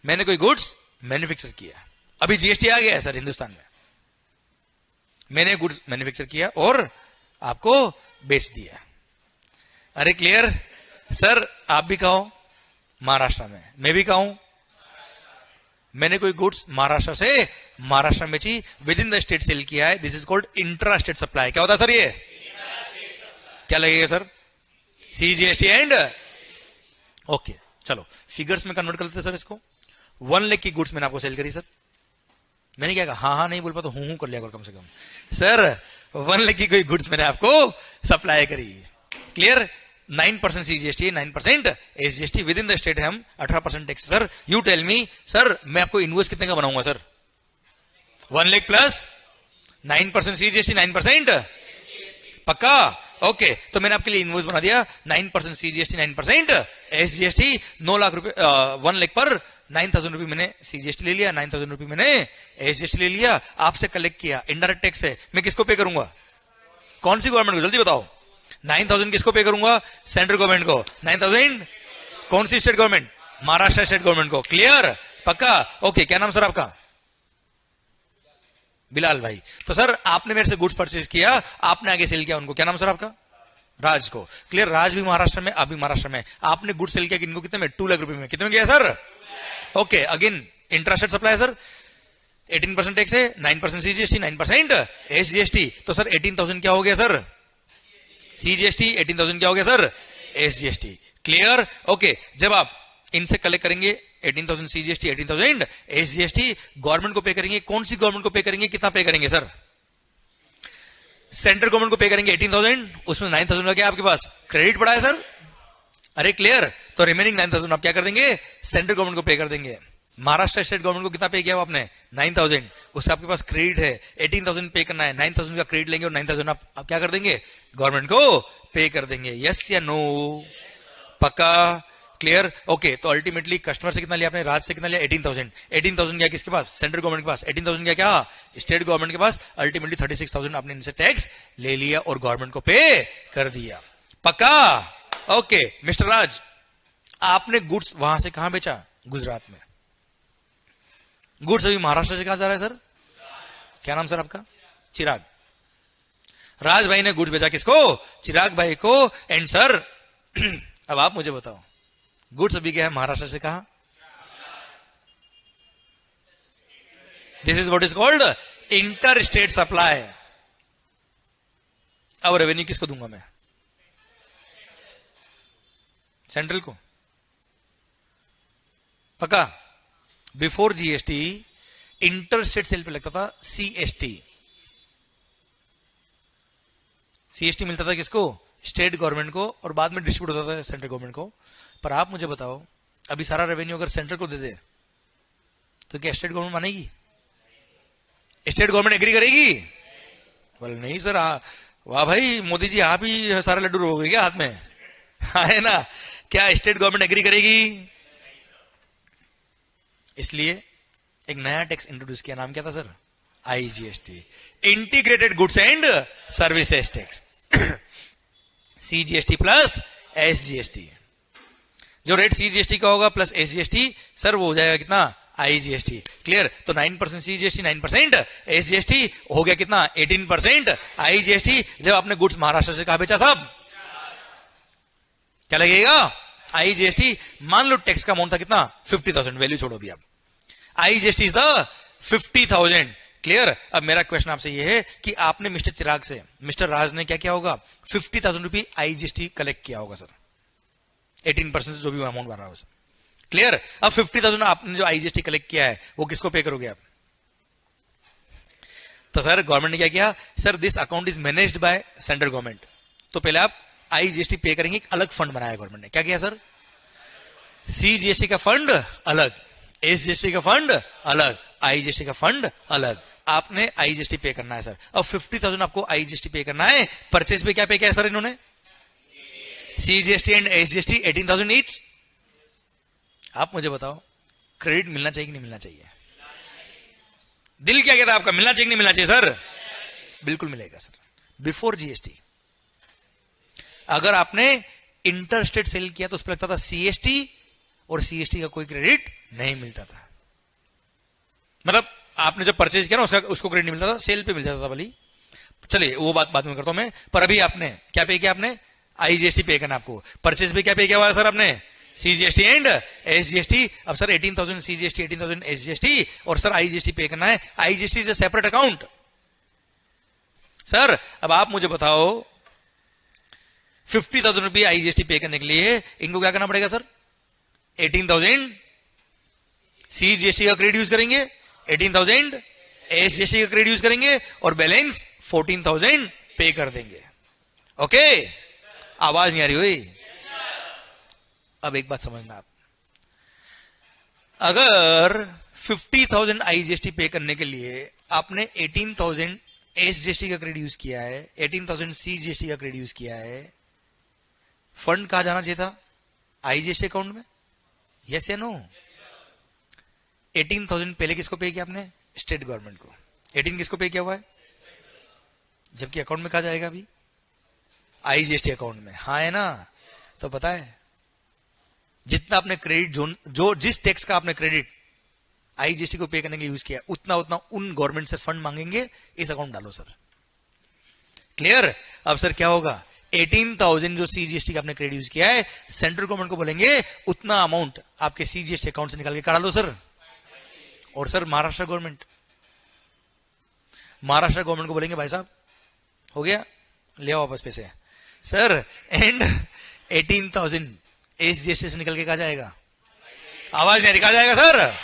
मैंने कोई गुड्स मैन्युफैक्चर किया, अभी जीएसटी आ गया है सर हिंदुस्तान में। मैंने गुड्स मैन्युफैक्चर किया और आपको बेच दिया। अरे क्लियर सर? आप भी कहो महाराष्ट्र में, मैं भी कहूं मैंने कोई गुड्स महाराष्ट्र से महाराष्ट्र में बेची, within the state sale किया है। This is called intra state supply. क्या होता है सर ये? क्या लगेगा सर? CGST and okay. चलो फिगर्स में कन्वर्ट कर लेते सर इसको। 1 लाख की गुड्स मैंने आपको सेल करी सर। मैंने क्या कहा? हाँ नहीं बोल पाता, हूं कर लिया करो कम से कम। सर 1 लाख की कोई गुड्स मैंने आपको सप्लाई करी। Clear? 9% CGST, 9% SGST, within the state हम 18% tax. Sir you tell me sir, मैं आपको इनवॉइस कितने का बनाऊंगा सर? 1 लाख प्लस 9% सीजीएसटी, 9% पक्का? ओके, तो मैंने आपके लिए इनवॉइस बना दिया। 9% सीजीएसटी, 9% एसजीएसटी, 9 लाख रुपए, 1 लाख पर 9,000 रुपए मैंने सीजीएसटी ले लिया, 9,000 रुपए मैंने एसजीएसटी ले लिया, आपसे कलेक्ट किया। इनडायरेक्ट टैक्स है, मैं किसको पे करूंगा? कौन सी गवर्नमेंट को? जल्दी बताओ। 9,000 किसको पे करूंगा? सेंट्रल गवर्नमेंट को। 9,000 कौन सी state government? Maharashtra state government को। क्लियर? पक्का? ओके, क्या नाम सर आपका? बिलाल भाई। तो सर आपने मेरे से गुड्स परचेज किया, आपने आगे सेल किया उनको, क्या नाम सर आपका? राज को। क्लियर, राज भी महाराष्ट्र में, आप भी महाराष्ट्र में। आपने गुड सेल किया किनको, कितने में? 2 लाख रुपए में। कितने में किया sir? Okay, again interested supply sir, 18% tax है, 9% सीजीएसटी, 9% एसजीएसटी। तो सर 18,000 क्या हो गया सर? सीजीएसटी, 18,000 क्या हो गया सर? एसजीएसटी। Clear, okay. जब आप इनसे कलेक्ट करेंगे 18,000 सीजीएसटी, 18,000 एसजीएसटी, गवर्नमेंट को पे करेंगे। कौन सी गवर्नमेंट को पे करेंगे? कितना पे करेंगे सर? सेंट्रल गवर्नमेंट को पे करेंगे 18,000, उसमें 9,000 का क्या आपके पास क्रेडिट पड़ा है सर? अरे क्लियर, तो रिमेनिंग 9,000 आप क्या कर देंगे? सेंट्रल गवर्नमेंट को पे कर देंगे। महाराष्ट्र स्टेट गवर्नमेंट को कितना पे किया आपने? 9,000, उससे आपके पास क्रेडिट है, 18,000 पे करना है, 9,000 का क्रेडिट लेंगे और 9,000 आप क्या कर देंगे? गवर्नमेंट को पे कर देंगे। यस या नो? पक्का? Clear, okay. तो अल्टीमेटली कस्टमर से कितना लिया आपने? राज से कितना लिया? 18,000। 18,000 क्या किसके पास? सेंट्रल गवर्नमेंट के पास। 18,000 क्या क्या? स्टेट गवर्नमेंट के पास। अल्टीमेटली 36,000 आपने इनसे टैक्स ले लिया और गवर्नमेंट को पे कर दिया। पक्का? ओके मिस्टर राज, आपने गुड्स वहां से कहां बेचा? गुजरात में। गुड्स अभी महाराष्ट्र से कहां जा रहा है सर? क्या नाम सर आपका? चिराग। राज भाई ने गुड्स बेचा किसको? चिराग भाई को। एंड सर अब आप मुझे बताओ, गुड्स अभी गया है महाराष्ट्र से कहां? This is what is called inter state supply. अब रेवेन्यू किसको दूंगा मैं? सेंट्रल को। पक्का? Before GST inter state sale पे लगता था सीएसटी। सीएसटी मिलता था किसको? स्टेट गवर्नमेंट को, और बाद में डिस्ट्रीब्यूट होता था सेंट्रल गवर्नमेंट को। पर आप मुझे बताओ, अभी सारा रेवेन्यू अगर सेंट्रल को दे दे तो क्या स्टेट गवर्नमेंट मानेगी? स्टेट गवर्नमेंट एग्री करेगी? बोले नहीं सर। वाह भाई मोदी जी, आप ही सारे लड्डू हो गए क्या हाथ में? है ना? क्या स्टेट गवर्नमेंट एग्री करेगी? इसलिए एक नया टैक्स इंट्रोड्यूस किया, नाम क्या था sir? IGST, integrated goods and services tax. CGST plus SGST. जो रेट सीजीएसटी का होगा प्लस एसजीएसटी सर, वो हो जाएगा कितना? आईजीएसटी। क्लियर, तो 9% सीजीएसटी, 9% एसजीएसटी हो गया कितना? 18% आईजीएसटी। जब आपने गुड्स महाराष्ट्र से कहा बेचा साहब, क्या लगेगा? आईजीएसटी। मान लो टैक्स का अमाउंट था कितना? 50,000। वैल्यू छोड़ो भी आप, आईजीएसटी इज द 50,000। क्लियर, अब मेरा क्वेश्चन आपसे यह है कि आपने मिस्टर चिराग से, मिस्टर राज ने क्या किया होगा? 50,000 रुपये आईजीएसटी कलेक्ट किया होगा सर, 18% से जो भी अमाउंट बन रहा है उसे। क्लियर, अब 50,000 आपने जो आईजीएसटी कलेक्ट किया है वो किसको पे करोगे आप? तो सर गवर्नमेंट ने क्या किया? Sir this account is managed by central government. तो पहले आप आईजीएसटी पे करेंगे, एक अलग फंड बनाया गवर्नमेंट ने। क्या किया सर? सीजीएसटी का फंड अलग, एसजीएसटी का फंड अलग, आईजीएसटी का फंड अलग। आपने आईजीएसटी पे करना है सर। अब 50,000 आपको आईजीएसटी पे करना है। परचेज पे क्या पे किया है सर इन्होंने? CGST and SGST 18,000 each. आप मुझे बताओ, क्रेडिट मिलना चाहिए कि नहीं मिलना चाहिए? दिल क्या कहता है आपका, मिलना चाहिए कि नहीं मिलना चाहिए सर? बिल्कुल मिलेगा सर। बिफोर जीएसटी अगर आपने इंटर स्टेट सेल किया तो उस पर लगता था सीएसटी, और सीएसटी का कोई क्रेडिट नहीं मिलता था। मतलब आपने जब परचेज किया ना उसको क्रेडिट नहीं मिलता था, सेल पे मिल जाता था भली। चलिए वो बात बाद में करता हूं मैं। पर अभी आपने क्या पे किया? आपने आईजीएसटी पे करना आपको। परचेज पे क्या पे किया हुआ है सर आपने? CGST and SGST. अब सर 18,000 सीजीएसटी, 18,000 एसजीएसटी, और सर आईजीएसटी पे करना है। IGST is a separate account sir. अब आप मुझे बताओ, 50,000 रुपये आईजीएसटी पे करने के लिए इनको क्या करना पड़ेगा सर? 18,000 सीजीएसटी का क्रेडिट यूज करेंगे, 18,000 एसजीएसटी का क्रेडिट यूज करेंगे, और बैलेंस 14,000 पे कर देंगे। ओके, आवाज नहीं आ रही हुई? अब एक बात समझना आप, अगर 50,000 आईजीएसटी पे करने के लिए आपने 18,000 एसजीएसटी का क्रेडिट यूज किया है, 18,000 सीजीएसटी का क्रेडिट यूज किया है, फंड कहां जाना चाहिए था? आईजीएसटी अकाउंट में। यस या नो? 18,000 पहले किसको पे किया आपने? स्टेट गवर्नमेंट को। 18 किसको पे किया हुआ है? जबकि अकाउंट में कहा जाएगा अभी? आईजीएसटी अकाउंट में। हाँ है ना? तो पता है जितना आपने क्रेडिट जो जिस टैक्स का आपने क्रेडिट आईजीएसटी को पे करने के लिए यूज किया, उतना उन गवर्नमेंट से फंड मांगेंगे, इस अकाउंट डालो सर। क्लियर? अब सर क्या होगा, 18,000 जो सीजीएसटी का आपने क्रेडिट यूज किया है, सेंट्रल गवर्नमेंट को बोलेंगे उतना अमाउंट आपके सीजीएसटी अकाउंट से निकाल के काढ़ा लो सर। और सर महाराष्ट्र गवर्नमेंट को बोलेंगे भाई साहब हो गया, ले आओ वापस पैसे सर। एंड 18,000 एसजीएसटी से निकल के कहा जाएगा, आवाज नहीं निकाल जाएगा सर।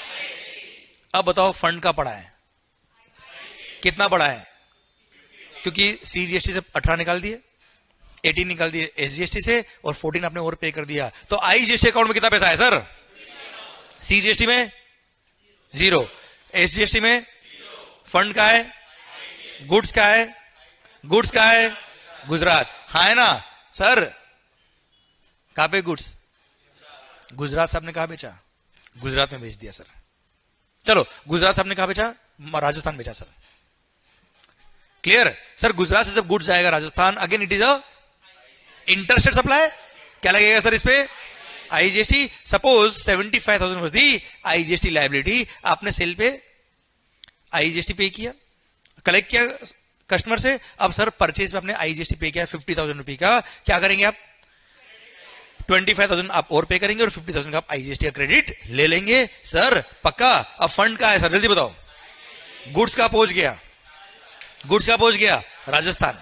अब बताओ फंड का पड़ा है, कितना पड़ा है? क्योंकि सीजीएसटी से 18 निकाल दिए, 18 निकाल दिए एसजीएसटी से, और 14 आपने और पे कर दिया, तो आईजीएसटी अकाउंट में कितना पैसा है सर? सीजीएसटी में 0, एसजीएसटी में फंड का है, गुड्स का है, गुड्स का है गुजरात, हाँ है ना सर? कहां पे गुड्स? गुजरात साहब ने कहा बेचा, गुजरात में बेच दिया सर। चलो गुजरात साहब ने कहा बेचा, राजस्थान बेचा सर। Clear sir? गुजरात से जब गुड्स जाएगा Rajasthan, again it is a interstate supply, क्या लगेगा सर इस पे? IGST. Suppose 75,000 was the IGST liability, आपने सेल पे आईजीएसटी पे किया, कलेक्ट किया कस्टमर से, अब सर परचेज पे आपने आईजीएसटी पे किया 50,000 रुपए का, क्या करेंगे आप? 25,000 आप और पे करेंगे और 50,000 का आप आईजीएसटी का क्रेडिट ले लेंगे सर, पक्का। अब फंड का है सर, जल्दी बताओ। गुड्स का पहुंच गया, गुड्स का पहुंच गया राजस्थान।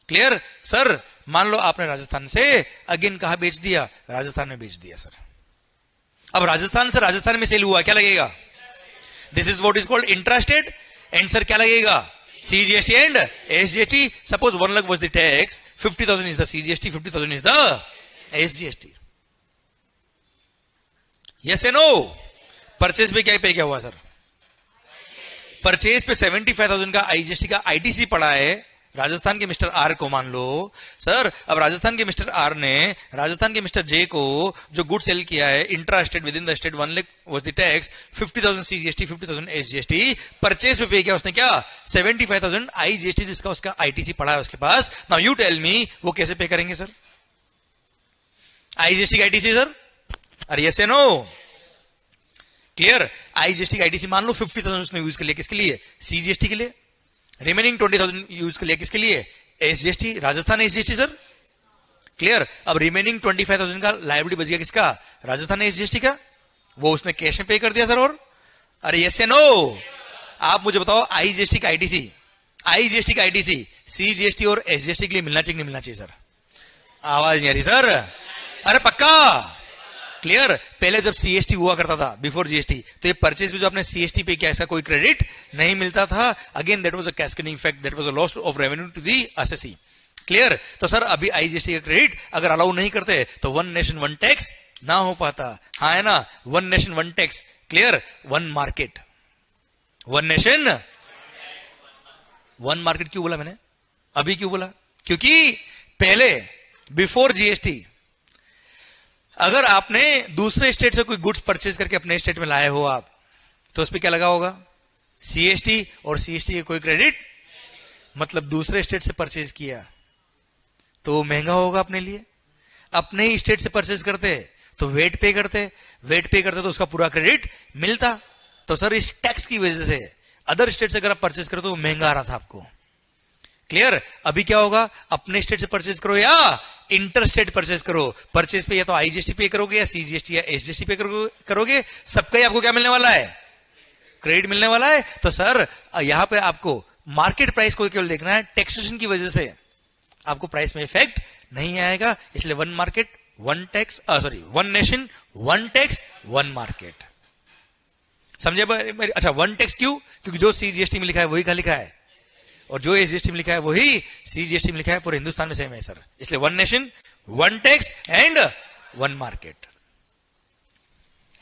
Clear sir? मान लो आपने राजस्थान से अगेन कहा बेच दिया? राजस्थान में बेच दिया सर। अब राजस्थान से राजस्थान में सेल हुआ, क्या लगेगा? This is what is called intrastate. And sir क्या लगेगा? CGST and SGST. Suppose 1 lakh was the tax, 50,000 is the CGST, 50,000 is the SGST. Yes or no? Purchase पे क्या पे क्या हुआ सर? परचेज पे 75,000 का आईजीएसटी का आईटीसी पड़ा है राजस्थान के मिस्टर आर को, मान लो सर। अब राजस्थान के मिस्टर आर ने राजस्थान के मिस्टर जे को जो गुड सेल किया है intra state with in the state, 1 lakh was the tax, 50,000 CGST, 50,000 SGST. Purchase पे किया उसने क्या? 75,000 आईजीएसटी, जिसका उसका आईटीसी पड़ा है उसके पास। नाउ यू टेल मी वो कैसे पे करेंगे सर? आईजीएसटी का आईटीसी सर? अरे यस या नो? क्लियर? आईजीएसटी का आईटीसी मान लो 50,000 उसने यूज कर लिया, किसके लिए? सीजीएसटी के लिए। रिमेनिंग 20,000 यूज कर लिया, किसके लिए? SGST, Rajasthan SGST sir. Clear? अब रिमेनिंग 25,000 का लायबिलिटी बच गया किसका? राजस्थान एसजीएसटी का, वो उसने कैश में पे कर दिया सर। और अरे यस या नो? आप मुझे बताओ आईजीएसटी का आईटीसी, आईजीएसटी का आईटीसी सीजीएसटी और एसजीएसटी के लिए मिलना चाहिए, नहीं मिलना चाहिए सर? आवाज नहीं आ रही सर? अरे पक्का? क्लियर? पहले जब सीएसटी हुआ करता था बिफोर जीएसटी, तो ये परचेज में जो आपने सीएसटी पे किया, इसका कोई क्रेडिट नहीं मिलता था। Again that was a cascading effect, that was a loss of revenue to the SSC. Clear? तो सर अभी आईजीएसटी का क्रेडिट अगर अलाउ नहीं करते तो वन नेशन वन टैक्स ना हो पाता, हाँ है ना? One nation one tax. Clear? One market, one nation one market. क्यों बोला मैंने अभी, क्यों बोला? क्योंकि पहले बिफोर जीएसटी अगर आपने दूसरे स्टेट से कोई गुड्स परचेज करके अपने स्टेट में लाए हो आप, तो उस पर क्या लगा होगा? सीएसटी, और सीएसटी का कोई क्रेडिट, मतलब दूसरे स्टेट से परचेज किया तो महंगा होगा अपने लिए। अपने ही स्टेट से परचेज करते तो वेट पे करते, वेट पे करते तो उसका पूरा क्रेडिट मिलता। तो सर इस टैक्स की वजह से अदर स्टेट से अगर आप परचेज करते तो महंगा आ रहा था आपको। क्लियर? अभी क्या होगा? अपने स्टेट से परचेज करो या इंटर स्टेट परचेज करो, परचेज पे या तो आईजीएसटी पे करोगे या सीजीएसटी या एसजीएसटी पे करोगे, सबका ही आपको क्या मिलने वाला है? क्रेडिट मिलने वाला है। तो सर यहां पे आपको मार्केट प्राइस को केवल देखना है, टैक्सेशन की वजह से आपको प्राइस में इफेक्ट नहीं आएगा। इसलिए one market one tax, sorry one nation one tax one market. समझे? अच्छा वन टैक्स क्यों? क्योंकि जो सीजीएसटी में लिखा है वही कहां लिखा है, और जो एसजीएसटी में लिखा है वही सीजीएसटी में लिखा है, पूरे हिंदुस्तान में सेम है सर। इसलिए one nation one tax and one market.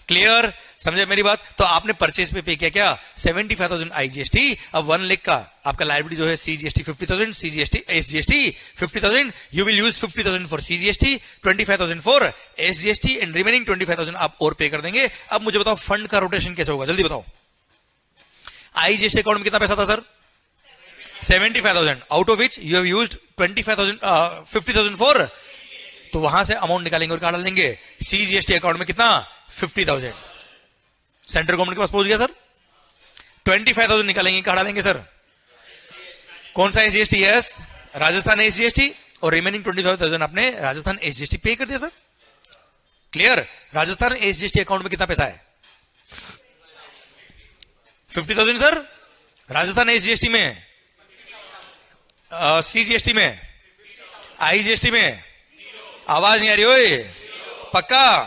Clear? समझे मेरी बात? तो आपने परचेज पे किया क्या? 75,000 आईजीएसटी। अब 1 लाख का आपका लायबिलिटी जो है CGST 50,000, CGST SGST 50,000, you will use 50,000 for CGST, 25,000 for SGST and remaining 25,000 आप और पे कर देंगे। अब मुझे बताओ फंड का रोटेशन कैसे होगा, जल्दी बताओ। आईजीएसटी अकाउंट में कितना पैसा था sir? 75,000, out of which you have used 50,000 for, तो वहां से अमाउंट निकालेंगे और कहां डाल देंगे? सीजीएसटी अकाउंट में कितना? 50,000। सेंट्रल गवर्नमेंट के पास पहुंच गया सर, 25,000 निकालेंगे, कहा डालेंगे सर, कौन सा एसजीएसटी? यस, राजस्थान एसजीएसटी, और रिमेनिंग 25,000 आपने राजस्थान एसजीएसटी पे कर दिया sir. Clear? Rajasthan SGST account में कितना पैसा है? 50,000 सर, राजस्थान एसजीएसटी में, सीजीएसटी में, आईजीएसटी में, आवाज नहीं आ रही ओए, पक्का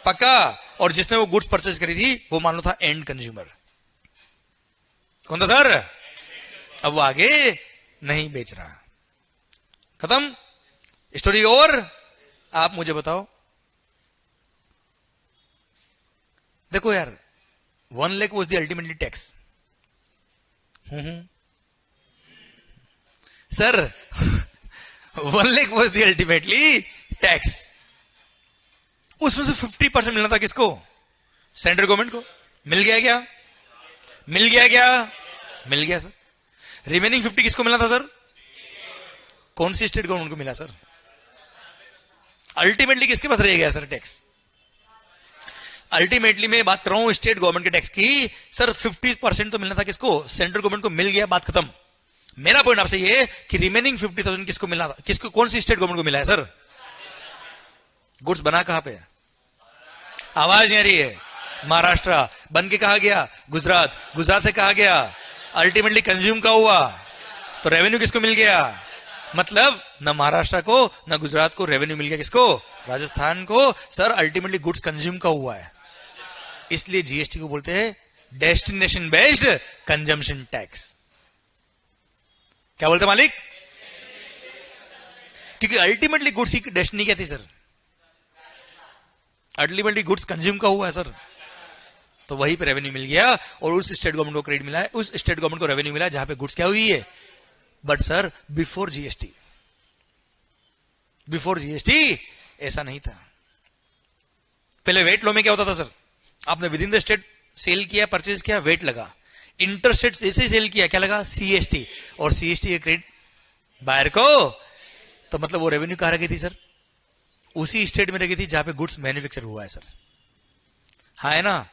पक्का। और जिसने वो गुड्स परचेज करी थी वो मान लो था एंड कंज्यूमर, कौन था सर? अब वो आगे नहीं बेच रहा, खत्म स्टोरी। और आप मुझे बताओ, देखो यार, 1 lakh was the ultimately tax sir, 1 lakh was the ultimately tax. उसमें से 50% मिलना था किसको? सेंट्रल गवर्नमेंट को। मिल गया क्या? मिल गया क्या? मिल गया सर। रिमेनिंग 50 किसको मिला था सर? कौन सी स्टेट गवर्नमेंट को मिला सर? अल्टीमेटली किसके पास रह गया सर टैक्स? अल्टीमेटली मैं बात कर रहा हूं स्टेट गवर्नमेंट के टैक्स की सर। 50% तो मिलना था किसको? सेंट्रल गवर्नमेंट को। मिल गया, बात खत्म। मेरा पॉइंट आपसे ये कि रिमेनिंग 50,000 किसको मिला था? किसको, कौन सी स्टेट गवर्नमेंट को मिला है सर? गुड्स बना कहां पे? आवाज नहीं आ रही है। महाराष्ट्र। बन के कहा गया? गुजरात। गुजरात से कहा गया? अल्टीमेटली कंज्यूम का हुआ, तो रेवेन्यू किसको मिल गया? मतलब न महाराष्ट्र को न गुजरात को रेवेन्यू मिल गया, किसको? राजस्थान को। सर अल्टीमेटली गुड्स कंज्यूम का हुआ है, इसलिए जीएसटी को बोलते हैं डेस्टिनेशन बेस्ड कंजम्पशन टैक्स। क्या बोलते मालिक? क्योंकि अल्टीमेटली गुड्स की डेस्टिनी क्या थी सर? अल्टीमेटली गुड्स कंज्यूम का हुआ है सर, तो वहीं पे रेवेन्यू मिल गया और उस स्टेट गवर्नमेंट को क्रेडिट मिला है, उस स्टेट गवर्नमेंट को रेवेन्यू मिला है जहां पे गुड्स क्या हुई है। But sir before GST, before GST ऐसा नहीं था। पहले वेट लो में क्या होता था सर? आपने within the state sale किया, परचेज किया, वेट लगा। इंटर स्टेट ऐसे सेल किया, क्या लगा? सीएसटी। और सीएसटी के क्रेडिट बायर को, तो मतलब वो रेवेन्यू कहां रखी थी सर? उसी स्टेट में रखी थी जहां पे गुड्स मैन्युफैक्चर हुआ है सर। हाँ है ना?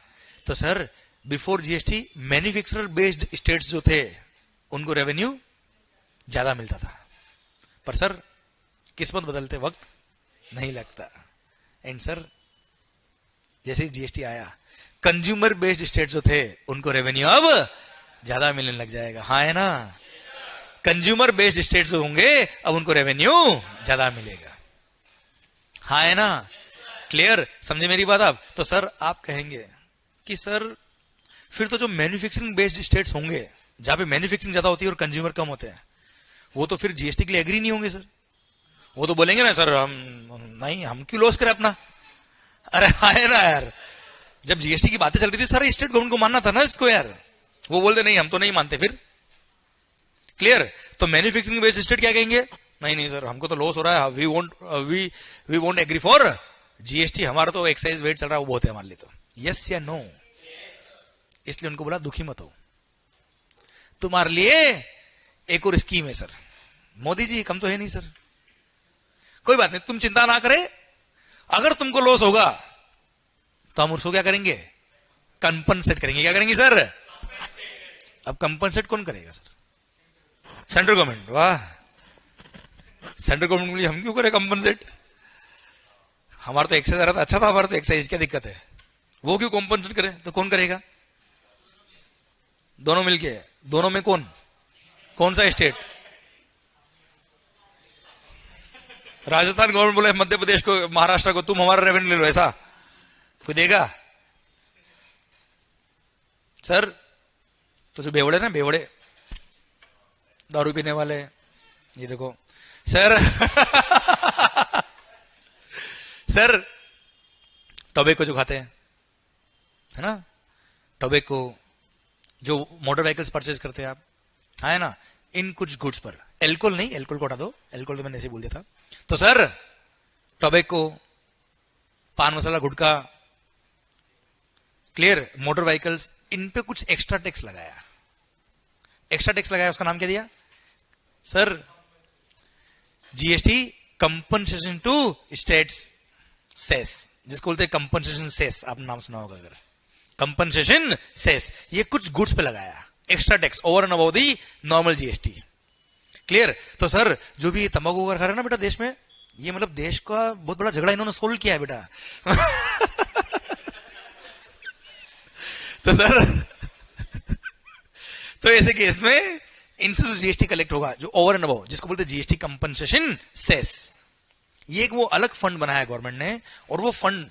तो sir before GST manufacturer based states जो थे उनको रेवेन्यू ज्यादा मिलता था। पर सर किस्मत बदलते वक्त नहीं लगता। एंड सर जैसे जीएसटी आया, कंज्यूमर बेस्ड स्टेट जो थे उनको रेवेन्यू अब ज्यादा मिलने लग जाएगा। हाँ है ना? कंज्यूमर बेस्ड स्टेट जो होंगे अब उनको रेवेन्यू ज्यादा मिलेगा। हाँ है ना? क्लियर? समझे मेरी बात आप? तो सर आप कहेंगे कि सर फिर तो जो मैन्युफैक्चरिंग बेस्ड स्टेट्स होंगे जहां पे मैन्युफैक्चरिंग ज्यादा होती है और कंज्यूमर कम होते हैं, वो तो फिर जीएसटी के लिए एग्री नहीं होंगे सर। वो तो बोलेंगे ना सर हम नहीं, हम क्यों लॉस करें अपना। अरे है ना यार, जब जीएसटी की बातें चल रही थी सारे स्टेट गवर्नमेंट को मानना था ना इसको यार। वो बोलते नहीं हम तो नहीं मानते फिर। क्लियर? तो मैन्युफैक्चरिंग बेस्ड स्टेट क्या कहेंगे? नहीं नहीं सर हमको तो लॉस हो रहा है, we won't agree for GST, हमारा तो एक्साइज वेट चल रहा है वो बहुत है हमारे लिए। तो यस या नो? इसलिए उनको बोला दुखी मत हो, तुम्हारे लिए एक और स्कीम है सर। मोदी जी कम तो है नहीं सर, कोई बात नहीं तुम चिंता ना करें, अगर तुमको लॉस होगा तो हम उसको क्या करेंगे? कंपनसेट करेंगे। क्या करेंगे सर? अब कंपनसेट कौन करेगा सर? Central government. वाह, सेंट्रल गवर्नमेंट के लिए हम क्यों करें कंपनसेट? हमारा तो एक्साइज आ रहा था, अच्छा था हमारा तो एक्साइज, क्या दिक्कत है? वो क्यों कंपनसेट करे? तो कौन करेगा? दोनों मिलके। दोनों में कौन? कौन सा स्टेट? राजस्थान गवर्नमेंट बोले मध्य प्रदेश को, महाराष्ट्र को तुम हमारा रेवेन्यू ले लो, ऐसा कोई देगा सर? तो जो बेवड़े ना, बेवड़े दारू पीने वाले, ये देखो सर सर टोबैको जो खाते हैं है ना, टोबैको जो मोटर व्हीकल्स परचेज करते हैं आप, है ना, इन कुछ गुड्स पर एल्कोहल नहीं, एल्कोहल को हटा दो, एल्कोहल तो मैंने ऐसे बोल दिया था। तो sir tobacco, paan masala, gutkha, clear, motor vehicles, इन पे कुछ एक्स्ट्रा टैक्स लगाया। एक्स्ट्रा टैक्स लगाया, उसका नाम क्या दिया sir? GST compensation to states cess, जिसको बोलते हैं कंपनसेशन सेस, आपने नाम सुना होगा अगर। कंपनसेशन सेस, ये कुछ गुड्स पे लगाया extra tax over and above the normal GST. Clear? तो सर जो भी तंबाकू वगैरह खा रहा है ना बेटा देश में, ये मतलब देश का बहुत बड़ा झगड़ा इन्होंने सोल्व किया है बेटा। तो सर तो ऐसे केस में इनसे जो जीएसटी कलेक्ट होगा जो ओवर एंड अबव, जिसको बोलते हैं जीएसटी कंपनसेशन सेस, ये एक वो अलग फंड बनाया है गवर्नमेंट ने, और वो फंड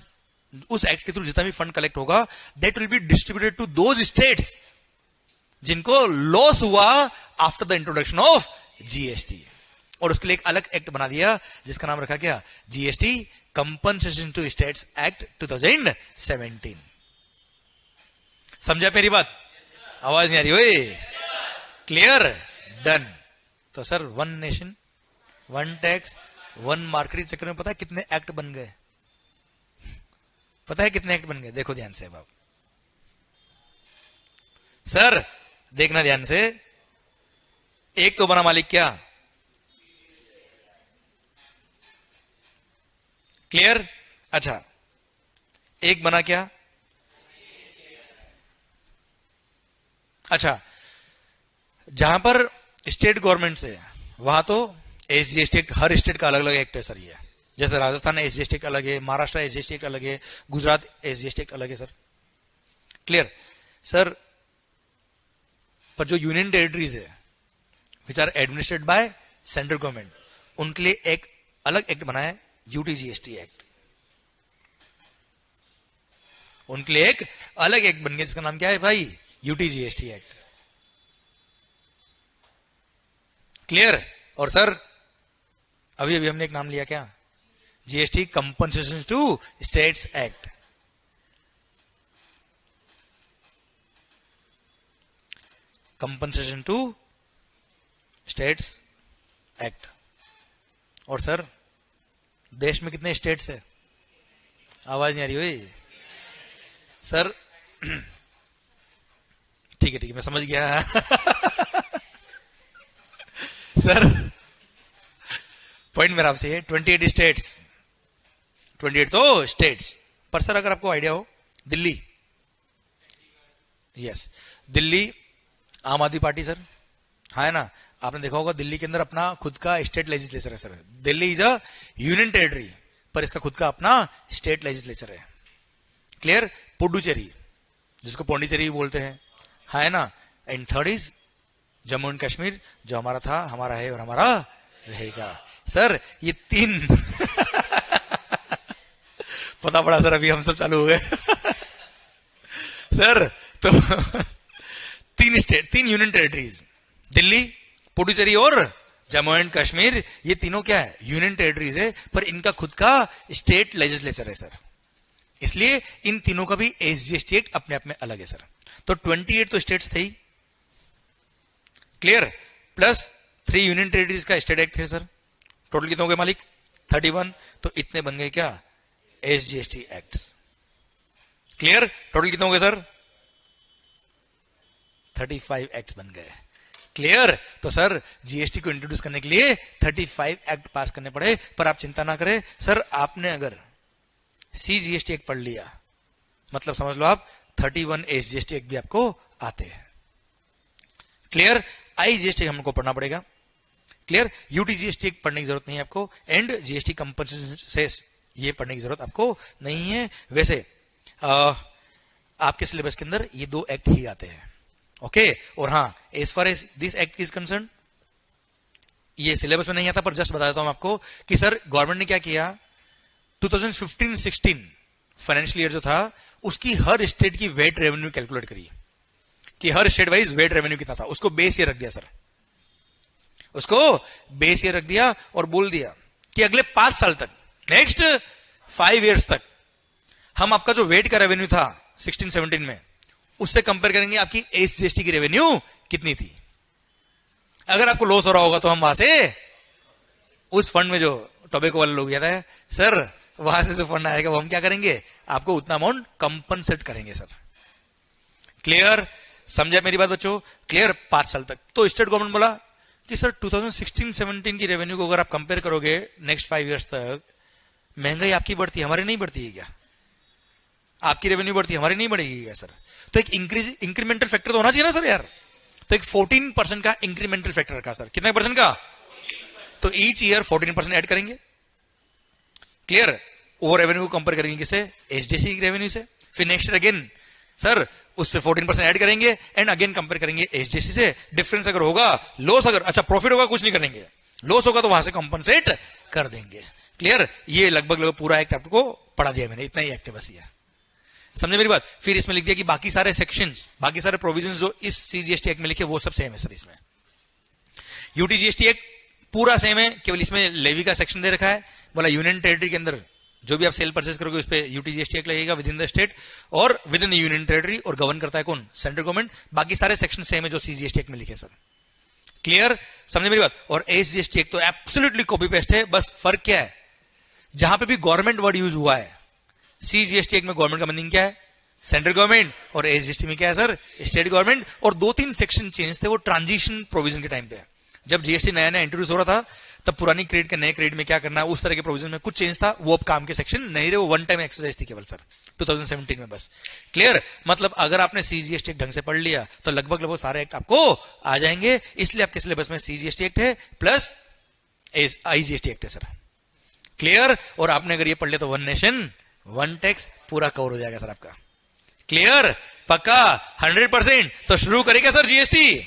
उस एक्ट के थ्रू जितना भी फंड कलेक्ट होगा that will be distributed to those states जिनको लॉस हुआ after the introduction of GST. और उसके लिए एक अलग एक्ट बना दिया जिसका नाम रखा क्या, GST compensation to states act 2017। समझा मेरी बात? आवाज नहीं आ रही ओए? क्लियर? डन। तो sir one nation one tax one market के चक्कर में पता है कितने एक्ट बन गए? पता है कितने एक्ट बन गए? देखो ध्यान से बाब, सर देखना ध्यान से। एक तो बना मालिक क्या, क्लियर? अच्छा, एक बना क्या, अच्छा जहां पर स्टेट गवर्नमेंट से वहां तो एसजीएसटी एक्ट, हर स्टेट का अलग अलग एक्ट है सर। ये जैसे राजस्थान एसजीएसटी एक्ट अलग है, महाराष्ट्र एसजीएसटी एक्ट अलग है, गुजरात एसजीएसटी एक्ट अलग है सर। क्लियर? सर पर जो यूनियन टेरिटरीज है which are administered by central government, उनके लिए एक अलग एक्ट बना है, यूटीजीएसटी एक्ट। उनके लिए एक अलग एक्ट बन गया जिसका नाम क्या है भाई, यूटीजीएसटी एक्ट। क्लियर? और सर अभी अभी हमने एक नाम लिया क्या, GST compensation to states act. Compensation to states act. और सर देश में कितने स्टेट्स है? आवाज नहीं आ रही हुई सर? ठीक है मैं समझ गया। सर पॉइंट मेरा आपसे है 28 स्टेट्स, 28 तो स्टेट्स। पर सर अगर आपको आइडिया हो, दिल्ली, यस दिल्ली आम आदमी पार्टी सर, हाँ है ना, आपने देखा होगा दिल्ली के अंदर अपना खुद का स्टेट लेजिस्लेचर है sir. Delhi is a union territory पर इसका खुद का अपना स्टेट लेजिस्लेचर है। क्लियर? पुडुचेरी जिसको पौंडीचेरी बोलते हैं, हाँ है ना। And third is Jammu and Kashmir जो हमारा था, हमारा है और हमारा रहेगा। सर ये तीन पता पड़ा सर, अभी हम सब चालू हो गए। सर तो तीन स्टेट, तीन यूनियन टेरिटरीज, दिल्ली, पुडुचेरी और जम्मू एंड कश्मीर, ये तीनों क्या है, यूनियन टेरिटरीज है, पर इनका खुद का स्टेट लेजिस्लेचर है सर। इसलिए इन तीनों का भी एसजीएसटी एक्ट अपने आप में अलग है सर। तो 28 तो स्टेट्स थे ही, क्लियर, प्लस 3 यूनियन टेरिटरीज का स्टेट एक्ट है सर। टोटल कितने हो गए मालिक? 31। तो इतने बन गए क्या, एसजीएसटी एक्ट्स। क्लियर? टोटल कितने हो गए सर? 35 एक्ट्स बन गए। क्लियर? तो सर जीएसटी को इंट्रोड्यूस करने के लिए 35 एक्ट पास करने पड़े। पर आप चिंता ना करें सर, आपने अगर सीजीएसटी एक्ट पढ़ लिया मतलब समझ लो आप 31 एसजीएसटी एक्ट भी आपको आते हैं। क्लियर? आईजीएसटी हमको पढ़ना पड़ेगा। क्लियर? यूटीजीएसटी एक्ट पढ़ने की जरूरत नहीं है आपको, एंड जीएसटी कंपनसेशन सेस ये पढ़ने की जरूरत आपको नहीं है। वैसे आपके सिलेबस के अंदर ये 2 एक्ट ही आते हैं। ओके और हाँ, as far as this act is concerned, ये सिलेबस में नहीं आता, पर जस्ट बता देता हूं आपको कि सर गवर्नमेंट ने क्या किया, 2015-16 फाइनेंशियल ईयर जो था उसकी हर स्टेट की वेट रेवेन्यू कैलकुलेट करी कि हर स्टेट वाइज वेट रेवेन्यू कितना था, उसको बेस ईयर रख दिया सर, उसको बेस ईयर रख दिया और बोल दिया कि अगले 5 साल तक, नेक्स्ट 5 इयर्स तक हम आपका जो वेट का रेवेन्यू था 16-17 में, उससे कंपेयर करेंगे आपकी एसजीएसटी की रेवेन्यू कितनी थी। अगर आपको लॉस हो रहा होगा तो हम वहां से उस फंड में जो टोबैको वाले लोग कहते हैं सर, वहां से जो फंड आएगा वो हम क्या करेंगे, आपको उतना अमाउंट कंपनसेट करेंगे सर। क्लियर? समझा मेरी बात बच्चों? क्लियर? 5 साल तक। तो स्टेट गवर्नमेंट बोला कि सर 2016-17 की रेवेन्यू को अगर आप कंपेयर करोगे नेक्स्ट 5 इयर्स तक, महंगाई आपकी बढ़ती है, हमारी नहीं बढ़ती है क्या? आपकी रेवेन्यू बढ़ती है, हमारी नहीं बढ़ेगी क्या सर? तो एक इंक्रीमेंटल फैक्टर तो होना चाहिए ना सर यार। तो एक 14% का इंक्रीमेंटल फैक्टर रखा सर, कितने परसेंट का? तो ईच ईयर 14% ऐड करेंगे। क्लियर? वो रेवेन्यू को कंपेयर करेंगे किसे? एचडीएफसी की रेवेन्यू से। फिर नेक्स्ट ईयर अगेन सर उससे 14% ऐड करेंगे एंड अगेन कंपेयर करेंगे एचडीएफसी से। डिफरेंस अगर होगा, लॉस अगर, अच्छा प्रॉफिट होगा कुछ नहीं करेंगे, लॉस होगा तो वहां से कंपनसेट कर देंगे। क्लियर? ये लगभग पूरा एक्ट आपको पढ़ा दिया मैंने, इतना ही एक्ट है बस ये, समझे मेरी बात? फिर इसमें लिख दिया कि बाकी सारे सेक्शंस, बाकी सारे प्रोविजंस जो इस सीजीएसटी एक्ट में लिखे वो सब सेम है सर। इसमें यूटीजीएसटी एक्ट पूरा सेम है, केवल इसमें लेवी का सेक्शन दे रखा है। बोला यूनियन टेरिटरी के अंदर जो भी आप सेल परचेस करोगे उस पर यूटीजीएसटी एक्ट लगेगा विद इन द स्टेट और with in the union territory, और गवर्न करता है कौन? Central government. बाकी सारे सेक्शन सेम है जो सीजीएसटी एक्ट में लिखे सर। क्लियर? समझे मेरी बात? और एसजीएसटी एक्ट तो एब्सोल्युटली कॉपी पेस्ट है, बस फर्क क्या है? जहां पे भी गवर्नमेंट वर्ड यूज हुआ है, सीजीएसटी एक्ट में गवर्नमेंट का मीनिंग क्या है? सेंट्रल गवर्नमेंट, और एसजीएसटी में क्या है सर? State government. और 2-3 सेक्शन चेंज थे, वो ट्रांजिशन प्रोविजन के टाइम पे। जब जीएसटी नया नया इंट्रोड्यूस हो रहा था तब पुरानी क्रेडिट के नए क्रेडिट में क्या करना है, उस तरह के प्रोविजन में कुछ चेंज था, वो अब काम के सेक्शन नहीं रहे, वो वन टाइम एक्सरसाइज थी केवल सर 2017 में बस। क्लियर? मतलब अगर आपने सीजीएसटी एक्ट ढंग से पढ़ लिया तो लगभग सारे एक्ट आपको आ जाएंगे। इसलिए आपके सिलेबस में सीजीएसटी एक्ट है प्लस आईजीएसटी एक्ट है सर। क्लियर? और आपने अगर ये पढ़ लिया तो वन नेशन वन टैक्स पूरा कवर हो जाएगा सर आपका। क्लियर? पक्का 100%? तो शुरू करेगा सर जीएसटी?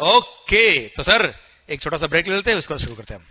ओके तो सर एक छोटा सा ब्रेक ले लेते हैं, उसके बाद शुरू करते हैं हम।